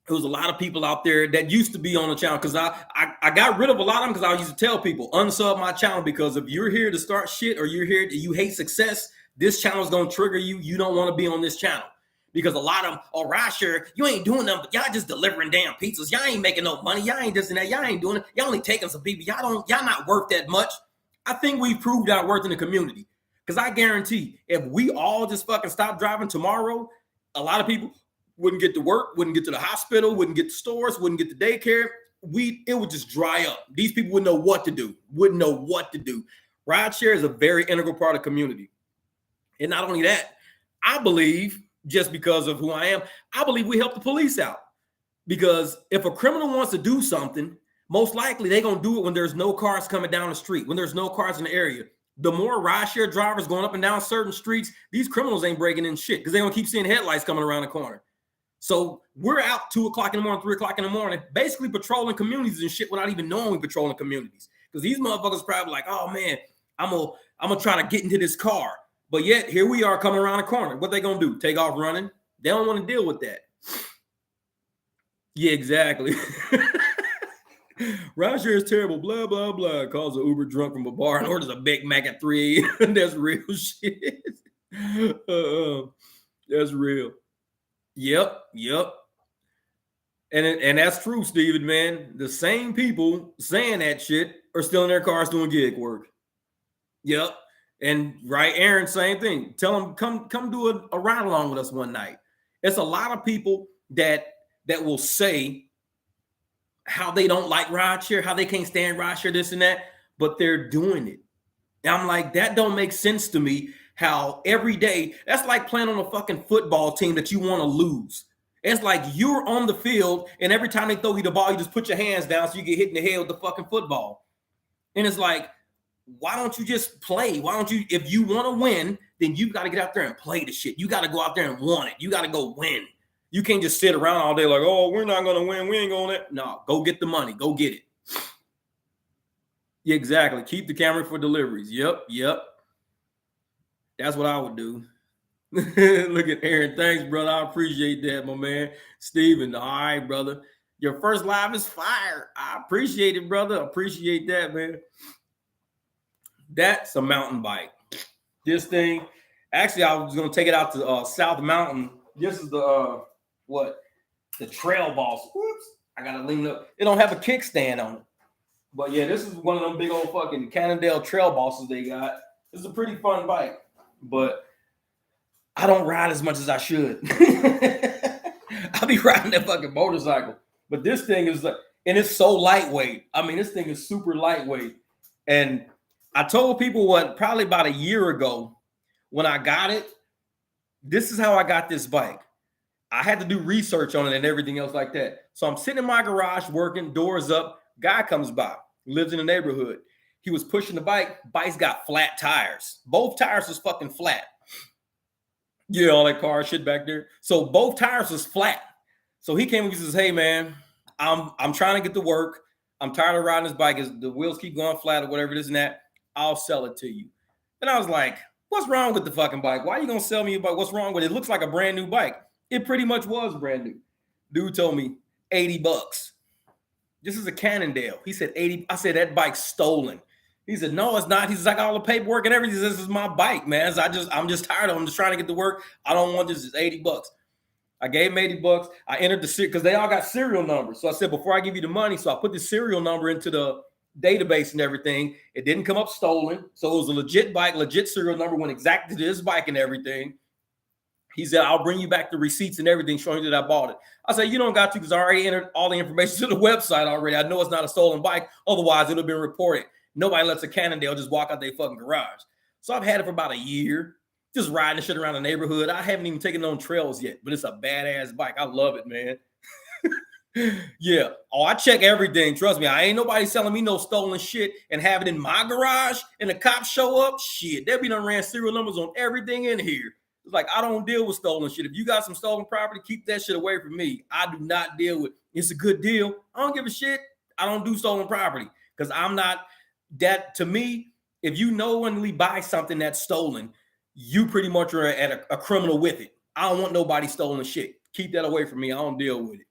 there was a lot of people out there that used to be on the channel, because I got rid of a lot of them, because I used to tell people, unsub my channel, because if you're here to start shit or you hate success, this channel is going to trigger you. You don't want to be on this channel. Because a lot of them, rideshare, you ain't doing nothing, but y'all just delivering damn pizzas. Y'all ain't making no money. Y'all ain't this and that. Y'all ain't doing it. Y'all only taking some people. Y'all not worth that much. I think we've proved our worth in the community. Because I guarantee, if we all just fucking stop driving tomorrow, a lot of people wouldn't get to work, wouldn't get to the hospital, wouldn't get to stores, wouldn't get to daycare. It would just dry up. These people wouldn't know what to do. Rideshare is a very integral part of the community. And not only that, I believe, just because of who I am, I believe we help the police out. Because if a criminal wants to do something, most likely they're going to do it when there's no cars coming down the street, when there's no cars in the area. The more rideshare drivers going up and down certain streets, these criminals ain't breaking in shit, because they're going to keep seeing headlights coming around the corner. So we're out 2 o'clock in the morning, 3 o'clock in the morning, basically patrolling communities and shit without even knowing we patrolling communities. Because these motherfuckers probably like, oh man, I'm gonna try to get into this car. But yet here we are coming around the corner. What they gonna do? Take off running? They don't want to deal with that. Yeah, exactly. Rideshare is terrible, blah, blah, blah. Calls an Uber drunk from a bar and orders a Big Mac at 3 a.m. That's real shit. That's real. Yep. And that's true, Steven, man. The same people saying that shit are still in their cars doing gig work. Yep. And right, Aaron, same thing. Tell them, come do a ride along with us one night. It's a lot of people that will say how they don't like rideshare, how they can't stand rideshare, this and that, but they're doing it. And I'm like, that don't make sense to me. How every day, that's like playing on a fucking football team that you want to lose. It's like you're on the field, and every time they throw you the ball, you just put your hands down so you get hit in the head with the fucking football. And it's like, why don't you just play? Why don't you, if you want to win, then you got to get out there and play the shit. You got to go out there and want it. You got to go win. You can't just sit around all day like, oh, we're not going to win. We ain't going to. No, go get the money. Go get it. Yeah, exactly. Keep the camera for deliveries. Yep. That's what I would do. Look at Aaron. Thanks, brother. I appreciate that, my man. Steven, all right, brother. Your first live is fire. I appreciate it, brother. I appreciate that, man. That's a mountain bike. This thing, actually, I was going to take it out to South Mountain. This is the Trail Boss. Whoops. I got to lean up. It don't have a kickstand on it. But yeah, this is one of them big old fucking Cannondale Trail Bosses they got. It's a pretty fun bike, but I don't ride as much as I should. I'll be riding that fucking motorcycle. But this thing is like, and it's so lightweight. I mean, this thing is super lightweight. And I told people probably about a year ago when I got it, this is how I got this bike. I had to do research on it and everything else like that. So I'm sitting in my garage working, doors up. Guy comes by, lives in the neighborhood. He was pushing the bike. Bike's got flat tires. Both tires was fucking flat. Yeah, all that car shit back there. So both tires was flat. So he came and he says, hey, man, I'm trying to get to work. I'm tired of riding this bike. The wheels keep going flat or whatever, this and that. I'll sell it to you. And I was like, what's wrong with the fucking bike? Why are you going to sell me a bike? What's wrong with it? It looks like a brand new bike. It pretty much was brand new. Dude told me $80. This is a Cannondale. He said 80. I said, that bike's stolen. He said, no, it's not. He's like, all the paperwork and everything. He says, this is my bike, man. So I'm just tired of it. I'm just trying to get to work. I don't want this. It's $80. I gave him $80. I entered the because they all got serial numbers. So I said, before I give you the money, so I put the serial number into the database and everything. It didn't come up stolen. So it was a legit bike, legit serial number, went exactly to this bike and everything. He said, I'll bring you back the receipts and everything showing you that I bought it. I said, you don't got to because I already entered all the information to the website already. I know it's not a stolen bike. Otherwise, it would have been reported. Nobody lets a Cannondale just walk out their fucking garage. So I've had it for about a year, just riding shit around the neighborhood. I haven't even taken it on trails yet, but it's a badass bike. I love it, man. Yeah. Oh, I check everything. Trust me. I ain't nobody selling me no stolen shit and have it in my garage and the cops show up. Shit, they'll be done ran serial numbers on everything in here. It's like, I don't deal with stolen shit. If you got some stolen property, keep that shit away from me. I do not deal with it's a good deal. I don't give a shit. I don't do stolen property because I'm not that. To me, if you knowingly buy something that's stolen, you pretty much are at a criminal with it. I don't want nobody stolen shit. Keep that away from me. I don't deal with it.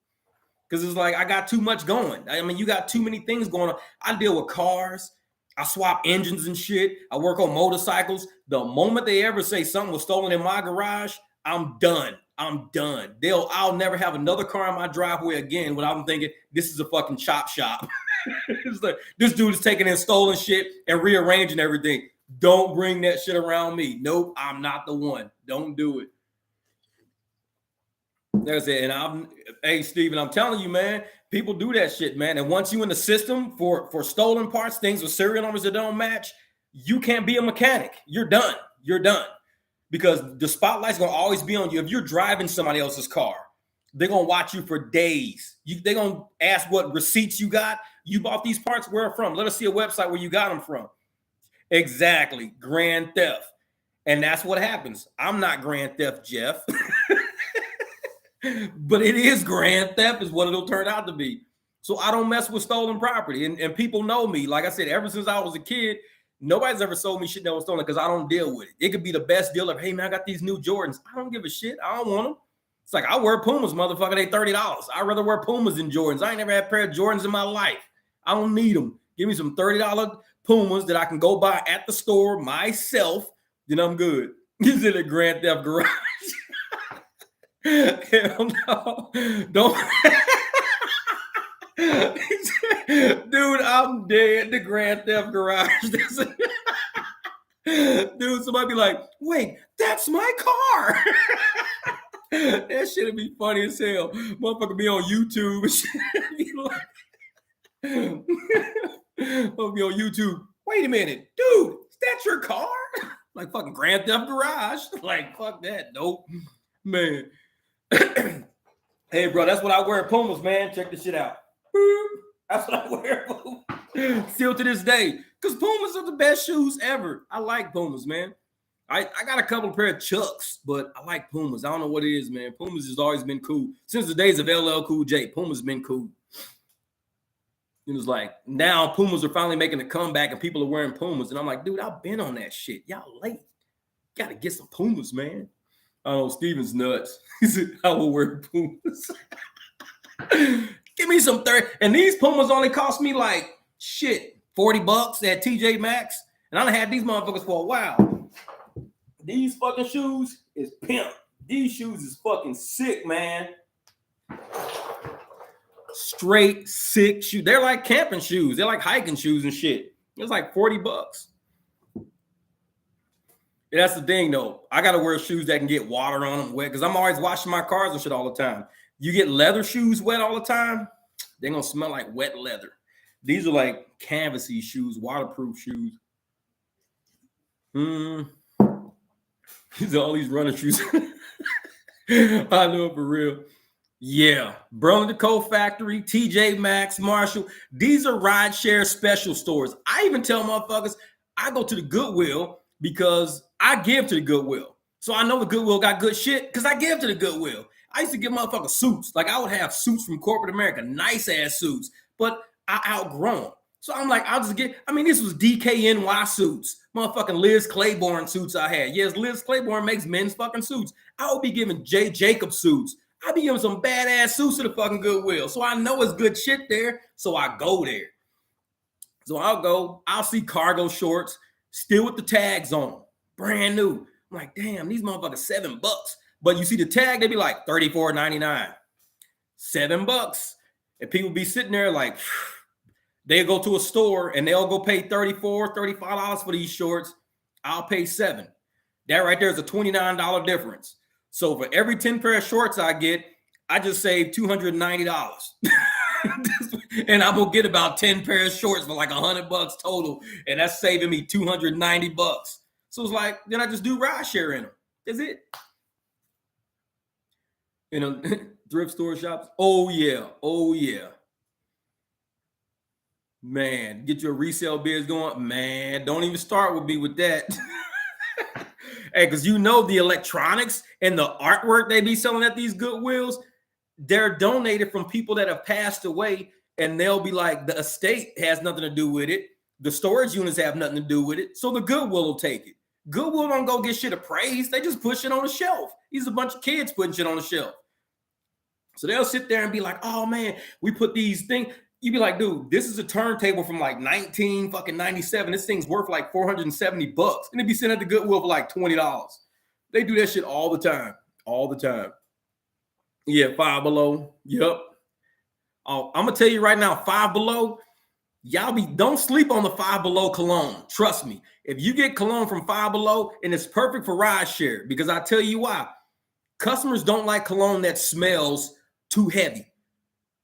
Because it's like, I got too much going. I mean, you got too many things going on. I deal with cars. I swap engines and shit. I work on motorcycles. The moment they ever say something was stolen in my garage, I'm done. I'm done. I'll never have another car in my driveway again without them thinking this is a fucking chop shop. It's like, this dude is taking in stolen shit and rearranging everything. Don't bring that shit around me. Nope, I'm not the one. Don't do it. There's it. And hey, Steven, I'm telling you, man, people do that shit, man. And once you in the system for stolen parts, things with serial numbers that don't match, you can't be a mechanic. You're done. You're done. Because the spotlight's going to always be on you. If you're driving somebody else's car, they're going to watch you for days. They're going to ask what receipts you got. You bought these parts, where from? Let us see a website where you got them from. Exactly. Grand theft. And that's what happens. I'm not Grand Theft Jeff. But it is grand theft is what it'll turn out to be. So I don't mess with stolen property. And people know me. Like I said, ever since I was a kid, nobody's ever sold me shit that was stolen because I don't deal with it. It could be the best deal of, hey, man, I got these new Jordans. I don't give a shit. I don't want them. It's like, I wear Pumas, motherfucker. They $30. I'd rather wear Pumas than Jordans. I ain't never had a pair of Jordans in my life. I don't need them. Give me some $30 Pumas that I can go buy at the store myself. Then I'm good. He's in a Grand Theft Garage. Hell no. Don't. Dude, I'm dead. The Grand Theft Garage. Dude, somebody be like, wait, that's my car. That shit'd be funny as hell. Motherfucker be on YouTube and shit. Be like, I'll be on YouTube. Wait a minute, dude, is that your car? Like fucking Grand Theft Garage. Like, fuck that. Nope. Man. Hey, bro, that's what I wear at Pumas, man. Check this shit out. That's what I wear. Still to this day. Because Pumas are the best shoes ever. I like Pumas, man. I got a couple of pair of Chucks, but I like Pumas. I don't know what it is, man. Pumas has always been cool. Since the days of LL Cool J, Pumas been cool. It was like, now Pumas are finally making a comeback and people are wearing Pumas. And I'm like, dude, I've been on that shit. Y'all late. Got to get some Pumas, man. Oh, Steven's nuts. He said, I will wear Pumas. Give me some 30. And these Pumas only cost me like, shit, $40 at TJ Maxx. And I had these motherfuckers for a while. These fucking shoes is pimp. These shoes is fucking sick, man. Straight sick shoes. They're like camping shoes. They're like hiking shoes and shit. It's like $40. Yeah, that's the thing, though. I got to wear shoes that can get water on them wet because I'm always washing my cars and shit all the time. You get leather shoes wet all the time, they're going to smell like wet leather. These are like canvasy shoes, waterproof shoes. These are all these running shoes. I know, for real. Yeah. Burlington Coat Factory, TJ Maxx, Marshall. These are rideshare special stores. I even tell motherfuckers, I go to the Goodwill because I give to the Goodwill. So I know the Goodwill got good shit because I give to the Goodwill. I used to give motherfuckers suits. Like I would have suits from corporate America, nice ass suits, but I outgrown. So I'm like, I'll just get, I mean, this was DKNY suits, motherfucking Liz Claiborne suits I had. Yes, Liz Claiborne makes men's fucking suits. I would be giving J. Jacob suits. I'd be giving some badass suits to the fucking Goodwill. So I know it's good shit there. So I go there. So I'll go, I'll see cargo shorts, still with the tags on them, brand new. I'm like, damn, these motherfuckers $7. But you see the tag, they be like $34.99, $7. And people be sitting there like, they'll go to a store and they'll go pay $34, $35 for these shorts. I'll pay $7. That right there is a $29 difference. So for every 10 pair of shorts I get, I just save $290. And I'm gonna get about 10 pair of shorts for like $100 total. And that's saving me $290. So it's like, then I just do rideshare in them. That's it. You know, thrift store shops. Oh yeah. Oh yeah. Man, get your resale bids going. Man, don't even start with me with that. Hey, because you know the electronics and the artwork they be selling at these Goodwills, they're donated from people that have passed away, and they'll be like, the estate has nothing to do with it. The storage units have nothing to do with it. So the Goodwill will take it. Goodwill don't go get shit appraised. They just push it on the shelf. These are a bunch of kids putting shit on the shelf. So they'll sit there and be like, oh man, we put these things. You'd be like, dude, this is a turntable from like 1997. This thing's worth like $470. And it'd be sitting at the Goodwill for like $20. They do that shit all the time. All the time. Yeah, Five Below. Yep. Oh, I'm gonna tell you right now, Five Below, don't sleep on the Five Below cologne. Trust me. If you get cologne from Five Below, and it's perfect for rideshare, because I tell you why. Customers don't like cologne that smells too heavy.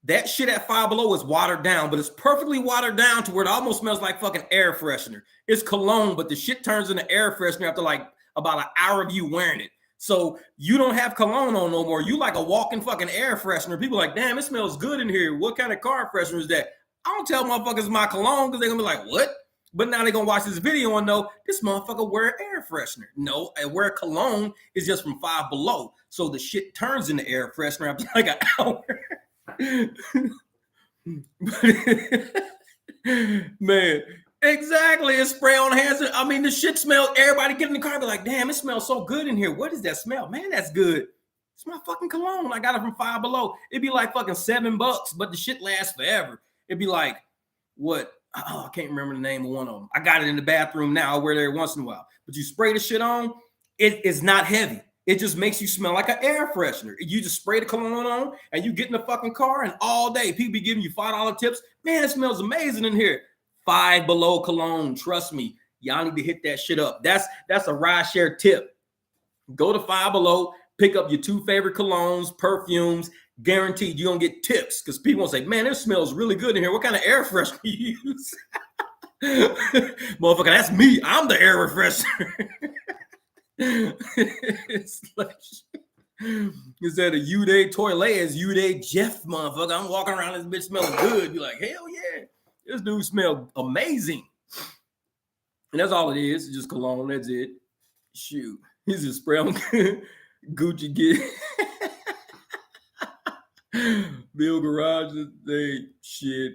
That shit at Five Below is watered down, but it's perfectly watered down to where it almost smells like fucking air freshener. It's cologne, but the shit turns into air freshener after like about an hour of you wearing it. So you don't have cologne on no more. You like a walking fucking air freshener. People are like, damn, it smells good in here. What kind of car freshener is that? I don't tell motherfuckers my cologne because they're going to be like, what? But now they're gonna watch this video and know this motherfucker wear air freshener. No, and wear cologne is just from Five Below. So the shit turns into air freshener after like an hour. Man, exactly. It's spray on hands. I mean, the shit smells. Everybody get in the car, they're like, damn, it smells so good in here. What is that smell? Man, that's good. It's my fucking cologne. I got it from Five Below. It'd be like fucking $7, but the shit lasts forever. It'd be like, what? Oh, I can't remember the name of one of them. I got it in the bathroom now. I wear it every once in a while. But you spray the shit on, it is not heavy. It just makes you smell like an air freshener. You just spray the cologne on and you get in the fucking car, and all day people be giving you $5 tips. Man, it smells amazing in here. Five Below cologne. Trust me. Y'all need to hit that shit up. That's a rideshare tip. Go to Five Below, pick up your 2 favorite colognes, perfumes. Guaranteed you're gonna get tips, because people will say, man, this smells really good in here. What kind of air freshener you use? Motherfucker, that's me. I'm the air freshener. It's like, instead of Uday Toilet, is Uday Jeff, motherfucker. I'm walking around this bitch smelling good. Be like, hell yeah, this dude smelled amazing. And that's all it is. It's just cologne. That's it. Shoot, he's just spray on Gucci gear. Bill Garage, they shit.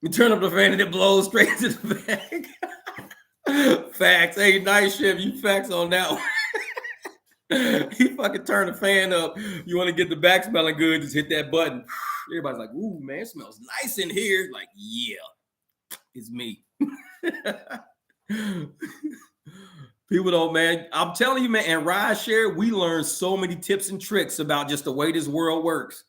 You turn up the fan and it blows straight to the bag. Facts. Hey, nice shit. You facts on that one. You fucking turn the fan up. You want to get the back smelling good, just hit that button. Everybody's like, ooh, man, it smells nice in here. Like, yeah, it's me. People don't, man. I'm telling you, man, and rideshare, we learn so many tips and tricks about just the way this world works.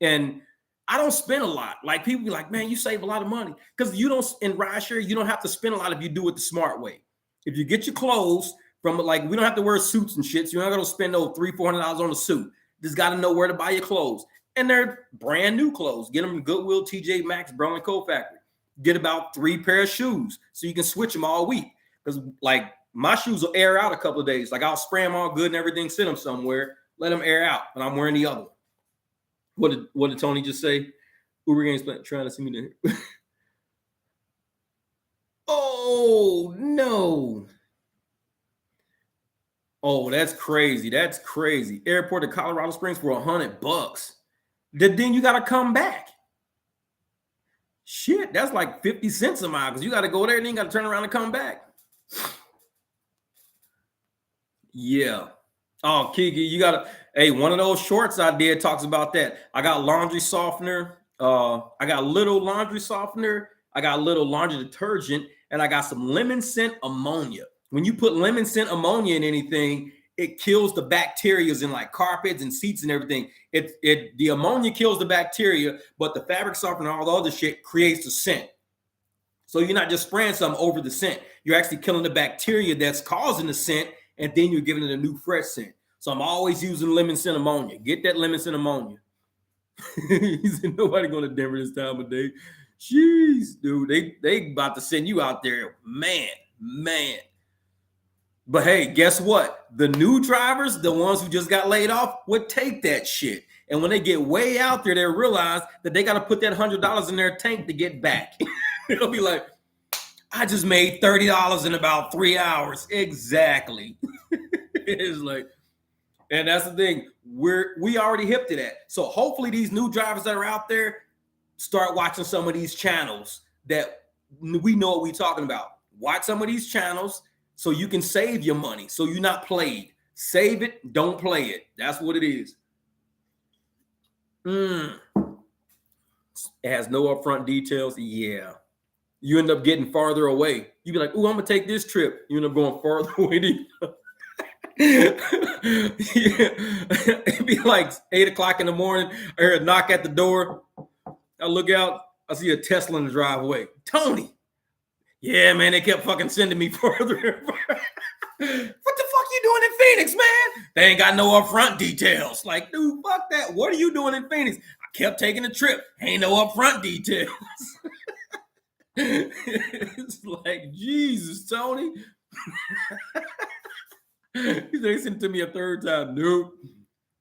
And I don't spend a lot. Like, people be like, man, you save a lot of money. Because you don't, in rideshare, you don't have to spend a lot if you do it the smart way. If you get your clothes from, like, we don't have to wear suits and shit. So you're not going to spend $300-$400 on a suit. Just got to know where to buy your clothes. And they're brand new clothes. Get them from Goodwill, TJ Maxx, Brown & Co. Factory. Get about 3 pairs of shoes so you can switch them all week. Because, like, my shoes will air out a couple of days. Like, I'll spray them all good and everything, sit them somewhere, let them air out. And I'm wearing the other one. What did Tony just say? Uber Games trying to see me there. Oh, no. Oh, that's crazy. That's crazy. Airport to Colorado Springs for $100. Then you got to come back. Shit, that's like 50 cents a mile, because you got to go there and then you got to turn around and come back. Yeah. Oh, Kiki, you got to, hey, one of those shorts I did talks about that. I got laundry softener. I got a little laundry softener. I got a little laundry detergent, and I got some lemon scent ammonia. When you put lemon scent ammonia in anything, it kills the bacteria in like carpets and seats and everything. The ammonia kills the bacteria, but the fabric softener and all the other shit creates the scent. So you're not just spraying something over the scent. You're actually killing the bacteria that's causing the scent, and then you're giving it a new fresh scent. So I'm always using lemon scent ammonia. Get that lemon scent ammonia. He said, nobody going to Denver this time of day. Jeez, dude, they about to send you out there. Man. But hey, guess what? The new drivers, the ones who just got laid off, would take that shit. And when they get way out there, they realize that they got to put that $100 in their tank to get back. It'll be like, I just made $30 in about 3 hours. Exactly. It's like, and that's the thing. We already hip to that. So hopefully these new drivers that are out there start watching some of these channels that we know what we're talking about. Watch some of these channels so you can save your money, so you're not played. Save it, don't play it. That's what it is. It has no upfront details. Yeah. You end up getting farther away. You be like, oh, I'm going to take this trip. You end up going farther away. It'd be like 8 o'clock in the morning. I hear a knock at the door. I look out. I see a Tesla in the driveway. Tony. Yeah, man, they kept fucking sending me further and further. What the fuck you doing in Phoenix, man? They ain't got no upfront details. Like, dude, fuck that. What are you doing in Phoenix? I kept taking the trip. Ain't no upfront details. It's like, Jesus, Tony. They sent it to me a third time. Nope.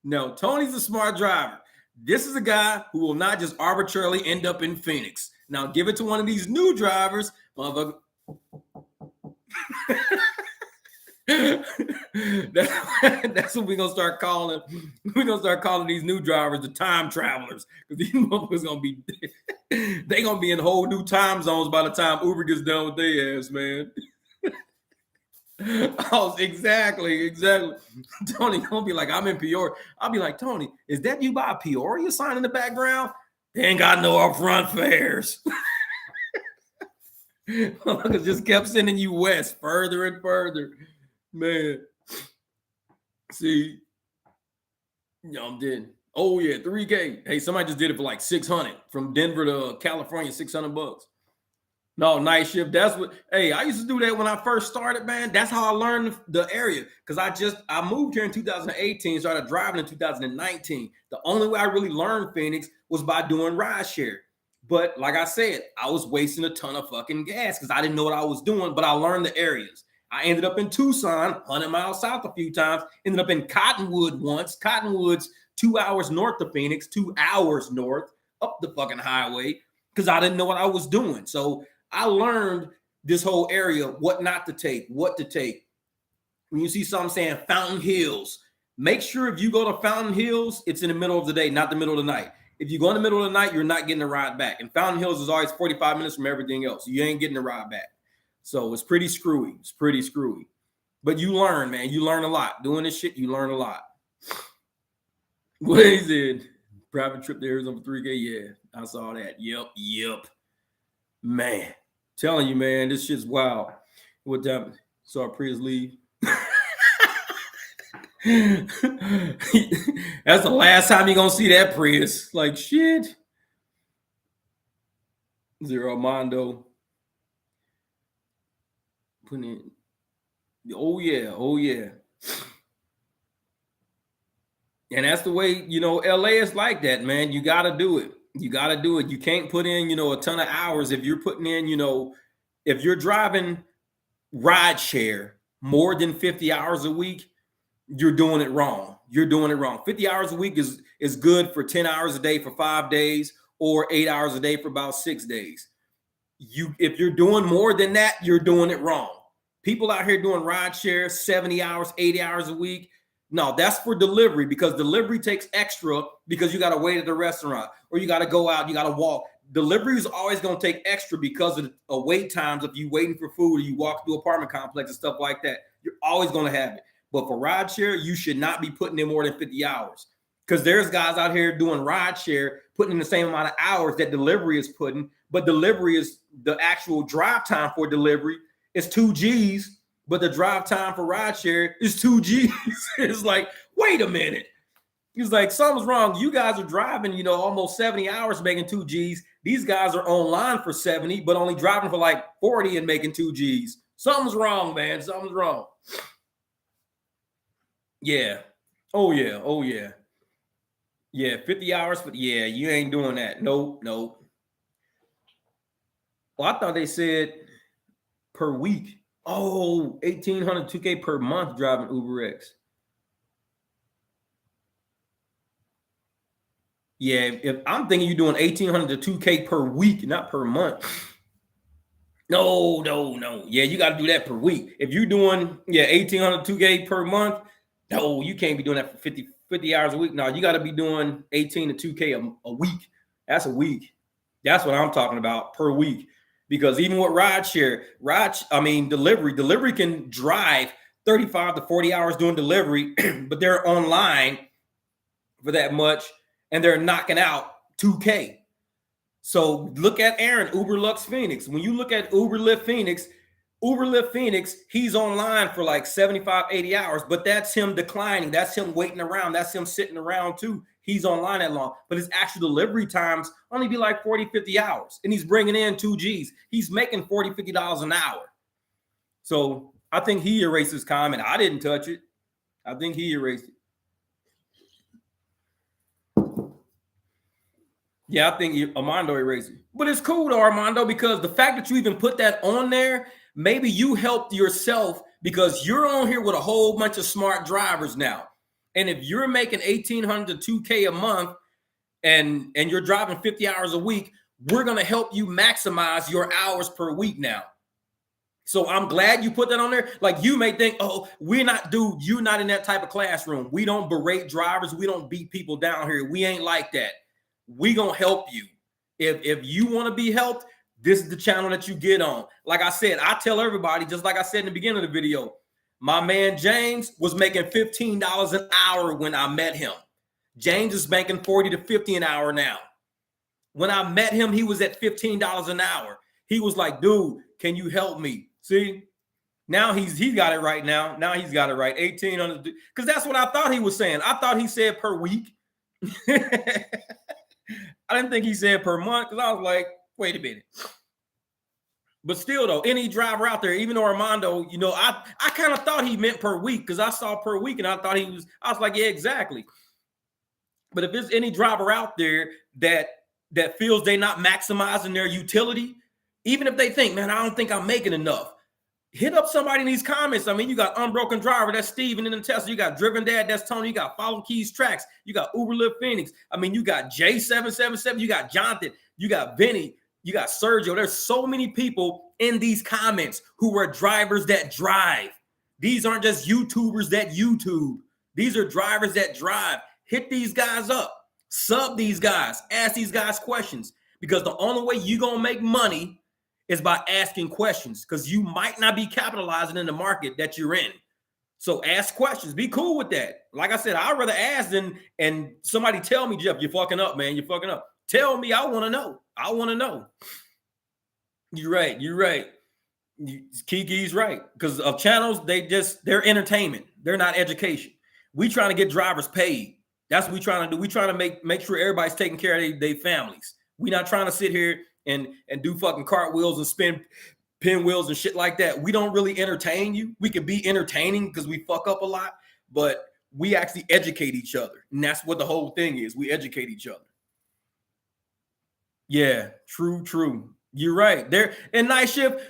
No, Tony's a smart driver. This is a guy who will not just arbitrarily end up in Phoenix. Now, give it to one of these new drivers. Motherfucker. That's what we're gonna start calling. We're gonna start calling these new drivers the time travelers, because these motherfuckers gonna be they gonna be in whole new time zones by the time Uber gets done with their ass, man. Oh, exactly. Tony gonna be like, I'm in Peoria. I'll be like, Tony, is that you by a Peoria sign in the background? They ain't got no upfront fares. Motherfuckers just kept sending you west, further and further. Man. See, I'm dead. Oh yeah, 3K. Hey, somebody just did it for like 600 from Denver to California, $600. No, night shift. That's what. Hey, I used to do that when I first started, man. That's how I learned the area, because I moved here in 2018, started driving in 2019. The only way I really learned Phoenix was by doing rideshare. But like I said, I was wasting a ton of fucking gas because I didn't know what I was doing, but I learned the areas. I ended up in Tucson, 100 miles south a few times. Ended up in Cottonwood once. Cottonwood's 2 hours north of Phoenix, 2 hours north up the fucking highway, because I didn't know what I was doing. So I learned this whole area, what not to take, what to take. When you see something saying Fountain Hills, make sure if you go to Fountain Hills, it's in the middle of the day, not the middle of the night. If you go in the middle of the night, you're not getting a ride back. And Fountain Hills is always 45 minutes from everything else. You ain't getting a ride back. So it's pretty screwy. It's pretty screwy. But you learn, man. You learn a lot. Doing this shit, you learn a lot. What is it? Private trip to Arizona for 3K? Yeah, I saw that. Yep. Man, telling you, man, this shit's wild. What time? Saw Prius leave. That's the last time you're gonna see that Prius. Like, shit. Zero Mondo. Putting in. Oh yeah. And that's the way, LA is like that, man. You gotta do it. You can't put in, a ton of hours. If you're putting in, if you're driving rideshare more than 50 hours a week, you're doing it wrong. 50 hours a week is good for 10 hours a day for 5 days, or 8 hours a day for about 6 days. If you're doing more than that, you're doing it wrong. People out here doing rideshare 70 hours, 80 hours a week. No, that's for delivery, because delivery takes extra, because you got to wait at the restaurant, or you got to go out, you got to walk. Delivery is always going to take extra because of wait times. If you're waiting for food, or you walk through apartment complex and stuff like that, you're always going to have it. But for rideshare, you should not be putting in more than 50 hours, because there's guys out here doing rideshare, putting in the same amount of hours that delivery is putting, but delivery is the actual drive time for delivery is 2 G's. But the drive time for rideshare is 2 G's. It's like, wait a minute. He's like, something's wrong. You guys are driving, almost 70 hours making 2 G's. These guys are online for 70, but only driving for like 40 and making 2 G's. Something's wrong, man. Something's wrong. Yeah. Oh, yeah. Yeah, 50 hours, but yeah, you ain't doing that. Nope. Well, I thought they said per week. Oh, 1,800, 2K per month driving UberX. Yeah, if I'm thinking you're doing 1,800 to 2K per week, not per month. No. Yeah, you got to do that per week. If you're doing 1,800, 2K per month, no, you can't be doing that for 50 hours a week. No, you got to be doing 18 to 2K a week. That's a week. That's what I'm talking about, per week. Because even with delivery can drive 35 to 40 hours doing delivery, but they're online for that much, and they're knocking out 2K. So look at Aaron, Uber Lux Phoenix. When you look at Uber Lyft Phoenix, he's online for like 75, 80 hours, but that's him declining. That's him waiting around. That's him sitting around too. He's online that long, but his actual delivery times only be like 40, 50 hours, and he's bringing in 2 G's. He's making $40, $50 an hour. So I think he erased his comment. I didn't touch it. I think he erased it. Yeah, I think Armando erased it. But it's cool though, Armando, because the fact that you even put that on there, maybe you helped yourself, because you're on here with a whole bunch of smart drivers now. And if you're making 1,800 to 2K a month and you're driving 50 hours a week, we're going to help you maximize your hours per week now. So I'm glad you put that on there. Like, you may think, oh, you're not in that type of classroom. We don't berate drivers. We don't beat people down here. We ain't like that. We gonna help you. If you want to be helped, this is the channel that you get on. Like I said, I tell everybody, just like I said in the beginning of the video, my man James was making $15 an hour when I met him. James is making 40 to 50 an hour now. When I met him, he was at $15 an hour. He was like, dude, can you help me? See, now he got it right now. Now he's got it right. 1,800, because that's what I thought he was saying. I thought he said per week. I didn't think he said per month, because I was like, wait a minute. But still, though, any driver out there, even though Armando, you know, I kind of thought he meant per week, because I saw per week and I thought I was like, yeah, exactly. But if there's any driver out there that feels they're not maximizing their utility, even if they think, man, I don't think I'm making enough, hit up somebody in these comments. I mean, you got Unbroken Driver, that's Steven in the Tesla. You got Driven Dad, that's Tony. You got Follow Keys Tracks. You got Uber Lyft Phoenix. I mean, you got J777. You got Jonathan. You got Vinny. You got Sergio. There's so many people in these comments who are drivers that drive. These aren't just YouTubers that YouTube. These are drivers that drive. Hit these guys up. Sub these guys. Ask these guys questions. Because the only way you're going to make money is by asking questions, because you might not be capitalizing in the market that you're in. So ask questions. Be cool with that. Like I said, I'd rather ask than and somebody tell me, Jeff, you're fucking up, man. You're fucking up. Tell me. I want to know. I want to know. You're right. You're right. Kiki's right. Because of channels, they're entertainment. They're not education. We trying to get drivers paid. That's what we trying to do. We trying to make sure everybody's taking care of their families. We're not trying to sit here and do fucking cartwheels and spin pinwheels and shit like that. We don't really entertain you. We can be entertaining because we fuck up a lot, but we actually educate each other. And that's what the whole thing is. We educate each other. Yeah, true. You're right. There in night shift,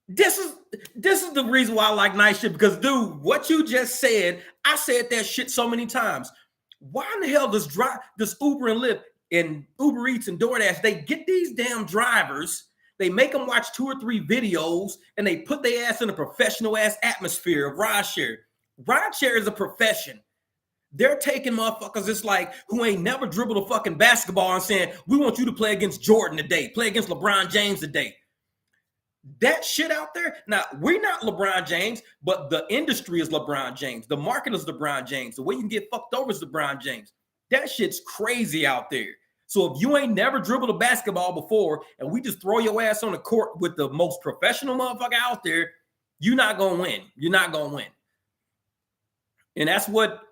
this is the reason why I like night shift, because dude, what you just said, I said that shit so many times. Why in the hell does Uber and Lyft and Uber Eats and DoorDash, they get these damn drivers, they make them watch 2 or 3 videos, and they put their ass in a professional ass atmosphere of rideshare. Rideshare is a profession. They're taking motherfuckers, it's like, who ain't never dribbled a fucking basketball and saying, we want you to play against Jordan today, play against LeBron James today. That shit out there. Now, we're not LeBron James, but the industry is LeBron James. The market is LeBron James. The way you can get fucked over is LeBron James. That shit's crazy out there. So if you ain't never dribbled a basketball before and we just throw your ass on the court with the most professional motherfucker out there, you're not going to win. You're not going to win. And that's what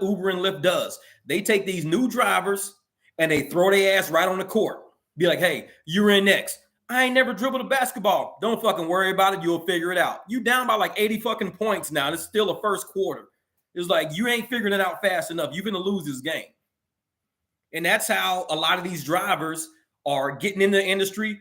Uber and Lyft does. They take these new drivers and they throw their ass right on the court. Be like, hey, you're in next. I ain't never dribbled a basketball. Don't fucking worry about it. You'll figure it out. You down by like 80 fucking points now. And it's still the first quarter. It's like, you ain't figuring it out fast enough. You're going to lose this game. And that's how a lot of these drivers are getting in the industry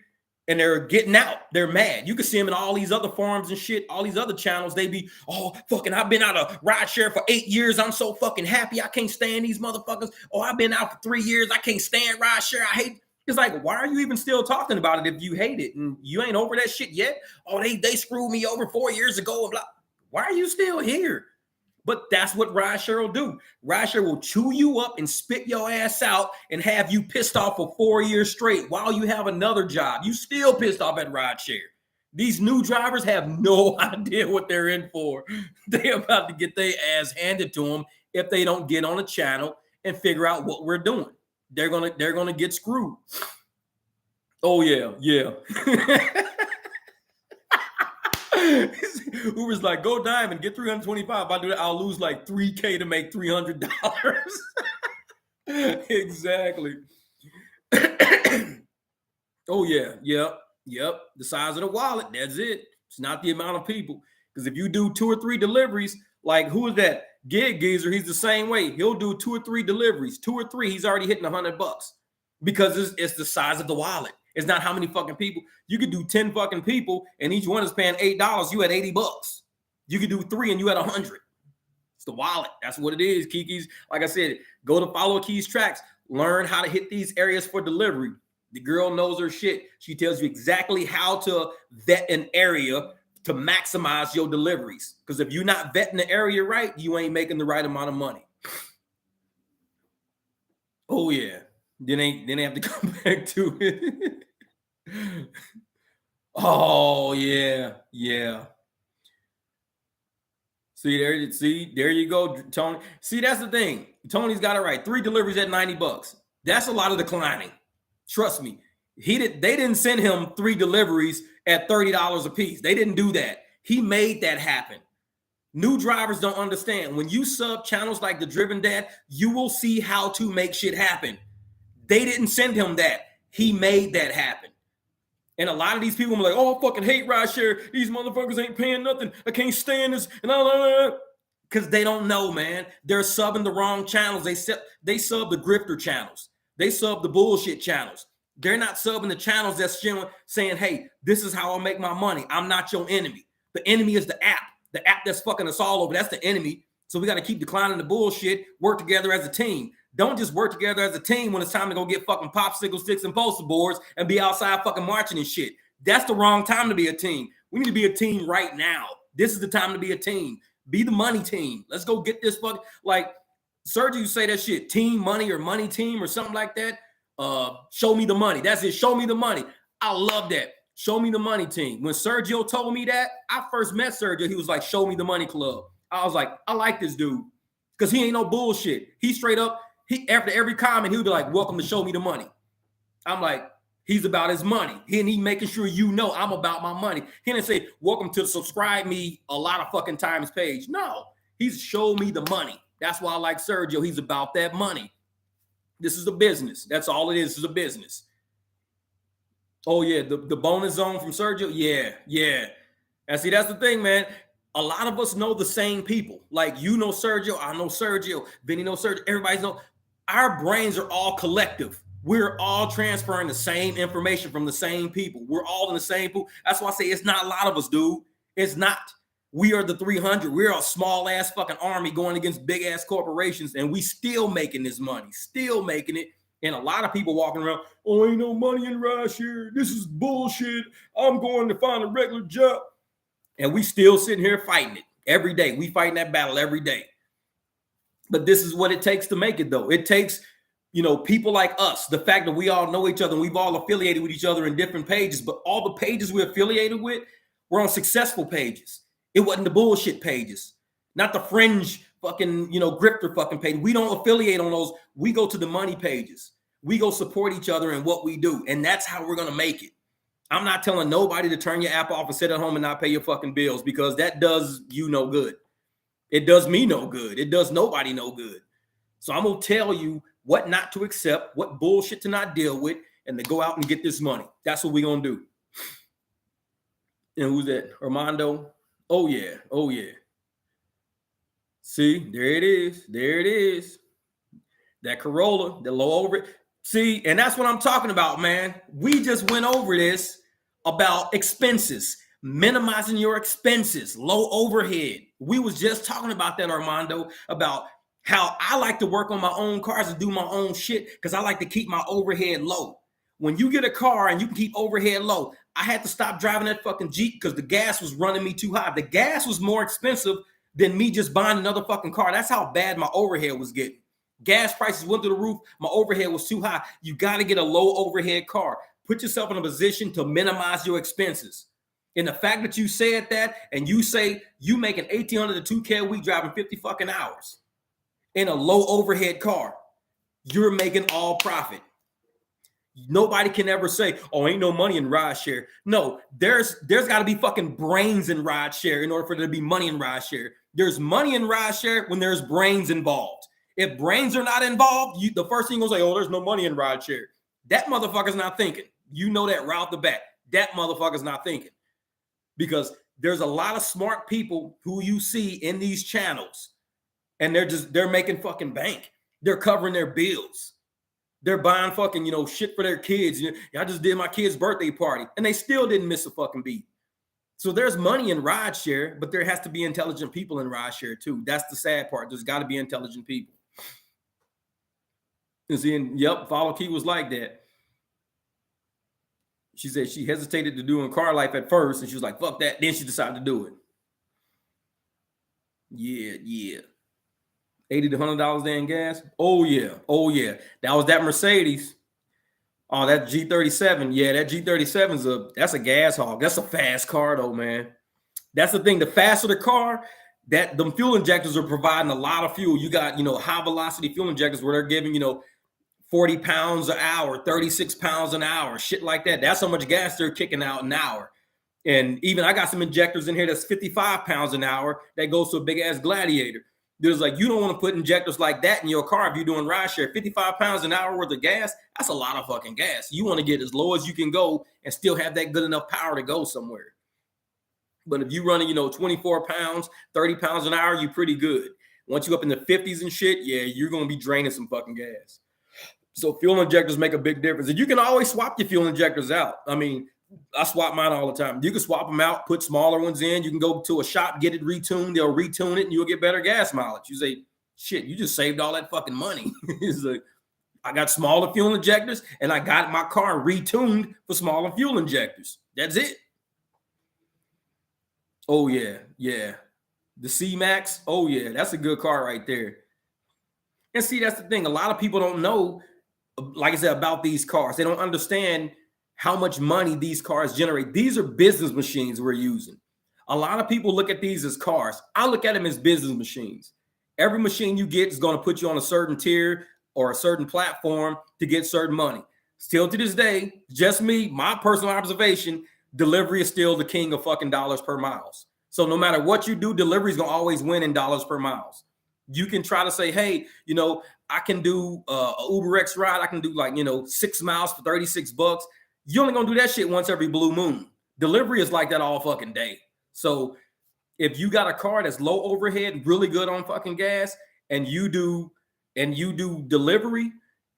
and they're getting out. They're mad. You can see them in all these other forums and shit, all these other channels. They be, oh, fucking, I've been out of rideshare for 8 years. I'm so fucking happy. I can't stand these motherfuckers. Oh, I've been out for 3 years. I can't stand rideshare. I hate. It's like, why are you even still talking about it if you hate it and you ain't over that shit yet? Oh, they screwed me over 4 years ago. Blah. Why are you still here? But that's what rideshare will do. Rideshare will chew you up and spit your ass out and have you pissed off for 4 years straight while you have another job. You still pissed off at rideshare. These new drivers have no idea what they're in for. They're about to get their ass handed to them if they don't get on a channel and figure out what we're doing. They're gonna get screwed. Oh yeah. Uber's like, go diamond, get 325. If I do that, I'll lose like $3K to make $300. Exactly. Oh yeah, yep. The size of the wallet, that's it. It's not the amount of people. Because if you do 2 or 3 deliveries, like who is that? Gig Geezer, he's the same way. He'll do 2 or 3 deliveries. 2 or 3, he's already hitting $100 because it's the size of the wallet. It's not how many fucking people. You could do 10 fucking people and each one is paying $8. You had $80. You could do 3 and you had 100. It's the wallet. That's what it is, Kiki's. Like I said, go to Follow Keys Tracks. Learn how to hit these areas for delivery. The girl knows her shit. She tells you exactly how to vet an area to maximize your deliveries. Because if you're not vetting the area right, you ain't making the right amount of money. Oh yeah. Then they have to come back to it. Oh yeah, yeah. See, there you go, Tony. See, that's the thing. Tony's got it right. 3 deliveries at $90. That's a lot of declining. Trust me. They didn't send him 3 deliveries at $30 a piece. They didn't do that. He made that happen. New drivers don't understand. When you sub channels like The Driven Dad, you will see how to make shit happen. They didn't send him that. He made that happen. And a lot of these people are like, oh, I fucking hate rideshare. These motherfuckers ain't paying nothing. I can't stand this. And all because they don't know, man. They're subbing the wrong channels. They sub the grifter channels. They sub the bullshit channels. They're not subbing the channels that's saying, hey, this is how I make my money. I'm not your enemy. The enemy is the app. The app that's fucking us all over. That's the enemy. So we got to keep declining the bullshit, work together as a team. Don't just work together as a team when it's time to go get fucking popsicle sticks and poster boards and be outside fucking marching and shit. That's the wrong time to be a team. We need to be a team right now. This is the time to be a team. Be the money team. Let's go get this fucking, like Sergio, you say that shit, team money or money team or something like that. Show me the money. That's it. Show me the money. I love that. Show me the money team. When Sergio told me that, I first met Sergio, he was like, show me the money club. I was like, I like this dude because he ain't no bullshit. He straight up, after every comment, he would be like, welcome to Show Me the Money. I'm like, he's about his money. He making sure you know I'm about my money. He didn't say, welcome to the subscribe me a lot of fucking times page. No, he's show me the money. That's why I like Sergio. He's about that money. This is a business. That's all it is. This is a business. Oh, yeah, the bonus zone from Sergio. Yeah. And see, that's the thing, man. A lot of us know the same people. Like, you know Sergio, I know Sergio, Vinny knows Sergio. Everybody knows. Our brains are all collective. We're all transferring the same information from the same people. We're all in the same pool. That's why I say it's not a lot of us, dude. It's not. We are the 300. We're a small ass fucking army going against big ass corporations, and we still making this money, still making it. And a lot of people walking around, oh, ain't no money in rideshare. This is bullshit. I'm going to find a regular job. And we still sitting here fighting it every day. We fighting that battle every day. But this is what it takes to make it, though. It takes, people like us, the fact that we all know each other and we've all affiliated with each other in different pages, but all the pages we're affiliated with were on successful pages. It wasn't the bullshit pages, not the fringe fucking, grifter fucking page. We don't affiliate on those. We go to the money pages. We go support each other in what we do. And that's how we're going to make it. I'm not telling nobody to turn your app off and sit at home and not pay your fucking bills because that does you no good. It does me no good. It does nobody no good. So I'm going to tell you what not to accept, what bullshit to not deal with, and to go out and get this money. That's what we're going to do. And who's that? Armando? Oh, yeah. Oh, yeah. See, there it is. There it is. That Corolla, the low over it. See, and that's what I'm talking about, man. We just went over this about expenses, minimizing your expenses, low overhead. We was just talking about that, Armando, about how I like to work on my own cars and do my own shit because I like to keep my overhead low. When you get a car and you can keep overhead low, I had to stop driving that fucking Jeep because the gas was running me too high. The gas was more expensive than me just buying another fucking car. That's how bad my overhead was getting. Gas prices went through the roof. My overhead was too high. You got to get a low overhead car. Put yourself in a position to minimize your expenses. And the fact that you said that and you say you making $1,800 to $2,000 a week driving 50 fucking hours in a low overhead car, you're making all profit. Nobody can ever say, oh, ain't no money in rideshare. No, there's got to be fucking brains in rideshare in order for there to be money in rideshare. There's money in rideshare when there's brains involved. If brains are not involved, the first thing you're going to say, oh, there's no money in rideshare. That motherfucker's not thinking. You know that right off the bat. That motherfucker's not thinking. Because there's a lot of smart people who you see in these channels, and they're making fucking bank. They're covering their bills. They're buying fucking, shit for their kids. I just did my kid's birthday party, and they still didn't miss a fucking beat. So there's money in rideshare, but there has to be intelligent people in rideshare too. That's the sad part. There's got to be intelligent people. And see, yep, Follow Key was like that. She said she hesitated to do in car life at first, and she was like, fuck that. Then she decided to do it. Yeah. $80 to $100 there in gas. Oh yeah. That was that Mercedes. Oh, that G37. Yeah, that G37's that's a gas hog. That's a fast car though, man. That's the thing. The faster the car, that them fuel injectors are providing a lot of fuel. You got, high velocity fuel injectors where they're giving, 40 pounds an hour, 36 pounds an hour, shit like that. That's how much gas they're kicking out an hour. And even I got some injectors in here that's 55 pounds an hour that goes to a big ass Gladiator. There's like, you don't want to put injectors like that in your car if you're doing rideshare. 55 pounds an hour worth of gas, that's a lot of fucking gas. You want to get as low as you can go and still have that good enough power to go somewhere. But if you're running, 24 pounds, 30 pounds an hour, you're pretty good. Once you up in the 50s and shit, yeah, you're going to be draining some fucking gas. So fuel injectors make a big difference. And you can always swap your fuel injectors out. I mean, I swap mine all the time. You can swap them out, put smaller ones in. You can go to a shop, get it retuned. They'll retune it and you'll get better gas mileage. You say, shit, you just saved all that fucking money. It's like, I got smaller fuel injectors and I got my car retuned for smaller fuel injectors. That's it. Oh, yeah. The C-Max. Oh, yeah. That's a good car right there. And see, that's the thing. A lot of people don't know, like I said, about these cars. They don't understand how much money these cars generate. These are business machines we're using. A lot of people look at these as cars. I look at them as business machines. Every machine you get is going to put you on a certain tier or a certain platform to get certain money. Still to this day, just me, my personal observation, delivery is still the king of fucking dollars per miles. So no matter what you do, delivery is going to always win in dollars per miles. You can try to say, hey, I can do a UberX ride. I can do 6 miles for $36. You only gonna do that shit once every blue moon. Delivery is like that all fucking day. So if you got a car that's low overhead, really good on fucking gas, and you do delivery,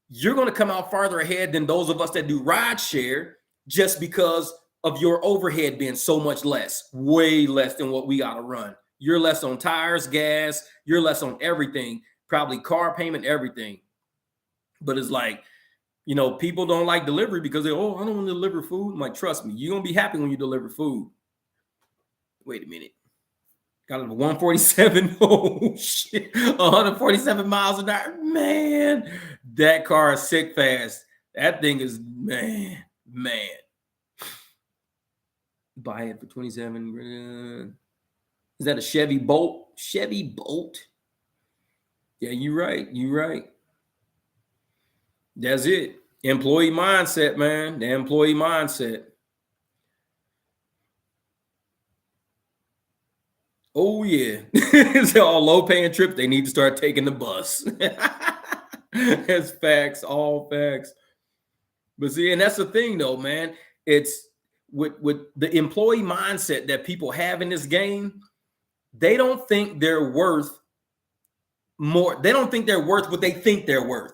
you're gonna come out farther ahead than those of us that do ride share just because of your overhead being so much less, way less than what we gotta run. You're less on tires, gas, you're less on everything, probably car payment, everything. But it's like, people don't like delivery because I don't want to deliver food. I'm like, trust me, you're going to be happy when you deliver food. Wait a minute. Got it 147. Oh, shit. 147 miles an hour. Man, that car is sick fast. That thing is, man. Buy it for 27. Is that a Chevy Bolt? Chevy Bolt? Yeah, you're right. That's it. Employee mindset, man. The employee mindset. Oh, yeah. It's all low-paying trips. They need to start taking the bus. That's facts, all facts. But see, and that's the thing, though, man. It's with the employee mindset that people have in this game, they don't think they're worth more. They don't think they're worth what they think they're worth.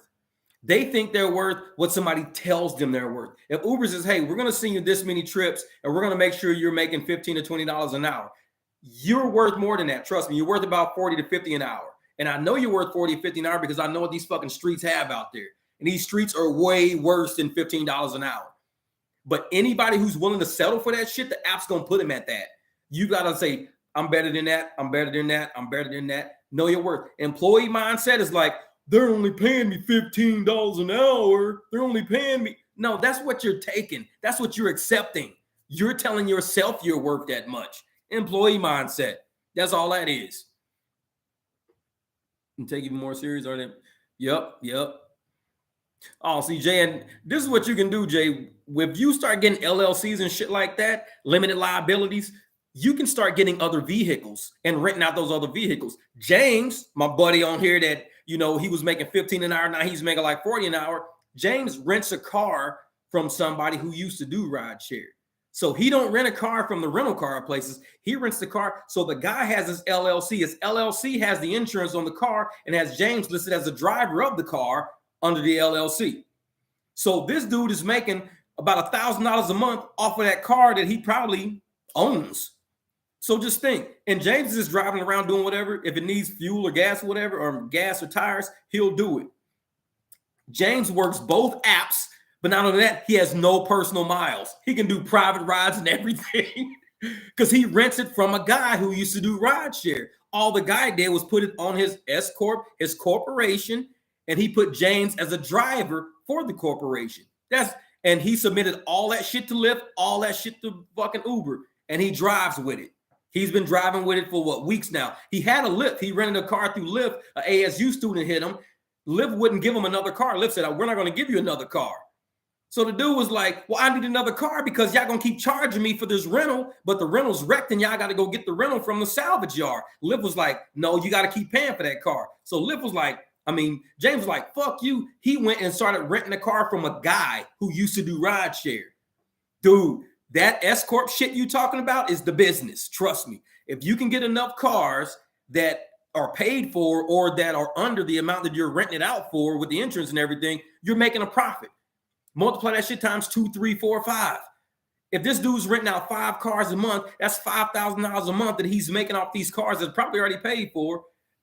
They think they're worth what somebody tells them they're worth. If Uber says, hey, we're going to send you this many trips and we're going to make sure you're making $15 to $20 an hour, you're worth more than that. Trust me, you're worth about 40 to 50 an hour. And I know you're worth 40 to 50 an hour because I know what these fucking streets have out there. And these streets are way worse than $15 an hour. But anybody who's willing to settle for that shit, the app's going to put them at that. You got to say, I'm better than that. I'm better than that. I'm better than that. Know your worth. Employee mindset is like, they're only paying me $15 an hour. They're only paying me. No, that's what you're taking. That's what you're accepting. You're telling yourself you're worth that much. Employee mindset. That's all that is. And take even more serious, are they? Yep. Oh, see, Jay, and this is what you can do, Jay. If you start getting LLCs and shit like that, limited liabilities, you can start getting other vehicles and renting out those other vehicles. James, my buddy on here that, he was making 15 an hour. Now he's making like 40 an hour. James rents a car from somebody who used to do ride share. So he don't rent a car from the rental car places. He rents the car. So the guy has his LLC. His LLC has the insurance on the car and has James listed as the driver of the car under the LLC. So this dude is making about $1,000 a month off of that car that he probably owns. So just think, and James is driving around doing whatever. If it needs fuel or gas or whatever, or gas or tires, he'll do it. James works both apps But not only that, he has no personal miles. He can do private rides and everything because he rents it from a guy who used to do rideshare. All the guy did was put it on his S Corp, his corporation, and he put James as a driver for the corporation. And he submitted all that shit to Lyft, all that shit to fucking Uber, and he drives with it. He's been driving with it for what, weeks now. He had a Lyft. He rented a car through Lyft. An ASU student hit him. Lyft wouldn't give him another car. Lyft said, we're not going to give you another car. So the dude was like, well, I need another car because y'all going to keep charging me for this rental, but the rental's wrecked and y'all got to go get the rental from the salvage yard. Lyft was like, no, you got to keep paying for that car. So Lyft was like, James was like, fuck you. He went and started renting a car from a guy who used to do rideshare. Dude, that S Corp shit you talking about is the business. Trust me. If you can get enough cars that are paid for or that are under the amount that you're renting it out for with the insurance and everything, you're making a profit. Multiply that shit times 2, 3, 4, 5. If this dude's renting out 5 cars a month, that's $5,000 a month that he's making off these cars that's probably already paid for,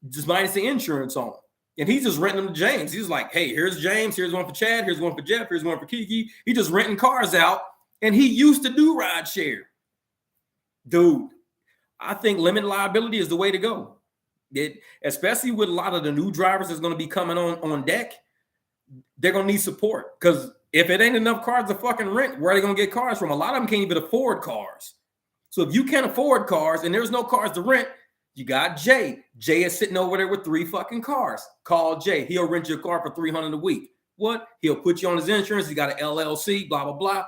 just minus the insurance on them. And he's just renting them to James. He's like, hey, here's James. Here's one for Chad. Here's one for Jeff. Here's one for Kiki. He just renting cars out. And he used to do rideshare. Dude, I think limited liability is the way to go. Especially with a lot of the new drivers that's going to be coming on deck, they're going to need support. Because if it ain't enough cars to fucking rent, where are they going to get cars from? A lot of them can't even afford cars. So if you can't afford cars and there's no cars to rent, you got Jay. Jay is sitting over there with 3 fucking cars. Call Jay. He'll rent your car for $300 a week. What? He'll put you on his insurance. He got an LLC, blah, blah, blah.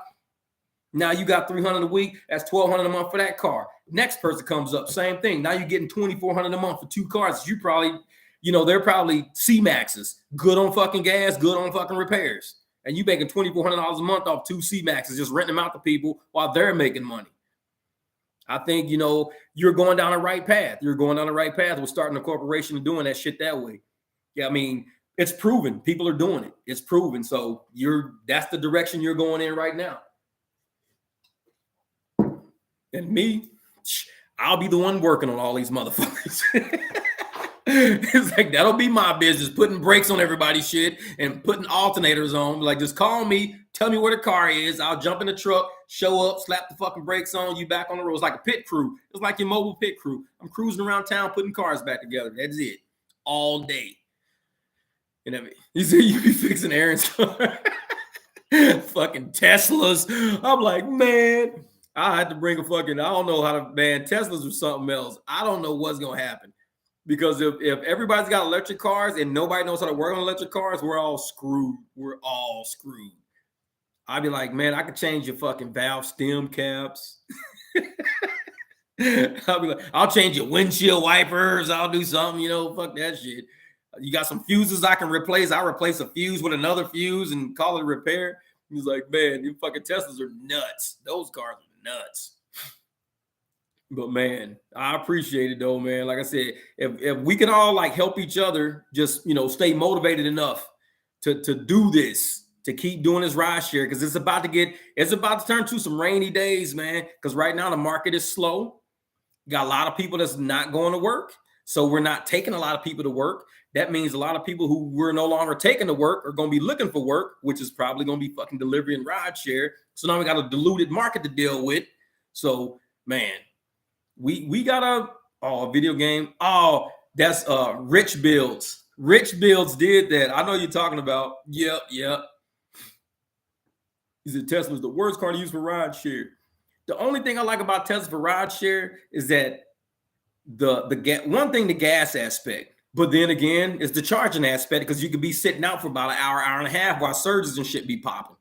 Now you got $300 a week. That's $1,200 a month for that car. Next person comes up, same thing. Now you're getting $2,400 a month for 2 cars. You probably, they're probably C-Maxes. Good on fucking gas, good on fucking repairs. And you making $2,400 a month off 2 C-Maxes, just renting them out to people while they're making money. I think, you're going down the right path. You're going down the right path with starting a corporation and doing that shit that way. Yeah, it's proven. People are doing it. It's proven. So that's the direction you're going in right now. And me, I'll be the one working on all these motherfuckers. It's like, that'll be my business, putting brakes on everybody's shit and putting alternators on. Like, just call me, tell me where the car is. I'll jump in the truck, show up, slap the fucking brakes on, you back on the road. It's like a pit crew. It's like your mobile pit crew. I'm cruising around town, putting cars back together. That's it. All day. You see, you be fixing Aaron's car. Fucking Teslas. I'm like, man, I had to bring I don't know how to, Teslas or something else. I don't know what's going to happen. Because if everybody's got electric cars and nobody knows how to work on electric cars, we're all screwed. We're all screwed. I'd be like, man, I could change your fucking valve stem caps. I'll be like, I'll change your windshield wipers. I'll do something, fuck that shit. You got some fuses I can replace. I'll replace a fuse with another fuse and call it a repair. He's like, man, you fucking Teslas are nuts. Those cars are nuts. But man, I appreciate it though, man. Like I said, if we can all like help each other, just stay motivated enough to do this, to keep doing this rideshare, because it's about to turn to some rainy days, man. Because right now the market is slow. You got a lot of people that's not going to work, so we're not taking a lot of people to work. That means a lot of people who we're no longer taking to work are going to be looking for work, which is probably going to be fucking delivery and rideshare. So now we got a diluted market to deal with. So man. We got a video game. Oh, that's Rich Builds. Rich Builds did that. I know you're talking about. Yep. He said Tesla's the worst car to use for rideshare. The only thing I like about Tesla for rideshare is that the gas aspect, but then again, it's the charging aspect, because you could be sitting out for about an hour and a half while surges and shit be popping.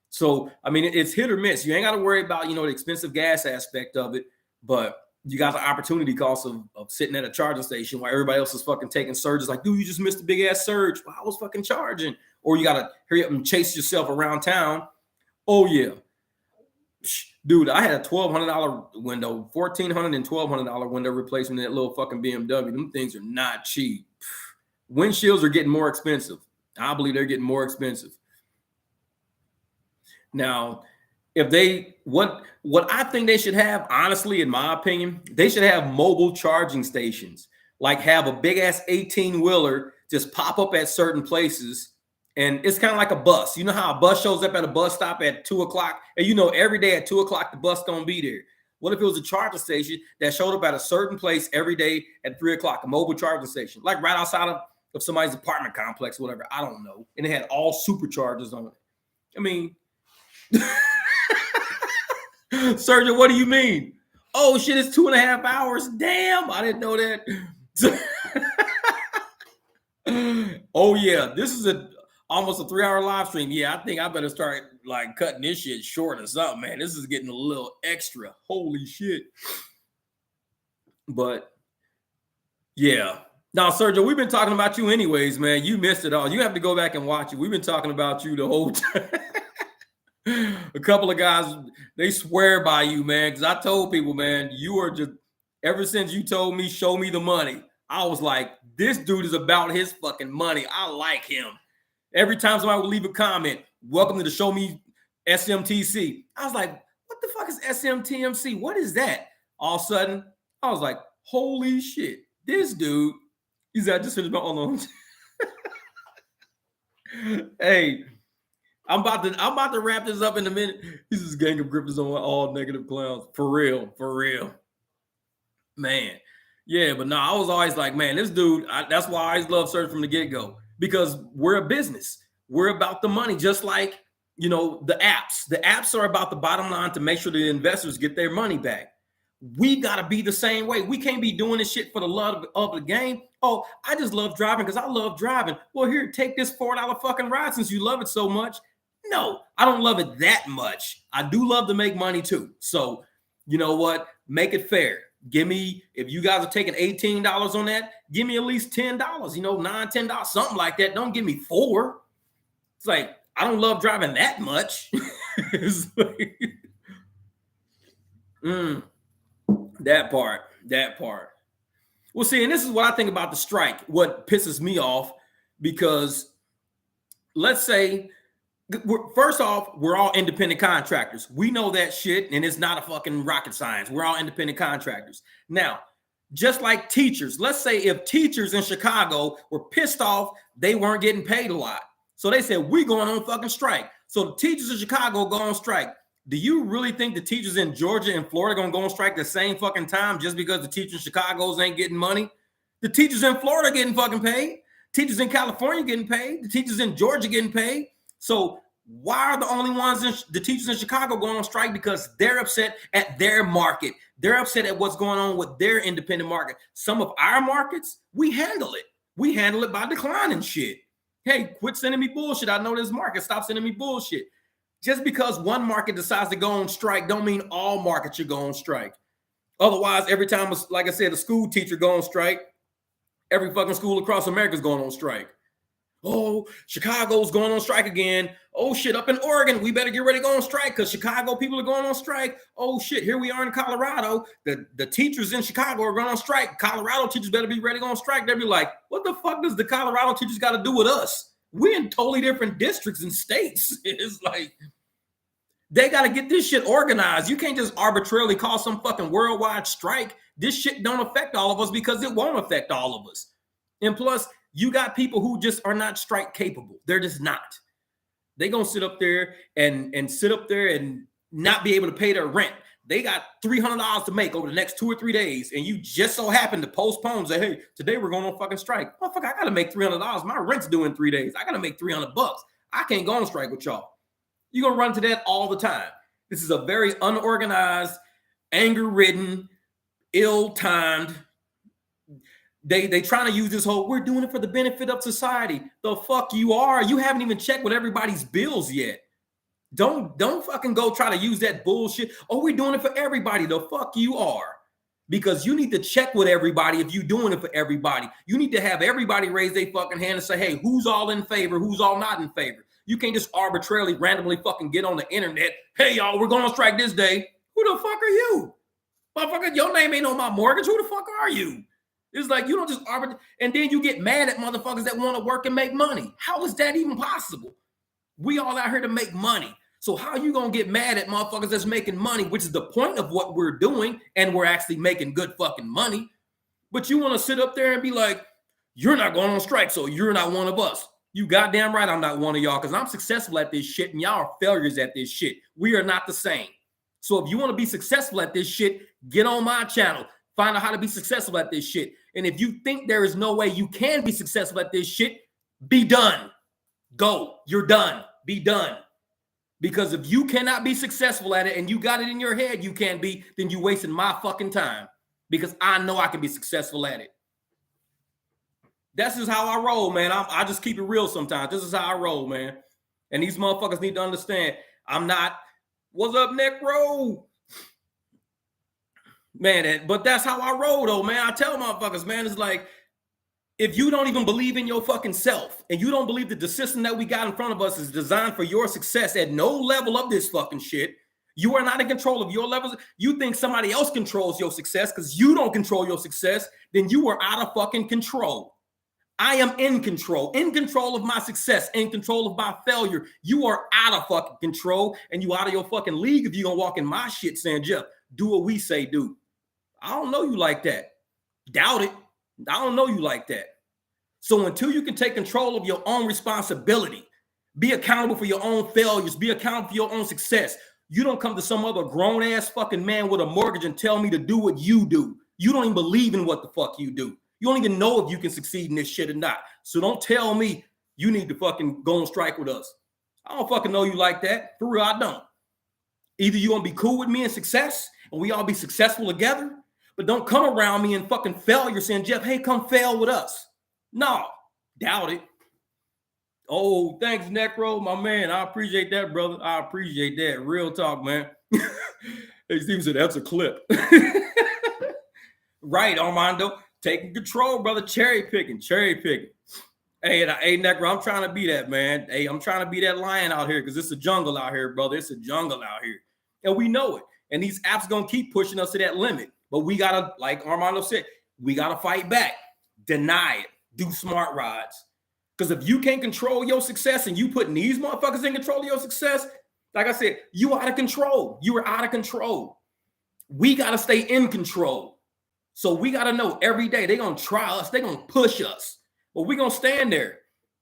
So it's hit or miss. You ain't got to worry about the expensive gas aspect of it, but you got the opportunity cost of sitting at a charging station while everybody else is fucking taking surges. Like, dude, you just missed a big ass surge. Well, I was fucking charging. Or you got to hurry up and chase yourself around town. Oh, yeah. Dude, I had a $1,200 window, $1,400 and $1,200 window replacement in that little fucking BMW. Them things are not cheap. Windshields are getting more expensive. I believe they're getting more expensive. Now, what I think they should have, honestly, in my opinion, they should have mobile charging stations. Like, have a big ass 18-wheeler just pop up at certain places And it's kind of like a bus. You know how a bus shows up at a bus stop at 2 o'clock? And you know, every day at 2 o'clock, the bus gonna be there. What if it was a charger station that showed up at a certain place every day at 3 o'clock, a mobile charger station, like right outside of somebody's apartment complex, whatever, I don't know. And it had all superchargers on it. I mean, Sergio, what do you mean? Oh shit, it's 2.5 hours. Damn, I didn't know that. Oh yeah, this is almost a 3-hour live stream. Yeah, I think I better start like cutting this shit short or something, man. This is getting a little extra. Holy shit. But yeah. Now, Sergio, we've been talking about you anyways, man. You missed it all. You have to go back and watch it. We've been talking about you the whole time. A couple of guys, they swear by you, man. Because I told people, man, you are just, ever since you told me, show me the money, I was like, this dude is about his fucking money. I like him. Every time somebody would leave a comment, welcome to the Show Me SMTC. I was like, what the fuck is SMTMC? What is that? All of a sudden, I was like, holy shit. This dude, he's I just finished my own. Hey, I'm about to wrap this up in a minute. This is Gang of Grifters on all negative clowns. For real. Man. Yeah, but no, I was always like, man, this dude, that's why I always love Serge from the get-go. Because we're a business. We're about the money, just like, you know, the apps. The apps are about the bottom line to make sure the investors get their money back. We got to be the same way. We can't be doing this shit for the love of the game. Oh, I just love driving because I love driving. Well, here, take this $4 fucking ride since you love it so much. No, I don't love it that much. I do love to make money too. So, you know what? Make it fair. Give me, if you guys are taking $18 on that, give me at least $10, you know, $9, $10, something like that. Don't give me $4. It's like, I don't love driving that much. It's like, that part. Well, see, and this is what I think about the strike, what pisses me off, because let's say, first off, we're all independent contractors. We know that shit, and it's not a fucking rocket science. We're all independent contractors. Now, just like teachers, let's say if teachers in Chicago were pissed off, they weren't getting paid a lot. So they said, we're going on fucking strike. So the teachers in Chicago go on strike. Do you really think the teachers in Georgia and Florida are going to go on strike the same fucking time just because the teachers in Chicago's ain't getting money? The teachers in Florida getting fucking paid. Teachers in California getting paid. The teachers in Georgia getting paid. So why are the only ones the teachers in Chicago going on strike? Because they're upset at their market. They're upset at what's going on with their independent market. Some of our markets, we handle it. We handle it by declining shit. Hey, quit sending me bullshit. I know this market. Stop sending me bullshit. Just because one market decides to go on strike don't mean all markets should go on strike. Otherwise, every time, like I said, a school teacher go on strike, every fucking school across America is going on strike. Oh, Chicago's going on strike again. Oh, shit, up in Oregon, we better get ready to go on strike because Chicago people are going on strike. Oh, shit, here we are in Colorado. The teachers in Chicago are going on strike. Colorado teachers better be ready to go on strike. They'll be like, what the fuck does the Colorado teachers got to do with us? We're in totally different districts and states. It's like, they got to get this shit organized. You can't just arbitrarily call some fucking worldwide strike. This shit don't affect all of us because it won't affect all of us. And plus, you got people who just are not strike capable. They're just not. They gonna sit up there and not be able to pay their rent. They got $300 to make over the next 2 or 3 days, and you just so happen to postpone. Say, hey, today we're going on fucking strike. Motherfucker, I gotta make $300. My rent's due in 3 days. I gotta make $300. I can't go on strike with y'all. You're gonna run to that all the time. This is a very unorganized, anger-ridden, ill-timed. They trying to use this whole, we're doing it for the benefit of society. The fuck you are. You haven't even checked with everybody's bills yet. Don't fucking go try to use that bullshit. Oh, we're doing it for everybody. The fuck you are. Because you need to check with everybody if you're doing it for everybody. You need to have everybody raise their fucking hand and say, hey, who's all in favor? Who's all not in favor? You can't just arbitrarily, randomly fucking get on the internet. Hey, y'all, we're going to strike this day. Who the fuck are you? Motherfucker, your name ain't on my mortgage. Who the fuck are you? It's like you don't just arbitrate, and then you get mad at motherfuckers that want to work and make money. How is that even possible? We all out here to make money. So how are you going to get mad at motherfuckers that's making money, which is the point of what we're doing, and we're actually making good fucking money. But you want to sit up there and be like, you're not going on strike, so you're not one of us. You goddamn right I'm not one of y'all, because I'm successful at this shit and y'all are failures at this shit. We are not the same. So if you want to be successful at this shit, get on my channel. Find out how to be successful at this shit. And if you think there is no way you can be successful at this shit, be done. Go. You're done. Be done. Because if you cannot be successful at it and you got it in your head you can't be, then you're wasting my fucking time. Because I know I can be successful at it. That's just how I roll, man. I just keep it real sometimes. This is how I roll, man. And these motherfuckers need to understand I'm not, what's up, Necro? Man, but that's how I roll, though, man. I tell motherfuckers, man, it's like, if you don't even believe in your fucking self and you don't believe that the system that we got in front of us is designed for your success at no level of this fucking shit, you are not in control of your levels. You think somebody else controls your success because you don't control your success, then you are out of fucking control. I am in control of my success, in control of my failure. You are out of fucking control and you out of your fucking league if you're going to walk in my shit saying, Jeff, do what we say do. I don't know you like that. Doubt it. I don't know you like that. So until you can take control of your own responsibility, be accountable for your own failures, be accountable for your own success, you don't come to some other grown-ass fucking man with a mortgage and tell me to do what you do. You don't even believe in what the fuck you do. You don't even know if you can succeed in this shit or not. So don't tell me you need to fucking go on strike with us. I don't fucking know you like that. For real, I don't. Either you want to be cool with me in success and we all be successful together, but don't come around me and fucking failure saying, Jeff, hey, come fail with us. No, doubt it. Oh, thanks, Necro, my man. I appreciate that, brother. I appreciate that. Real talk, man. Hey, Steve said, that's a clip. Right, Armando. Taking control, brother. Cherry picking. Hey, Necro, I'm trying to be that, man. Hey, I'm trying to be that lion out here because it's a jungle out here, brother. It's a jungle out here. And we know it. And these apps going to keep pushing us to that limit. But we got to, like Armando said, we got to fight back. Deny it. Do smart rides. Because if you can't control your success and you putting these motherfuckers in control of your success, like I said, you out of control. You are out of control. We got to stay in control. So we got to know every day they're going to try us. They're going to push us. But we're going to stand there.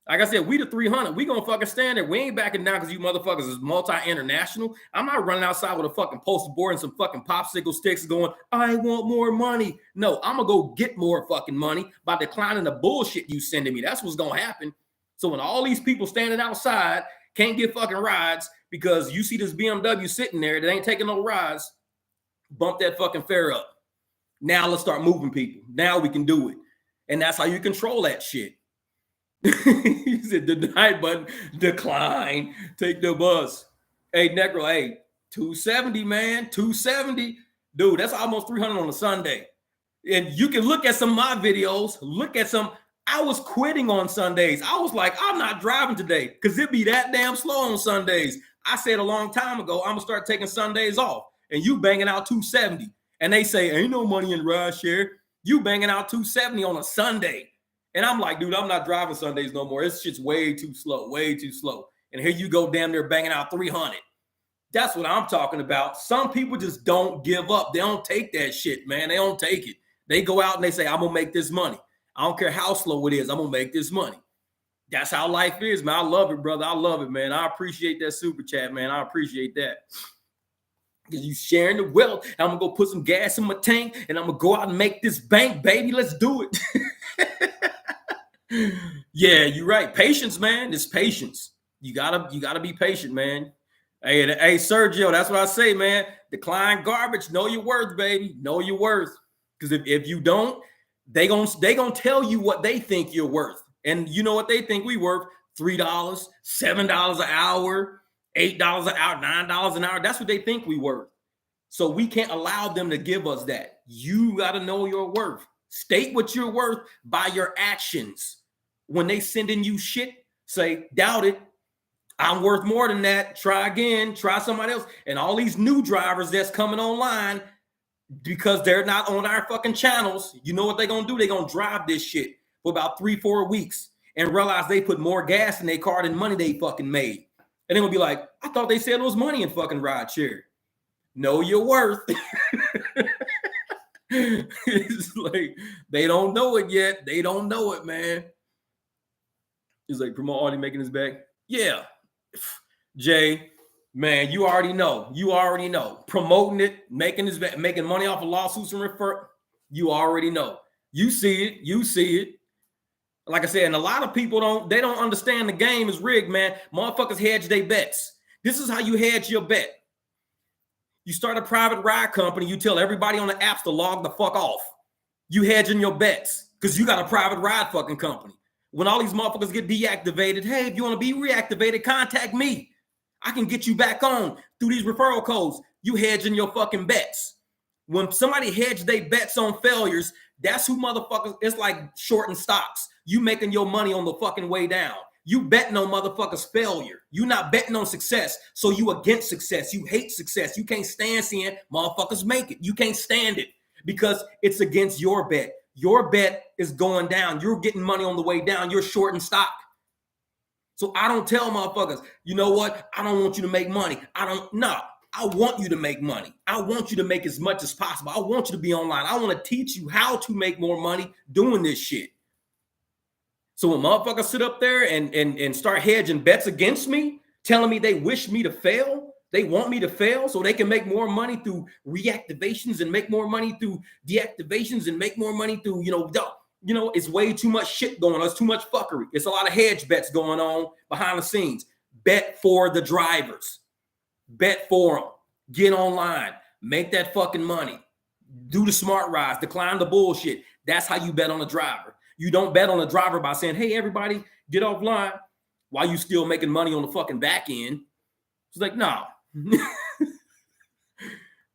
Like I said, we the 300. We going to fucking stand there. We ain't backing down because you motherfuckers is multi-international. I'm not running outside with a fucking poster board and some fucking popsicle sticks going, I want more money. No, I'm going to go get more fucking money by declining the bullshit you sending me. That's what's going to happen. So when all these people standing outside can't get fucking rides because you see this BMW sitting there that ain't taking no rides, bump that fucking fare up. Now let's start moving people. Now we can do it. And that's how you control that shit. He said, deny button, decline, take the bus. Hey, Necro, hey, 270, man, 270. Dude, that's almost 300 on a Sunday. And you can look at some of my videos, look at some. I was quitting on Sundays. I was like, I'm not driving today because it be that damn slow on Sundays. I said a long time ago, I'm going to start taking Sundays off. And you banging out 270. And they say, ain't no money in rideshare. You banging out 270 on a Sunday. And I'm like, dude, I'm not driving Sundays no more. This shit's way too slow, way too slow. And here you go damn near banging out 300. That's what I'm talking about. Some people just don't give up. They don't take that shit, man. They don't take it. They go out and they say, I'm going to make this money. I don't care how slow it is. I'm going to make this money. That's how life is, man. I love it, brother. I love it, man. I appreciate that super chat, man. I appreciate that. Because you sharing the wealth. I'm going to go put some gas in my tank and I'm going to go out and make this bank, baby. Let's do it. Yeah, you're right. Patience, man. It's patience. You gotta be patient, man. Hey, Sergio, that's what I say, man. Decline garbage. Know your worth, baby. Know your worth. Because if you don't, they gonna tell you what they think you're worth. And you know what they think we worth? $3, $7 an hour, $8 an hour, $9 an hour. That's what they think we worth. So we can't allow them to give us that. You got to know your worth. State what you're worth by your actions. When they sending you shit, say, doubt it. I'm worth more than that. Try again. Try somebody else. And all these new drivers that's coming online, because they're not on our fucking channels, you know what they're going to do? They're going to drive this shit for about 3-4 weeks and realize they put more gas in their car than money they fucking made. And they're going to be like, I thought they said it was money in fucking rideshare. Know your worth. It's like they don't know it yet. They don't know it, man. He's like, promote already making his back. Yeah. Jay, man, you already know. You already know. Promoting it, making his back, making money off of lawsuits and refer. You already know. You see it. You see it. Like I said, and a lot of people don't understand the game is rigged, man. Motherfuckers hedge their bets. This is how you hedge your bet. You start a private ride company, you tell everybody on the apps to log the fuck off. You hedging your bets because you got a private ride fucking company. When all these motherfuckers get deactivated, hey, if you want to be reactivated, contact me. I can get you back on through these referral codes. You hedging your fucking bets. When somebody hedge their bets on failures, that's who motherfuckers, it's like shorting stocks. You making your money on the fucking way down. You betting on motherfuckers' failure. You not betting on success. So you against success. You hate success. You can't stand seeing motherfuckers make it. You can't stand it because it's against your bet. Your bet is going down. You're getting money on the way down. You're shorting stock. So I don't tell motherfuckers, you know what? I don't want you to make money. No. I want you to make money. I want you to make as much as possible. I want you to be online. I want to teach you how to make more money doing this shit. So when motherfuckers sit up there and start hedging bets against me, telling me they wish me to fail, they want me to fail so they can make more money through reactivations and make more money through deactivations and make more money through, it's way too much shit going on. It's too much fuckery. It's a lot of hedge bets going on behind the scenes. Bet for the drivers. Bet for them. Get online. Make that fucking money. Do the smart rides. Decline the bullshit. That's how you bet on the driver. You don't bet on the driver by saying, hey, everybody, get offline while you still making money on the fucking back end. It's like, no.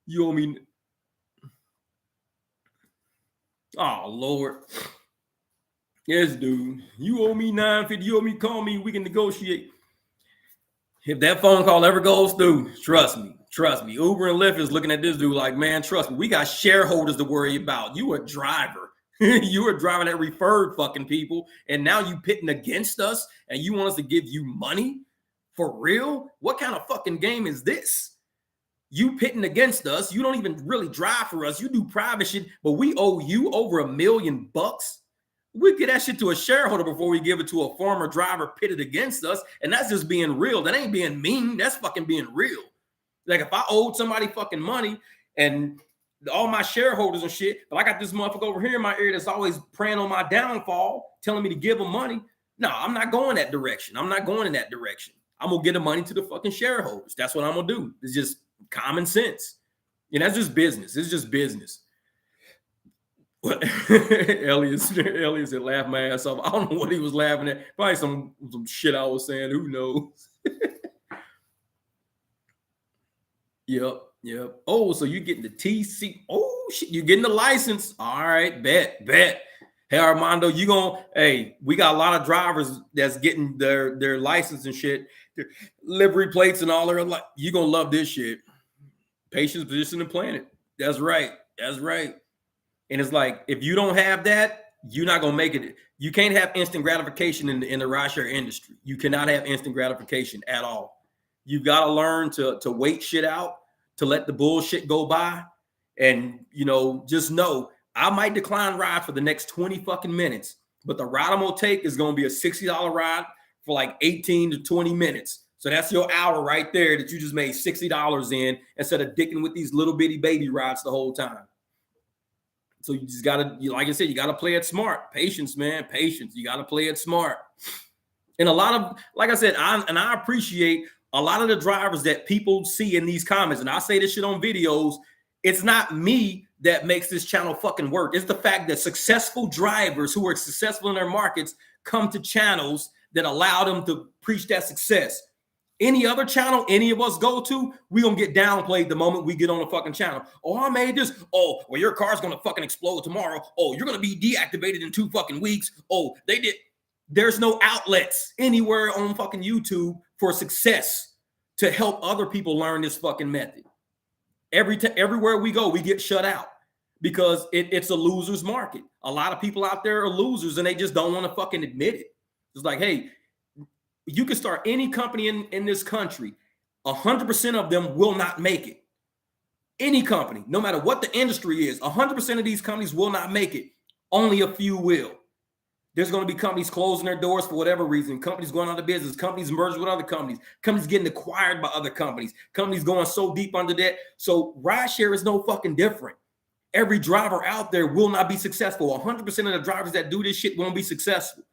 You owe me. Oh, Lord. Yes, dude. You owe me $950. You owe me, call me. We can negotiate. If that phone call ever goes through, trust me. Uber and Lyft is looking at this dude like, man, trust me. We got shareholders to worry about. You a driver. You were driving that referred fucking people, and now you pitting against us, and you want us to give you money? For real? What kind of fucking game is this? You pitting against us. You don't even really drive for us. You do private shit, but we owe you over $1 million. We get that shit to a shareholder before we give it to a former driver pitted against us, and that's just being real. That ain't being mean. That's fucking being real. Like if I owed somebody fucking money and all my shareholders and shit, but I got this motherfucker over here in my ear that's always preying on my downfall, telling me to give him money. No, I'm not going that direction. I'm not going in that direction. I'm going to get the money to the fucking shareholders. That's what I'm going to do. It's just common sense. And that's just business. It's just business. Elliot said, laugh my ass off. I don't know what he was laughing at. Probably some shit I was saying. Who knows? Yep. Oh, so you're getting the TC. Oh, shit. You're getting the license. All right. Bet. Hey, Armando, we got a lot of drivers that's getting their license and shit, their livery plates and all their like. You're going to love this shit. Patience, position, and planet. That's right. And it's like, if you don't have that, you're not going to make it. You can't have instant gratification in the rideshare industry. You cannot have instant gratification at all. You've got to learn to wait shit out, to let the bullshit go by. And, just know I might decline ride for the next 20 fucking minutes, but the ride I'm going to take is going to be a $60 ride for like 18 to 20 minutes. So that's your hour right there that you just made $60 in instead of dicking with these little bitty baby rides the whole time. So you just got to, like I said, you got to play it smart. Patience, man. Patience. You got to play it smart. And a lot of, like I said, I appreciate a lot of the drivers that people see in these comments. And I say this shit on videos. It's not me that makes this channel fucking work. It's the fact that successful drivers who are successful in their markets come to channels that allow them to preach that success. Any other channel any of us go to, we're going to get downplayed the moment we get on the fucking channel. Oh, I made this. Oh, well, your car's going to fucking explode tomorrow. Oh, you're going to be deactivated in 2 fucking weeks. Oh, they did. There's no outlets anywhere on fucking YouTube for success to help other people learn this fucking method. Everywhere we go, we get shut out because it's a loser's market. A lot of people out there are losers and they just don't want to fucking admit it. It's like, hey, you can start any company in this country. 100% of them will not make it. Any company, no matter what the industry is, 100% of these companies will not make it. Only a few will. There's going to be companies closing their doors for whatever reason. Companies going out of business. Companies merging with other companies. Companies getting acquired by other companies. Companies going so deep under that. So rideshare is no fucking different. Every driver out there will not be successful. 100% of the drivers that do this shit won't be successful.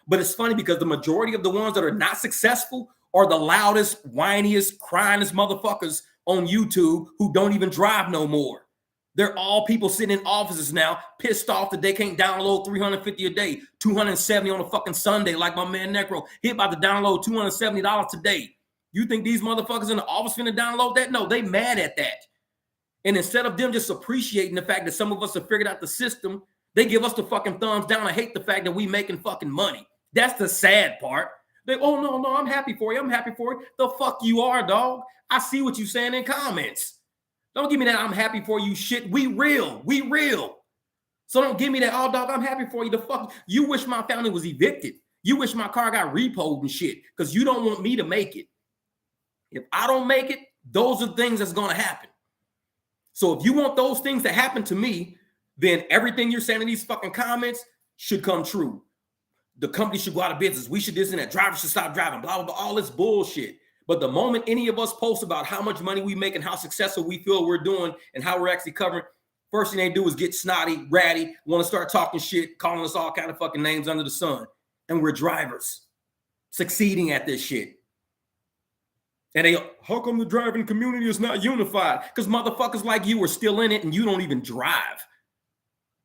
But it's funny because the majority of the ones that are not successful are the loudest, whiniest, cryingest motherfuckers on YouTube who don't even drive no more. They're all people sitting in offices now, pissed off that they can't download 350 a day, 270 on a fucking Sunday, like my man Necro. He about to download $270 today. You think these motherfuckers in the office finna download that? No, they mad at that. And instead of them just appreciating the fact that some of us have figured out the system, they give us the fucking thumbs down and hate the fact that we making fucking money. That's the sad part. They, oh, no, I'm happy for you. I'm happy for you. The fuck you are, dog. I see what you saying in comments. Don't give me that I'm happy for you shit. We real. We real. So don't give me that, oh, dog, I'm happy for you. The fuck. You wish my family was evicted. You wish my car got repoed and shit because you don't want me to make it. If I don't make it, those are things that's going to happen. So if you want those things to happen to me, then everything you're saying in these fucking comments should come true. The company should go out of business. We should this and that. Drivers should stop driving, blah, blah, blah, all this bullshit. But the moment any of us post about how much money we make and how successful we feel we're doing and how we're actually covering, first thing they do is get snotty, ratty, want to start talking shit, calling us all kind of fucking names under the sun. And we're drivers succeeding at this shit. And they, how come the driving community is not unified? Because motherfuckers like you are still in it and you don't even drive.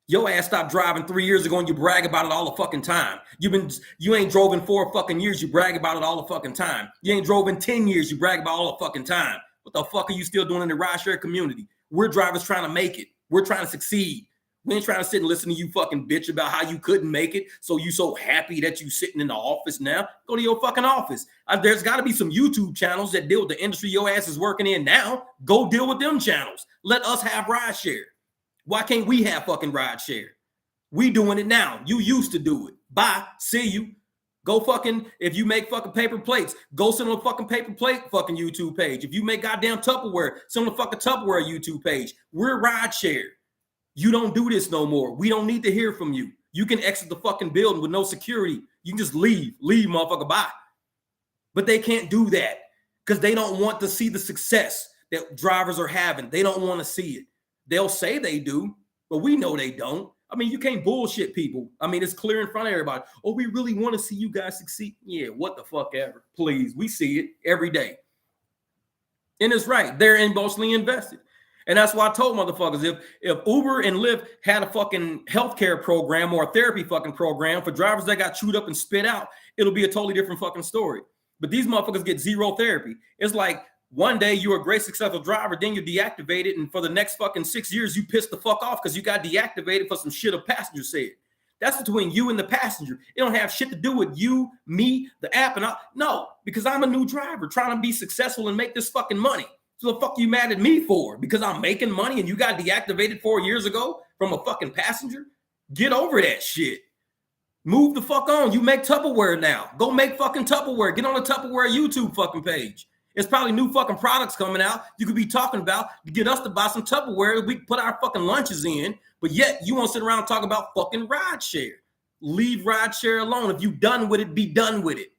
Your ass stopped driving 3 years ago and you brag about it all the fucking time. You ain't drove in 4 fucking years, you brag about it all the fucking time. You ain't drove in 10 years, you brag about all the fucking time. What the fuck are you still doing in the rideshare community? We're drivers trying to make it. We're trying to succeed. We ain't trying to sit and listen to you fucking bitch about how you couldn't make it. So you so happy that you sitting in the office now. Go to your fucking office. There's got to be some YouTube channels that deal with the industry your ass is working in now. Go deal with them channels. Let us have rideshare. Why can't we have fucking rideshare? We doing it now. You used to do it. Bye. See you. Go fucking, if you make fucking paper plates, go send on a fucking paper plate fucking YouTube page. If you make goddamn Tupperware, send on a fucking Tupperware YouTube page. We're rideshare. You don't do this no more. We don't need to hear from you. You can exit the fucking building with no security. You can just leave. Leave, motherfucker, bye. But they can't do that because they don't want to see the success that drivers are having. They don't want to see it. They'll say they do, but we know they don't. I mean, you can't bullshit people. I mean, it's clear in front of everybody. Oh, we really want to see you guys succeed. Yeah, what the fuck ever. Please, we see it every day. And it's right. They're emotionally invested. And that's why I told motherfuckers, if Uber and Lyft had a fucking healthcare program or a therapy fucking program for drivers that got chewed up and spit out, it'll be a totally different fucking story. But these motherfuckers get zero therapy. It's like, one day you're a great successful driver, then you're deactivated, and for the next fucking 6 years, you pissed the fuck off because you got deactivated for some shit a passenger said. That's between you and the passenger. It don't have shit to do with you, me, the app, and no, because I'm a new driver trying to be successful and make this fucking money. So the fuck you mad at me for? Because I'm making money and you got deactivated 4 years ago from a fucking passenger? Get over that shit. Move the fuck on. You make Tupperware now. Go make fucking Tupperware. Get on the Tupperware YouTube fucking page. It's probably new fucking products coming out you could be talking about to get us to buy some Tupperware we can put our fucking lunches in, but yet you want to sit around and talk about fucking rideshare. Leave rideshare alone. If you done with it, be done with it.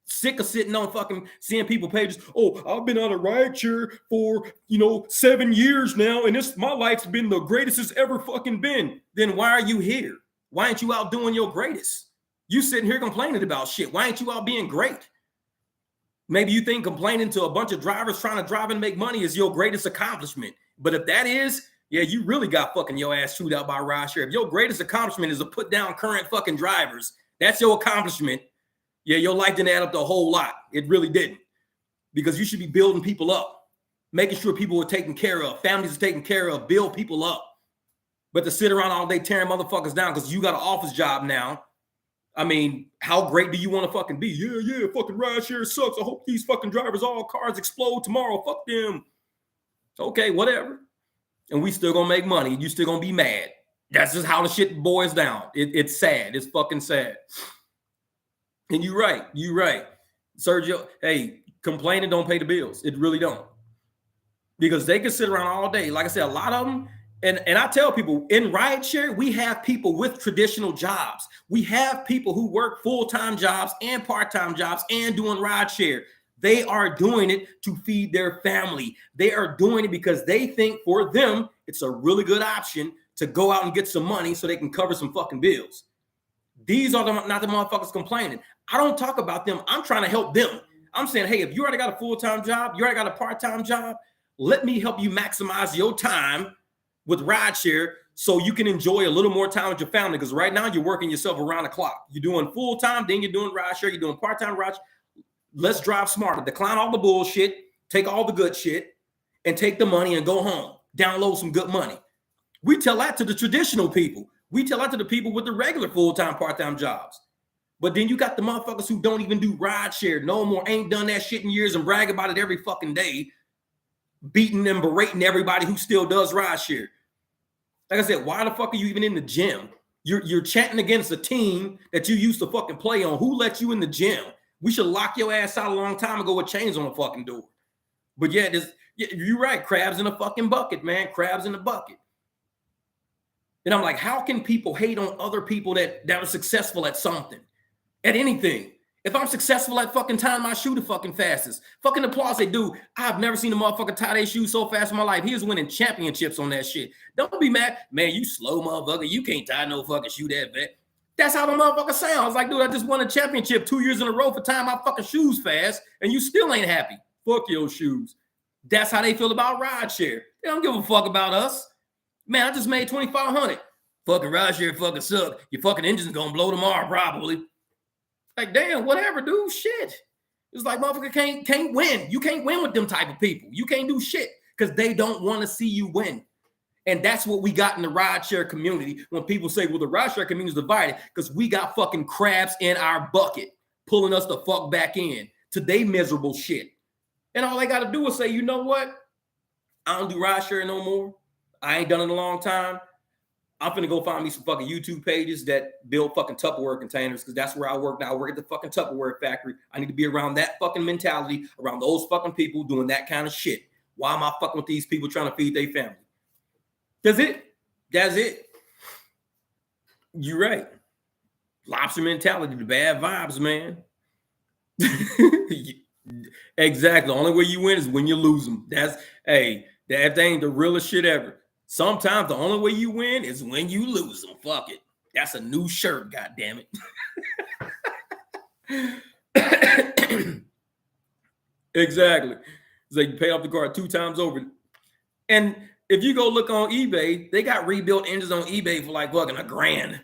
Sick of sitting on fucking seeing people pages. Oh, I've been on a rideshare for, 7 years now, and my life's been the greatest it's ever fucking been. Then why are you here? Why ain't you out doing your greatest? You sitting here complaining about shit. Why ain't you out being great? Maybe you think complaining to a bunch of drivers trying to drive and make money is your greatest accomplishment. But if that is, yeah, you really got fucking your ass chewed out by rideshare. If your greatest accomplishment is to put down current fucking drivers, that's your accomplishment. Yeah, your life didn't add up to a whole lot. It really didn't. Because you should be building people up, making sure people are taken care of, families are taken care of, build people up. But to sit around all day tearing motherfuckers down because you got an office job now, I mean, how great do you want to fucking be? Yeah, fucking rideshare sucks. I hope these fucking drivers, all cars explode tomorrow. Fuck them. Okay, whatever. And we still gonna make money. You still gonna be mad. That's just how the shit boils down. It's sad. It's fucking sad. And you're right. Sergio, hey, complaining don't pay the bills. It really don't. Because they can sit around all day. Like I said, a lot of them, And I tell people in rideshare, we have people with traditional jobs. We have people who work full-time jobs and part-time jobs and doing rideshare. They are doing it to feed their family. They are doing it because they think for them, it's a really good option to go out and get some money so they can cover some fucking bills. These are not the motherfuckers complaining. I don't talk about them. I'm trying to help them. I'm saying, hey, if you already got a full-time job, you already got a part-time job, let me help you maximize your time with rideshare so you can enjoy a little more time with your family. Because right now you're working yourself around the clock. You're doing full-time, then you're doing rideshare, you're doing part-time rideshare. Let's drive smarter. Decline all the bullshit, take all the good shit, and take the money and go home. Download some good money. We tell that to the traditional people. We tell that to the people with the regular full-time, part-time jobs. But then you got the motherfuckers who don't even do rideshare no more, ain't done that shit in years and brag about it every fucking day, beating and berating everybody who still does rideshare. Like I said, why the fuck are you even in the gym? You're chanting against a team that you used to fucking play on. Who let you in the gym? We should lock your ass out a long time ago with chains on the fucking door. But yeah, you're right. Crabs in a fucking bucket, man. Crabs in the bucket. And I'm like, how can people hate on other people that are successful at something, at anything? If I'm successful at fucking tying my shoe the fucking fastest, fucking applause. They do. I've never seen a motherfucker tie their shoe so fast in my life. He was winning championships on that shit. Don't be mad. Man, you slow motherfucker. You can't tie no fucking shoe that fast. That's how the motherfucker sounds. Like, dude, I just won a championship 2 years in a row for tying my fucking shoes fast, and you still ain't happy. Fuck your shoes. That's how they feel about rideshare. They don't give a fuck about us. Man, I just made $2,500. Fucking rideshare fucking suck. Your fucking engine's gonna blow tomorrow, probably. Like, damn, whatever, dude. Shit. It's like, motherfucker can't win. You can't win with them type of people. You can't do shit because they don't want to see you win. And that's what we got in the rideshare community when people say, well, the rideshare community is divided because we got fucking crabs in our bucket pulling us the fuck back in to they miserable shit. And all they got to do is say, you know what? I don't do rideshare no more. I ain't done it in a long time. I'm finna go find me some fucking YouTube pages that build fucking Tupperware containers because that's where I work now. I work at the fucking Tupperware factory. I need to be around that fucking mentality, around those fucking people doing that kind of shit. Why am I fucking with these people trying to feed their family? That's it. That's it. You're right. Lobster mentality, the bad vibes, man. Exactly. The only way you win is when you lose them. That ain't the realest shit ever. Sometimes the only way you win is when you lose them. Fuck it. That's a new shirt, goddammit. Exactly. It's like you pay off the car 2 times over. And if you go look on eBay, they got rebuilt engines on eBay for like fucking $1,000.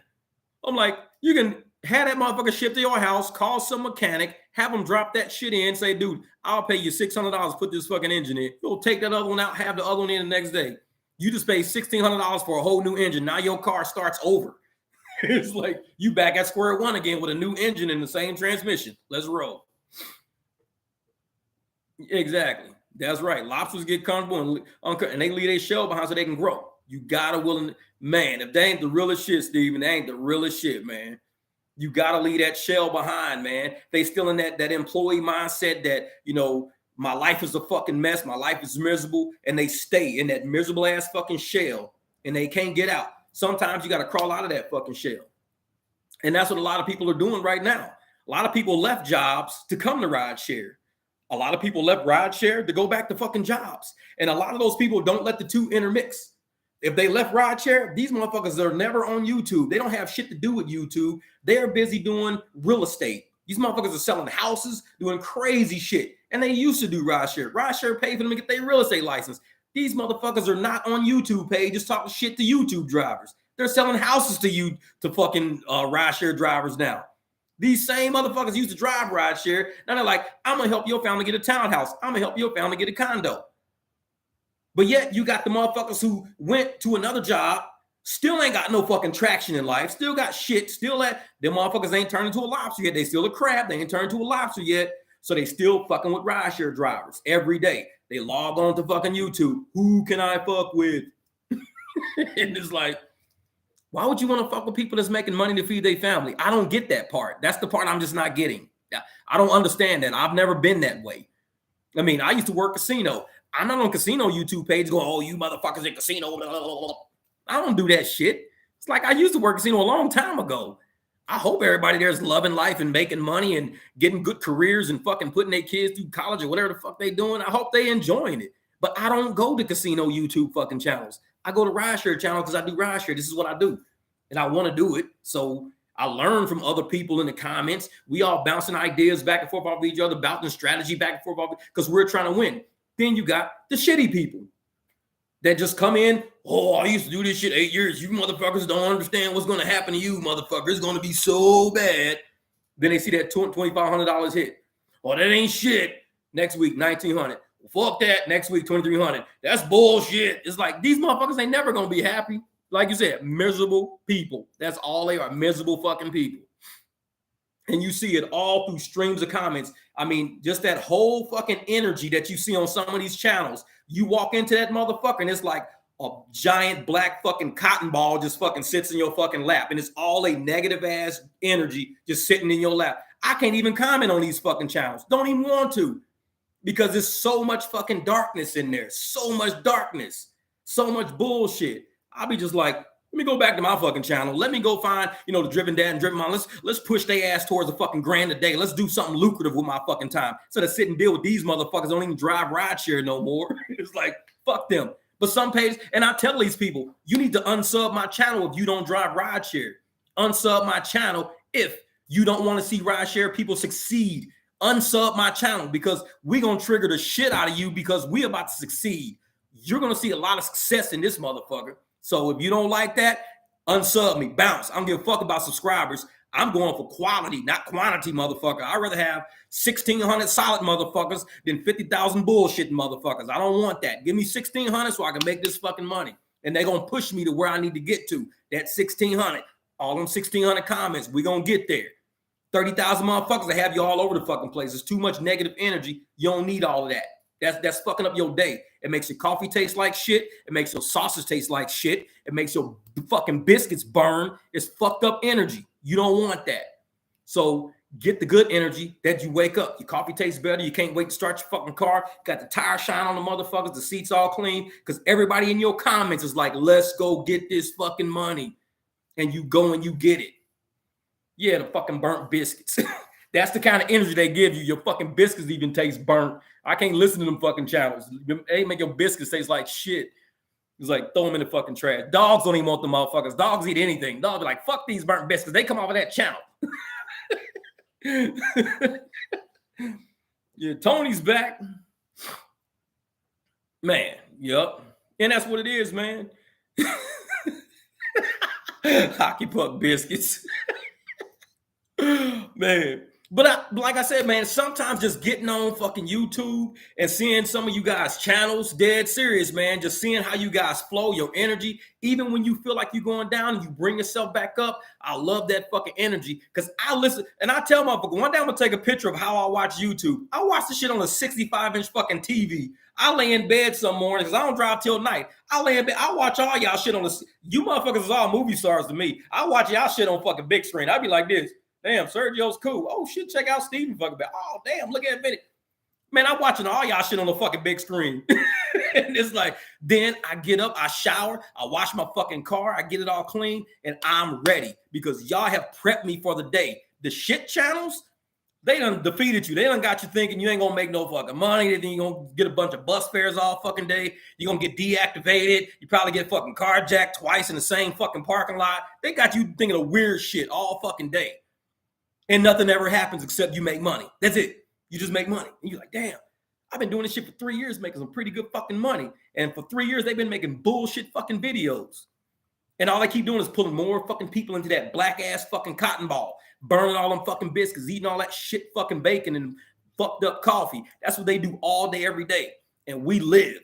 I'm like, you can have that motherfucker shipped to your house, call some mechanic, have them drop that shit in, say, dude, I'll pay you $600 to put this fucking engine in. You'll take that other one out, have the other one in the next day. You just paid $1,600 for a whole new engine. Now your car starts over. It's like you back at square one again with a new engine and the same transmission. Let's roll. Exactly. That's right. Lobsters get comfortable and they leave their shell behind so they can grow. You gotta willing, man. If they ain't the realest shit, Steven, they ain't the realest shit, man. You gotta leave that shell behind, man. They still in that employee mindset that, you know, my life is a fucking mess. My life is miserable. And they stay in that miserable ass fucking shell and they can't get out. Sometimes you got to crawl out of that fucking shell. And that's what a lot of people are doing right now. A lot of people left jobs to come to rideshare. A lot of people left rideshare to go back to fucking jobs. And a lot of those people don't let the two intermix. If they left rideshare, these motherfuckers are never on YouTube. They don't have shit to do with YouTube. They're busy doing real estate. These motherfuckers are selling houses, doing crazy shit. And they used to do rideshare. Rideshare paid for them to get their real estate license. These motherfuckers are not on YouTube pages talking shit to YouTube drivers. They're selling houses to fucking rideshare drivers now. These same motherfuckers used to drive rideshare. Now they're like, I'm going to help your family get a townhouse. I'm going to help your family get a condo. But yet you got the motherfuckers who went to another job, still ain't got no fucking traction in life, still got shit, still them motherfuckers ain't turned into a lobster yet. They still a crab. They ain't turned into a lobster yet. So they still fucking with rideshare drivers every day. They log on to fucking YouTube. Who can I fuck with? And it's like, why would you want to fuck with people that's making money to feed their family? I don't get that part. That's the part I'm just not getting. I don't understand that. I've never been that way. I used to work casino. I'm not on casino YouTube page going, oh, you motherfuckers in casino. Blah, blah, blah. I don't do that shit. It's like I used to work casino a long time ago. I hope everybody there's loving life and making money and getting good careers and fucking putting their kids through college or whatever the fuck they doing. I hope they enjoying it. But I don't go to casino YouTube fucking channels. I go to rideshare channel because I do rideshare. This is what I do. And I want to do it. So I learn from other people in the comments. We all bouncing ideas back and forth off each other, bouncing strategy back and forth because we're trying to win. Then you got the shitty people that just come in. Oh, I used to do this shit 8 years. You motherfuckers don't understand what's going to happen to you, motherfuckers. It's going to be so bad. Then they see that $2,500 hit. Oh, that ain't shit. Next week, $1,900. Fuck that. Next week, $2,300. That's bullshit. It's like these motherfuckers ain't never going to be happy. Like you said, miserable people. That's all they are, miserable fucking people. And you see it all through streams of comments. I mean, just that whole fucking energy that you see on some of these channels. You walk into that motherfucker and it's like a giant black fucking cotton ball just fucking sits in your fucking lap. And it's all a negative ass energy just sitting in your lap. I can't even comment on these fucking channels. Don't even want to. Because there's so much fucking darkness in there. So much darkness. So much bullshit. I'll be just like, let me go back to my fucking channel. Let me go find, the Driven Dad and Driven Mom. Let's push their ass towards a fucking grand a day. Let's do something lucrative with my fucking time. Instead of sit and deal with these motherfuckers don't even drive rideshare no more. It's like, fuck them. But some pages, and I tell these people, you need to unsub my channel if you don't drive rideshare. Unsub my channel if you don't want to see rideshare people succeed. Unsub my channel because we're going to trigger the shit out of you because we're about to succeed. You're going to see a lot of success in this motherfucker. So if you don't like that, unsub me, bounce. I don't give a fuck about subscribers. I'm going for quality, not quantity, motherfucker. I'd rather have 1,600 solid motherfuckers than 50,000 bullshit motherfuckers. I don't want that. Give me 1,600 so I can make this fucking money. And they're going to push me to where I need to get to. That 1,600. All them 1,600 comments, we're going to get there. 30,000 motherfuckers that have you all over the fucking place. There's too much negative energy. You don't need all of that. That's fucking up your day. It makes your coffee taste like shit. It makes your sausage taste like shit. It makes your fucking biscuits burn. It's fucked up energy. You don't want that. So get the good energy that you wake up. Your coffee tastes better. You can't wait to start your fucking car. Got the tire shine on the motherfuckers. The seats all clean. Because everybody in your comments is like, let's go get this fucking money. And you go and you get it. Yeah, the fucking burnt biscuits. That's the kind of energy they give you. Your fucking biscuits even taste burnt. I can't listen to them fucking channels. They make your biscuits taste like shit. It's like, throw them in the fucking trash. Dogs don't even want the motherfuckers. Dogs eat anything. Dogs be like, fuck these burnt biscuits. They come off of that channel. Yeah, Tony's back. Man, yep. And that's what it is, man. Hockey puck biscuits. Man. But like I said, man, sometimes just getting on fucking YouTube and seeing some of you guys' channels, dead serious, man, just seeing how you guys flow, your energy, even when you feel like you're going down and you bring yourself back up, I love that fucking energy because I listen and I tell motherfuckers, one day I'm going to take a picture of how I watch YouTube. I watch this shit on a 65-inch fucking TV. I lay in bed some mornings because I don't drive till night. I lay in bed. I watch all y'all shit on the, you motherfuckers is all movie stars to me. I watch y'all shit on fucking big screen. I'd be like this. Damn, Sergio's cool. Oh, shit, check out Steven fucking back. Oh, damn, look at it. Man, I'm watching all y'all shit on the fucking big screen. And it's like, then I get up, I shower, I wash my fucking car, I get it all clean, and I'm ready because y'all have prepped me for the day. The shit channels, they done defeated you. They done got you thinking you ain't gonna make no fucking money. Then you're gonna get a bunch of bus fares all fucking day. You're gonna get deactivated. You probably get fucking carjacked twice in the same fucking parking lot. They got you thinking of weird shit all fucking day. And nothing ever happens except you make money. That's it. You just make money. And you're like, damn, I've been doing this shit for 3 years, making some pretty good fucking money. And for 3 years, they've been making bullshit fucking videos. And all they keep doing is pulling more fucking people into that black ass fucking cotton ball, burning all them fucking biscuits, eating all that shit fucking bacon and fucked up coffee. That's what they do all day, every day. And we live.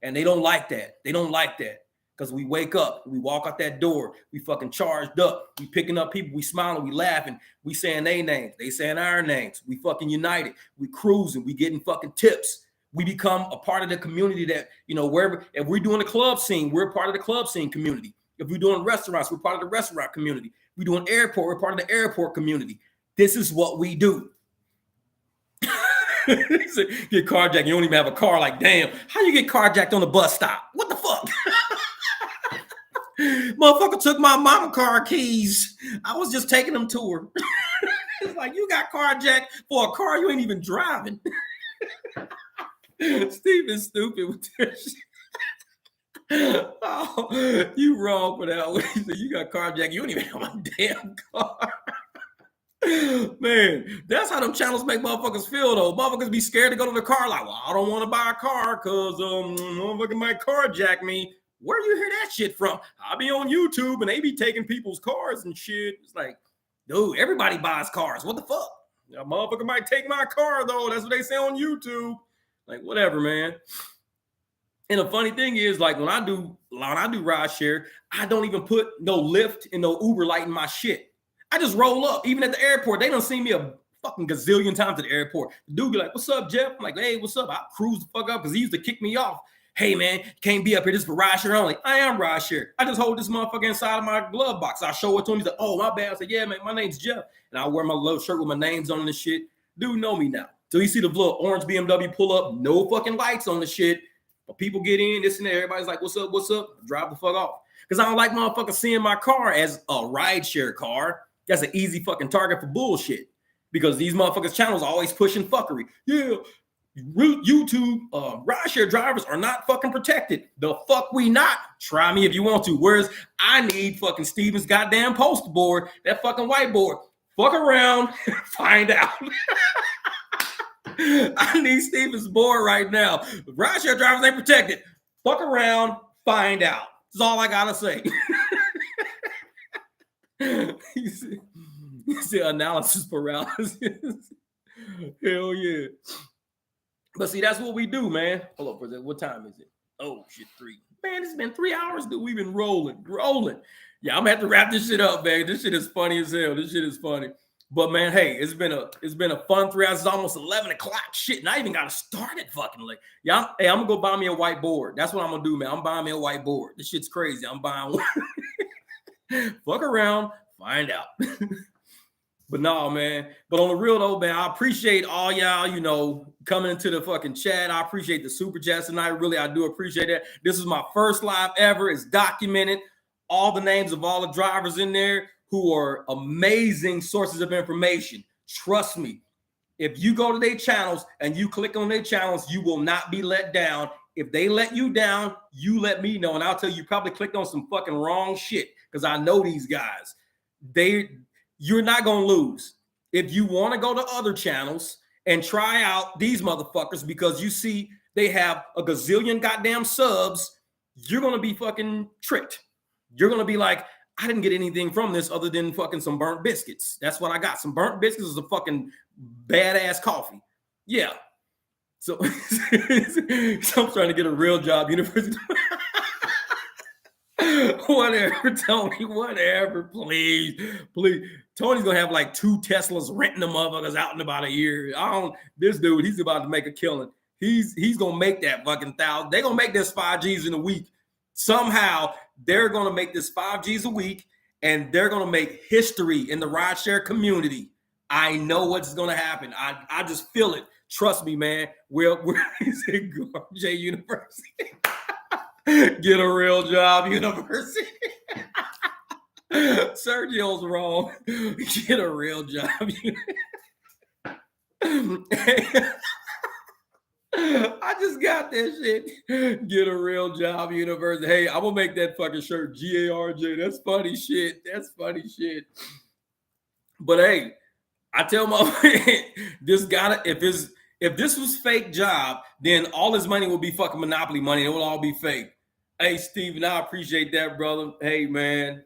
And they don't like that. They don't like that. Because we wake up, we walk out that door, we fucking charged up, we picking up people, we smiling, we laughing, we saying their names, they saying our names, we fucking united, we cruising, we getting fucking tips. We become a part of the community that, wherever, if we're doing a club scene, we're a part of the club scene community. If we're doing restaurants, we're part of the restaurant community. If we're doing airport, we're part of the airport community. This is what we do. Get carjacked, you don't even have a car, like, damn, how you get carjacked on the bus stop? What the fuck? Motherfucker took my mama car keys. I was just taking them to her. It's like, you got carjacked for a car you ain't even driving. Steve is stupid with this shit. Oh, you wrong for that one. You got carjacked. You don't even have a damn car. Man, that's how them channels make motherfuckers feel, though. Motherfuckers be scared to go to the car, like, well, I don't want to buy a car because motherfucker might carjack me. Where you hear that shit from? I be on YouTube and they be taking people's cars and shit. It's like, dude, everybody buys cars. What the fuck? A motherfucker might take my car, though. That's what they say on YouTube. Like, whatever, man. And the funny thing is, like, when I do rideshare, I don't even put no Lyft and no Uber light in my shit. I just roll up. Even at the airport, they don't see me a fucking gazillion times at the airport. The dude be like, what's up, Jeff? I'm like, hey, what's up? I cruise the fuck up because he used to kick me off. Hey, man, can't be up here. This is for rideshare only. I am rideshare. I just hold this motherfucker inside of my glove box. I show it to him. He's like, oh, my bad. I said, yeah, man, my name's Jeff. And I wear my little shirt with my names on this shit. Dude know me now. So you see the little orange BMW pull up, no fucking lights on the shit. But people get in, this and that. Everybody's like, what's up, what's up? Drive the fuck off. Because I don't like motherfuckers seeing my car as a rideshare car. That's an easy fucking target for bullshit. Because these motherfuckers' channels are always pushing fuckery. Yeah, YouTube rideshare drivers are not fucking protected. The fuck we not. Try me if you want to. Whereas I need fucking Steven's goddamn poster board, that fucking whiteboard. Fuck around, find out. I need Steven's board right now. Rideshare drivers ain't protected. Fuck around, find out. That's all I gotta say. You see analysis paralysis. Hell yeah. But see, that's what we do, man. Hold up for that. What time is it? Oh shit, 3. Man, it's been 3 hours, dude. We've been rolling. Yeah, I'm gonna have to wrap this shit up, man. This shit is funny as hell. This shit is funny. But man, hey, it's been a fun 3 hours. It's almost 11 o'clock. Shit, and I even got to start it fucking late. Yeah, I'm gonna go buy me a whiteboard. That's what I'm gonna do, man. I'm buying me a whiteboard. This shit's crazy. I'm buying one. Fuck around, find out. But no, man. But on the real though, man, I appreciate all y'all, coming into the fucking chat. I appreciate the super chats tonight. Really, I do appreciate that. This is my first live ever. It's documented. All the names of all the drivers in there who are amazing sources of information. Trust me. If you go to their channels and you click on their channels, you will not be let down. If they let you down, you let me know. And I'll tell you probably clicked on some fucking wrong shit because I know these guys. You're not going to lose. If you want to go to other channels and try out these motherfuckers because you see they have a gazillion goddamn subs, you're going to be fucking tricked. You're going to be like, I didn't get anything from this other than fucking some burnt biscuits. That's what I got. Some burnt biscuits is a fucking badass coffee. Yeah. So, so I'm trying to get a real job, university. Whatever, Tony, whatever, please. Tony's gonna have like 2 Teslas renting the motherfuckers out in about a year. This dude, he's about to make a killing. He's gonna make that fucking 1,000. They're gonna make this 5 G's in a week. Somehow they're gonna make this 5 G's a week, and they're gonna make history in the rideshare community. I know what's gonna happen. I just feel it. Trust me, man. We're J University. Get a real job, university. Sergio's wrong. Get a real job. I just got that shit. Get a real job, university. Hey, I'm gonna make that fucking shirt GARJ. That's funny shit. That's funny shit. But hey, I tell my this gotta if this was fake job, then all his money will be fucking monopoly money. It will all be fake. Hey, Steven, I appreciate that, brother. Hey, man.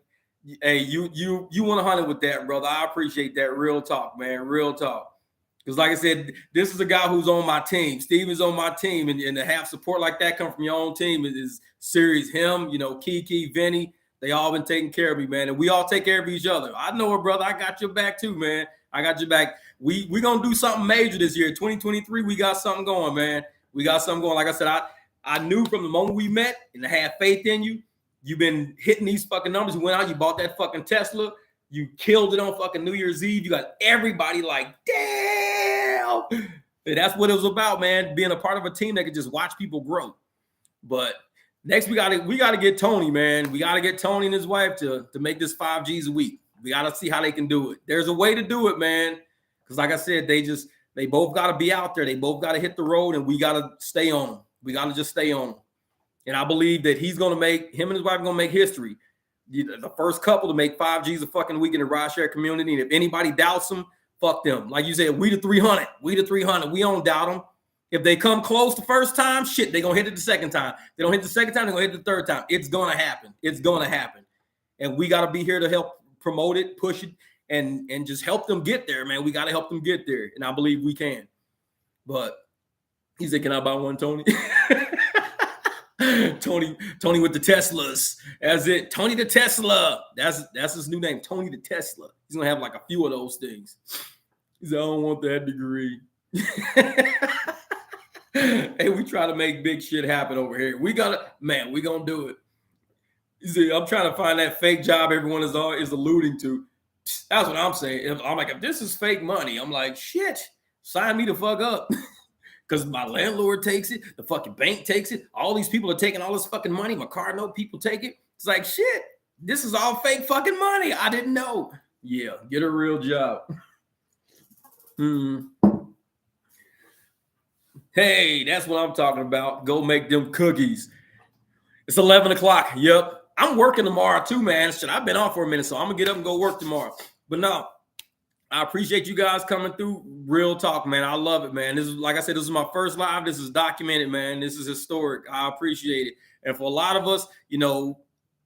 Hey, you want to hunt it with that, brother. I appreciate that. Real talk, man. Real talk. Because like I said, this is a guy who's on my team. Steven's on my team. And to have support like that come from your own team is serious. Him, Kiki, Vinny, they all been taking care of me, man. And we all take care of each other. I know it, brother. I got your back too, man. I got your back. We going to do something major this year. 2023, we got something going, man. We got something going. Like I said, I knew from the moment we met and I had faith in you. You've been hitting these fucking numbers. You went out, you bought that fucking Tesla. You killed it on fucking New Year's Eve. You got everybody like, damn. And that's what it was about, man. Being a part of a team that could just watch people grow. But Next, we gotta get Tony, man. We gotta get Tony and his wife to make this 5 G's a week. We gotta see how they can do it. There's a way to do it, man. Because like I said, they both gotta be out there. They both gotta hit the road, and we gotta stay on them. We gotta just stay on them. And I believe that him and his wife are gonna make history. The first couple to make 5 G's a fucking week in the rideshare community. And if anybody doubts them, fuck them. Like you said, we the 300. We the 300. We don't doubt them. If they come close the first time, shit, they're going to hit it the second time. They don't hit the second time, they're going to hit the third time. It's going to happen. It's going to happen. And we got to be here to help promote it, push it, and just help them get there, man. We got to help them get there. And I believe we can. But he said, can I buy one, Tony? Tony with the Teslas. That's it. Tony the Tesla. That's his new name, Tony the Tesla. He's going to have like a few of those things. He said, I don't want that degree. Hey, we try to make big shit happen over here. We gonna do it. You see, I'm trying to find that fake job everyone is alluding to. That's what I'm saying. I'm like, if this is fake money, I'm like, shit, sign me the fuck up. Because my landlord takes it, the fucking bank takes it, all these people are taking all this fucking money, my car note people take it. It's like, shit, this is all fake fucking money. I didn't know. Yeah, get a real job. Hey, that's what I'm talking about. Go make them cookies. It's 11 o'clock. Yep. I'm working tomorrow too, man. Shit, I've been off for a minute, so I'm going to get up and go work tomorrow. But no, I appreciate you guys coming through. Real talk, man. I love it, man. This is, like I said, this is my first live. This is documented, man. This is historic. I appreciate it. And for a lot of us, you know,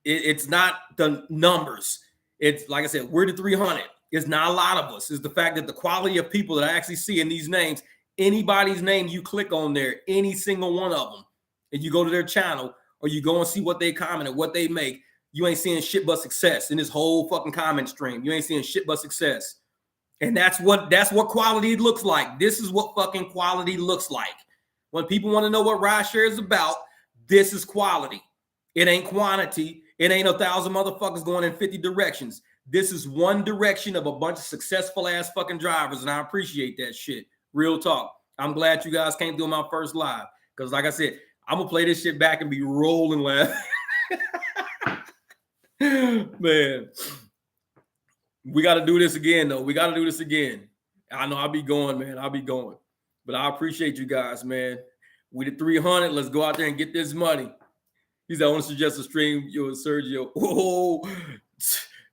it's not the numbers. It's, like I said, we're the 300. It's not a lot of us. It's the fact that the quality of people that I actually see in these names, anybody's name you click on there, any single one of them, and you go to their channel or you go and see what they comment and what they make, you ain't seeing shit but success in this whole fucking comment stream. You ain't seeing shit but success. And that's what quality looks like. This is what fucking quality looks like. When people want to know what rideshare is about, this is quality. It ain't quantity. It ain't 1,000 motherfuckers going in 50 directions. This is one direction of a bunch of successful ass fucking drivers, and I appreciate that shit. Real talk. I'm glad you guys came through my first live. Because like I said, I'm going to play this shit back and be rolling laughing. Man. We got to do this again, though. We got to do this again. I know I'll be going, man. I'll be going. But I appreciate you guys, man. We the 300. Let's go out there and get this money. He said, I want to suggest a stream, Sergio. Oh,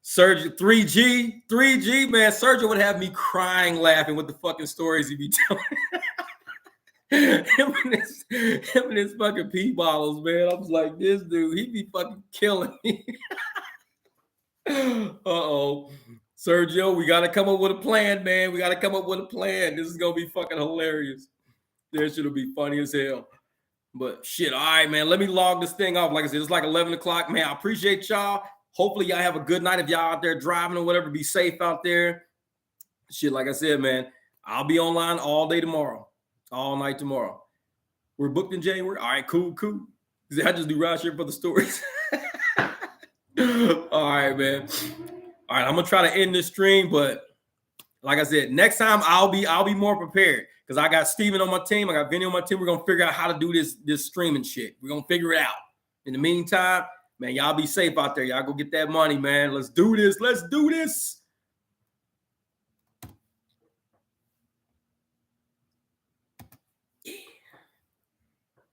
Sergio, 3G, man. Sergio would have me crying, laughing with the fucking stories he be telling. him and his fucking pee bottles, man. I was like, this dude, he be fucking killing me. Uh-oh. Sergio, we got to come up with a plan, man. We got to come up with a plan. This is going to be fucking hilarious. This shit'll be funny as hell. But shit, all right, man. Let me log this thing off. Like I said, it's like 11 o'clock, man. I appreciate y'all. Hopefully y'all have a good night. If y'all out there driving or whatever, be safe out there. Shit, like I said, man, I'll be online all day tomorrow. All night tomorrow. We're booked in January. All right, cool. I just do rideshare for the stories. All right, man. All right, I'm gonna try to end this stream, but like I said, next time I'll be more prepared because I got Steven on my team, I got Vinny on my team. We're gonna figure out how to do this streaming shit. We're gonna figure it out. In the meantime, man, y'all be safe out there. Y'all go get that money, man. Let's do this.